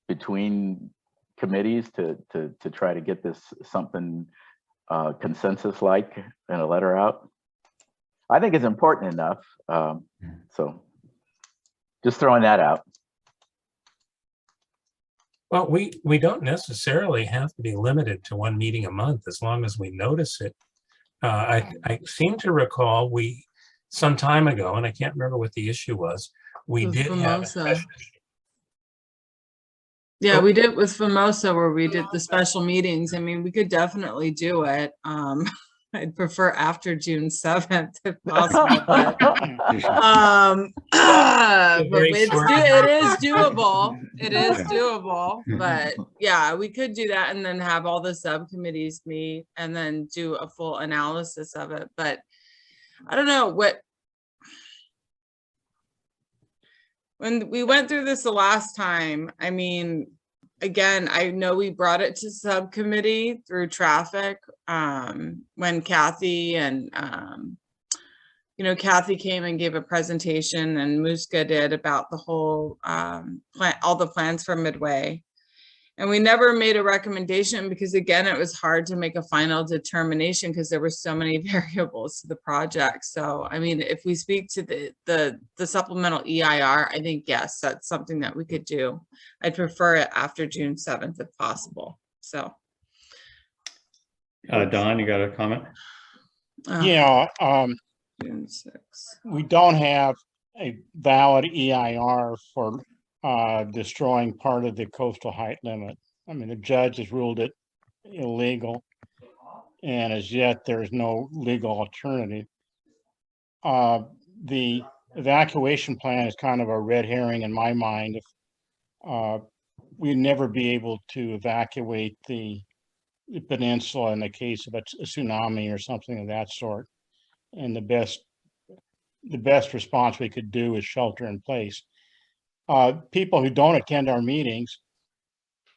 between committees to try to get this something consensus like in a letter out. I think it's important enough. So just throwing that out. Well, we don't necessarily have to be limited to one meeting a month as long as we notice it. I seem to recall some time ago, and I can't remember what the issue was, we did have a special. Yeah, we did with FOMOSA, where we did the special meetings. I mean, we could definitely do it. I'd prefer after June 7th if possible, but it is doable. It is doable, but yeah, we could do that and then have all the subcommittees meet and then do a full analysis of it. But I don't know when we went through this the last time, I mean, again, I know we brought it to subcommittee through traffic when Kathy and, Kathy came and gave a presentation, and Muska did, about the whole all the plans for Midway. And we never made a recommendation because, again, it was hard to make a final determination because there were so many variables to the project. So, I mean, if we speak to the supplemental EIR, I think, yes, that's something that we could do. I'd prefer it after June 7th if possible. So. Don, you got a comment? Yeah. June 6th. We don't have a valid EIR for destroying part of the coastal height limit. I mean, the judge has ruled it illegal, and as yet there's no legal alternative. The evacuation plan is kind of a red herring in my mind. We'd never be able to evacuate the peninsula in the case of a tsunami or something of that sort. And the best the best response we could do is shelter in place. People who don't attend our meetings,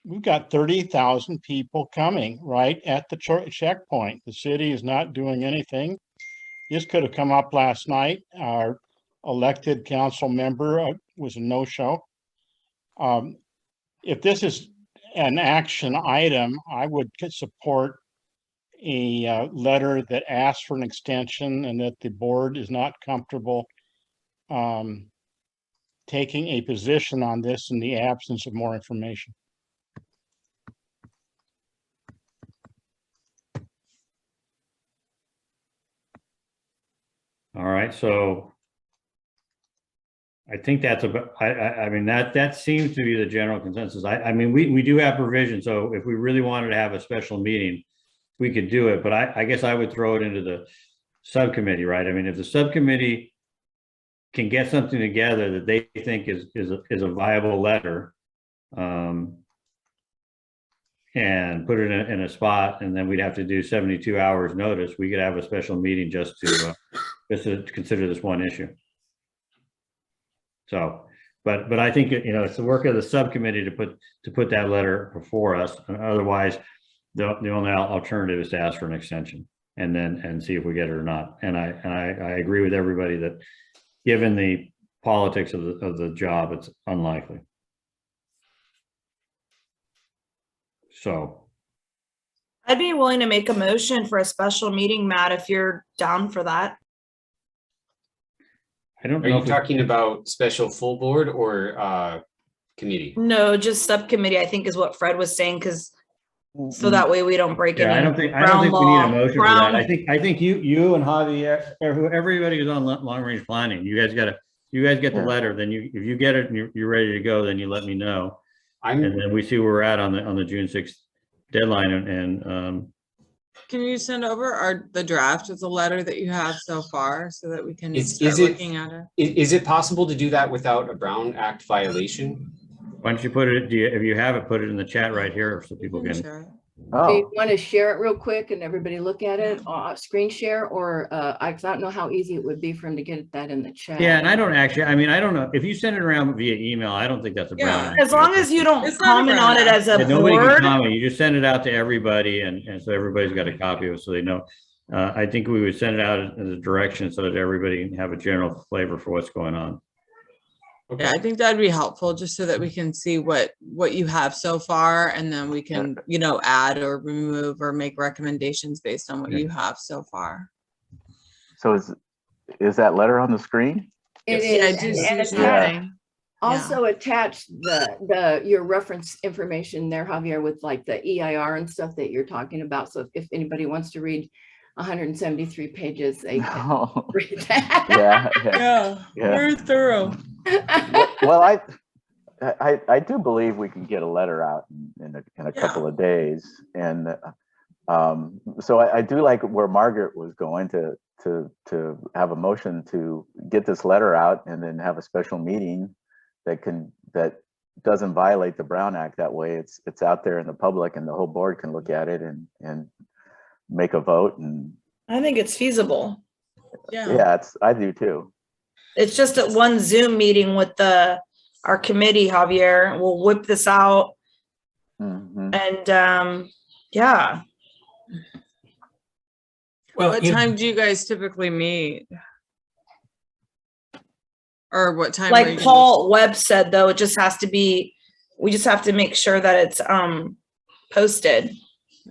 we've got 30,000 people coming right at the checkpoint. The city is not doing anything. This could have come up last night. Our elected council member was a no-show. If this is an action item, I would support a letter that asks for an extension and that the board is not comfortable taking a position on this in the absence of more information. All right, so I think that's about, I mean, that seems to be the general consensus. I mean, we do have provision, so if we really wanted to have a special meeting, we could do it, but I guess I would throw it into the subcommittee, right? I mean, if the subcommittee can get something together that they think is a viable letter, and put it in a spot, and then we'd have to do 72 hours notice, we could have a special meeting just to consider this one issue. So, but I think, you know, it's the work of the subcommittee to put that letter before us. And otherwise, the only alternative is to ask for an extension and see if we get it or not. And I agree with everybody that given the politics of the job, it's unlikely. So I'd be willing to make a motion for a special meeting, Matt, if you're down for that. I don't Are know. you talking about special full board or committee? No, just subcommittee, I think is what Fred was saying, because so that way we don't break any. I don't think we need a motion for that. I think you and Javier, everybody who's on long range planning, you guys get the letter. Then if you get it and you're ready to go, then you let me know. And then we see where we're at on the June 6th deadline. And can you send over the draft of the letter that you have so far so that we can start looking at it? Is it possible to do that without a Brown Act violation? why don't you put it, if you have it, put it in the chat right here so people can. Do you want to share it real quick and everybody look at it, screen share, or I don't know how easy it would be for him to get that in the chat. Yeah, and I don't actually, I mean, I don't know, if you send it around via email, I don't think that's a Brown Act. As long as you don't comment on it as a board. Nobody can comment, you just send it out to everybody, and so everybody's got a copy of it so they know. I think we would send it out as a direction so that everybody can have a general flavor for what's going on. Okay. Yeah, I think that'd be helpful just so that we can see what you have so far, and then we can, you know, add or remove or make recommendations based on what you have so far. So is that letter on the screen? It is. Also attach your reference information there, Javier, with like the EIR and stuff that you're talking about. So if anybody wants to read 173 pages, they can read that. Yeah, very thorough. Well, I do believe we can get a letter out in a couple of days, and so I do like where Margaret was going to have a motion to get this letter out and then have a special meeting that doesn't violate the Brown Act. That way it's out there in the public and the whole board can look at it and make a vote. And I think it's feasible. Yeah, I do too. It's just at one Zoom meeting with our committee, Javier. We'll whip this out. And yeah. Well, what time do you guys typically meet? Or what time? Like Paul Webb said, though, it just has to be, we just have to make sure that it's posted.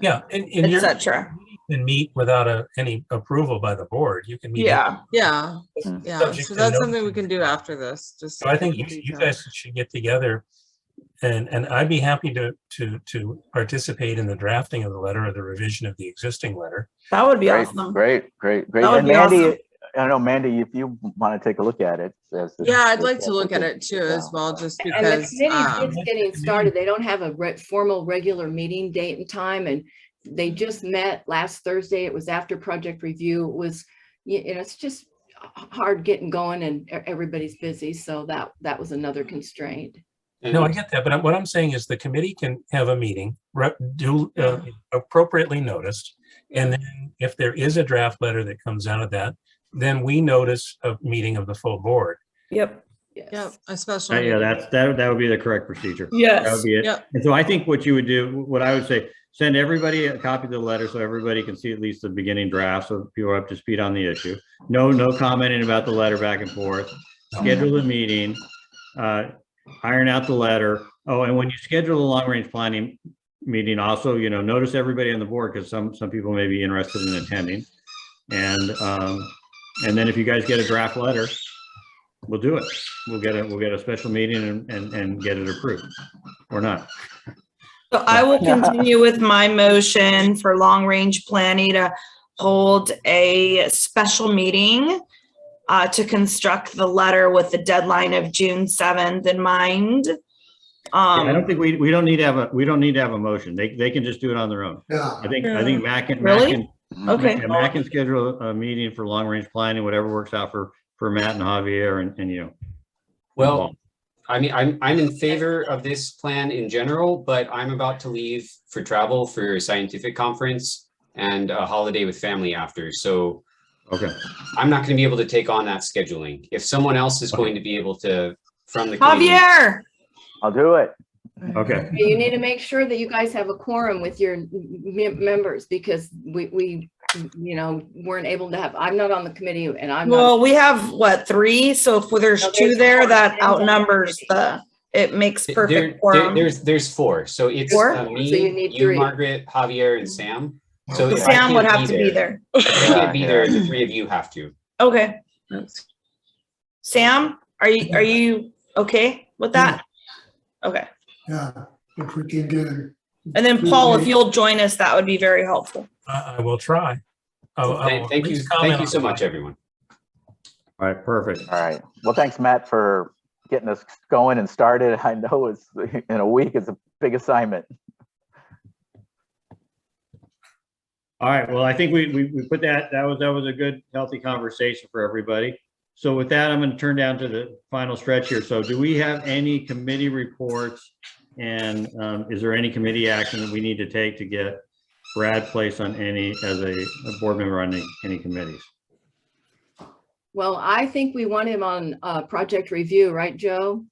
Yeah, and etc. You can meet without any approval by the board. You can meet. Yeah. So that's something we can do after this. Just so I think you guys should get together, and I'd be happy to participate in the drafting of the letter or the revision of the existing letter. That would be awesome. Great. And Mandy, awesome. I don't know, Mandy, if you want to take a look at it. I'd like to look at it too as well, just because. And the committee's just getting started. They don't have a formal regular meeting date and time, and they just met last Thursday. It was after project review. It was, you know, it's just hard getting going and everybody's busy. So that was another constraint. No, I get that. But what I'm saying is the committee can have a meeting, appropriately noticed. And then if there is a draft letter that comes out of that, then we notice a meeting of the full board. Yep. Yep, a special. Yeah, meeting. that would be the correct procedure. Yes. That would be it. Yep. And so I think what you would do, what I would say, send everybody a copy of the letter so everybody can see at least the beginning draft, so people are up to speed on the issue. No commenting about the letter back and forth. Schedule the meeting, iron out the letter. Oh, and when you schedule the long range planning meeting, also, notice everybody on the board, because some people may be interested in attending. And then if you guys get a draft letter, we'll do it. We'll get a special meeting and get it approved or not. So I will continue with my motion for long range planning to hold a special meeting to construct the letter with the deadline of June 7th in mind. I don't think we don't need to have a motion. They can just do it on their own. Yeah. I think Matt can Matt can schedule a meeting for long range planning, whatever works out for Matt and Javier and you. Well, I mean, I'm in favor of this plan in general, but I'm about to leave for travel for a scientific conference and a holiday with family after. So okay, I'm not going to be able to take on that scheduling. If someone else is going to be able to from the committee, Javier, I'll do it. Okay. You need to make sure that you guys have a quorum with your members, because we weren't able to have, I'm not on the committee and I'm well, not. we have what, 3? So if there's 2 there, that outnumbers it makes perfect quorum. There's 4. So it's 4? me, So you need you, 3. Margaret, Javier, and Sam. So if I Sam would can't have to be there. If I can't be there, the 3 of you have to. Okay. Sam, are you okay with that? Okay. Yeah, if we can get it. And then Paul, if you'll join us, that would be very helpful. I will try. Thank you so much, everyone. All right, perfect. All right. Well, thanks, Matt, for getting us going and started. I know it's in a week, it's a big assignment. All right. Well, I think we put that was a good, healthy conversation for everybody. So with that, I'm going to turn down to the final stretch here. So do we have any committee reports, and is there any committee action that we need to take to get Brad placed on as a board member on any committees? Well, I think we want him on project review, right, Joe?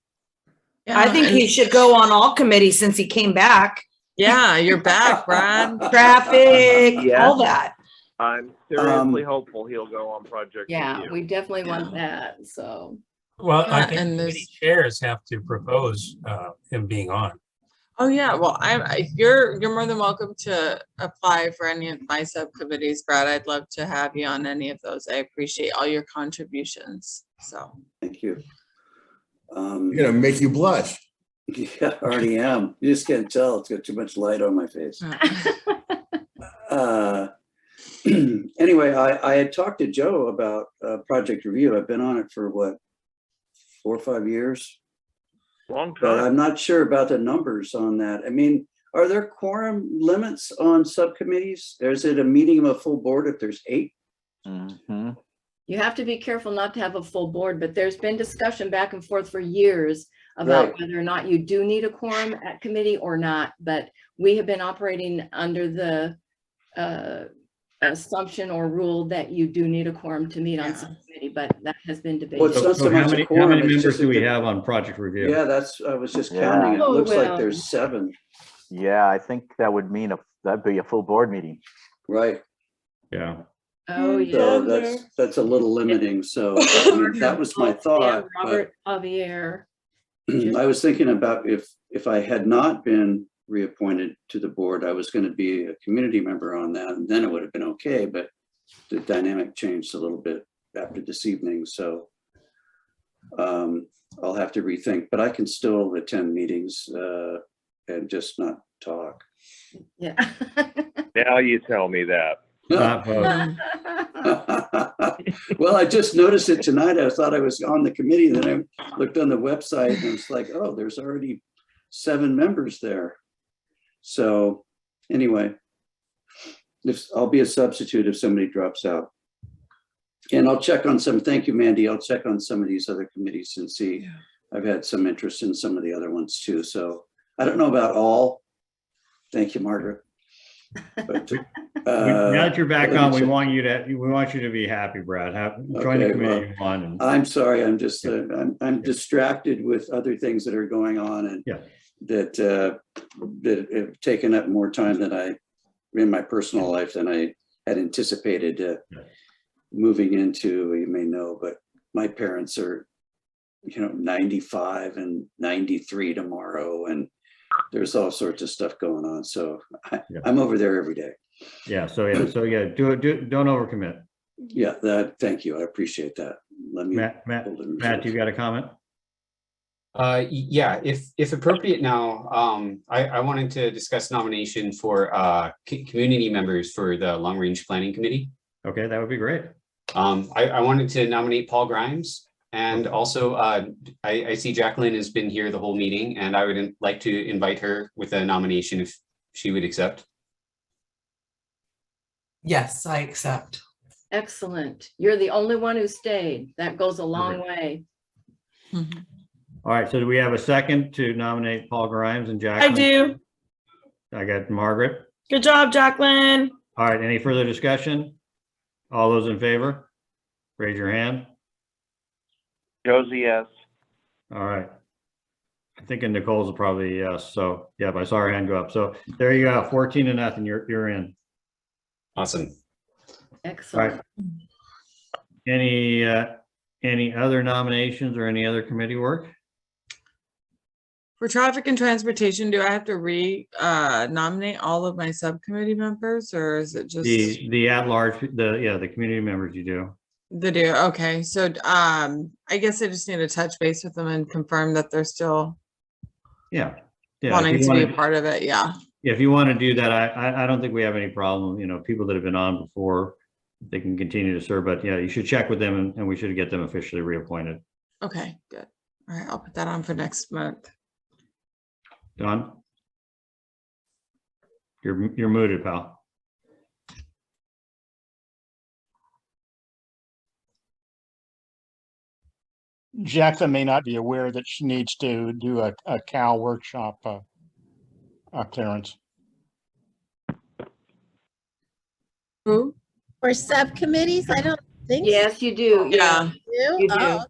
Yeah, I think he should go on all committees since he came back. Yeah, you're back, Brad. Traffic, all that. I'm seriously hopeful he'll go on project. Yeah, review. we definitely want that. So. Well, I Yeah, think and committee chairs have to propose him being on. Oh yeah, well, you're more than welcome to apply for any of my subcommittees, Brad. I'd love to have you on any of those. I appreciate all your contributions. So Thank you. Gonna make you blush. Yeah, I already am. You just can't tell. It's got too much light on my face. Anyway, I had talked to Joe about project review. I've been on it for what, 4 or 5 years? Long But time. I'm not sure about the numbers on that. I mean, are there quorum limits on subcommittees? Or is it a meeting of a full board if there's 8? Mm-hmm. You have to be careful not to have a full board, but there's been discussion back and forth for years about Right. whether or not you do need a quorum at committee or not. But we have been operating under the assumption or rule that you do need a quorum to meet on some committee, but that has been debated. Well, it's not so how much a many quorum, it's members just do we a- have on project review? Yeah, I was just Yeah. counting. It Oh, looks like well. there's 7. Yeah, I think that would mean that'd be a full board meeting. Right. Yeah. Oh, So yeah. that's a little limiting. So I mean, that was my thought. but Robert Javier. I was thinking about if I had not been reappointed to the board, I was going to be a community member on that, and then it would have been okay. But the dynamic changed a little bit after this evening, so I'll have to rethink. But I can still attend meetings and just not talk. Yeah. Now you tell me that. Not vote. Well, I just noticed it tonight. I thought I was on the committee, and then I looked on the website and it's like, oh, there's already 7 members there. So anyway, I'll be a substitute if somebody drops out. And I'll check on thank you, Mandy. I'll check on some of these other committees and see. I've had some interest in some of the other ones too. So I don't know about all. Thank you, Margaret. But, Now that you're back let me on, we check. want you to be happy, Brad. Join the Okay, committee well, you want. And I'm sorry, I'm just, I'm distracted with other things that are going on and that have taken up more time than I, in my personal life than I had anticipated moving into. You may know, but my parents are, 95 and 93 tomorrow, and there's all sorts of stuff going on. So I'm over there every day. So don't overcommit. Yeah, thank you. I appreciate that. Let me, Matt, you got a comment? Yeah, if appropriate now, I wanted to discuss nomination for community members for the Long Range Planning Committee. Okay, that would be great. I wanted to nominate Paul Grimes, and also I see Jacqueline has been here the whole meeting, and I would like to invite her with a nomination if she would accept. Yes, I accept. Excellent. You're the only one who stayed. That goes a long way. All right, so do we have a second to nominate Paul Grimes and Jacqueline? I do. I got Margaret. Good job, Jacqueline. All right, any further discussion? All those in favor? Raise your hand. Josie, yes. All right. I'm thinking Nicole's probably a yes. So yeah, I saw her hand go up. So there you go, 14-0, you're in. Awesome. Excellent. All right. Any other nominations or any other committee work? For traffic and transportation, do I have to nominate all of my subcommittee members, or is it just The at-large, the community members you do. Okay, so I guess I just need to touch base with them and confirm that they're still wanting to be a part of it. Yeah, if you want to do that, I don't think we have any problem. People that have been on before, they can continue to serve, but yeah, you should check with them and we should get them officially reappointed. Okay, good. All right, I'll put that on for next month. Don? You're muted, pal. Jacqueline may not be aware that she needs to do a Cal workshop clearance. Who? For subcommittees, I don't think. Yes, you do. Yeah. You do. Oh,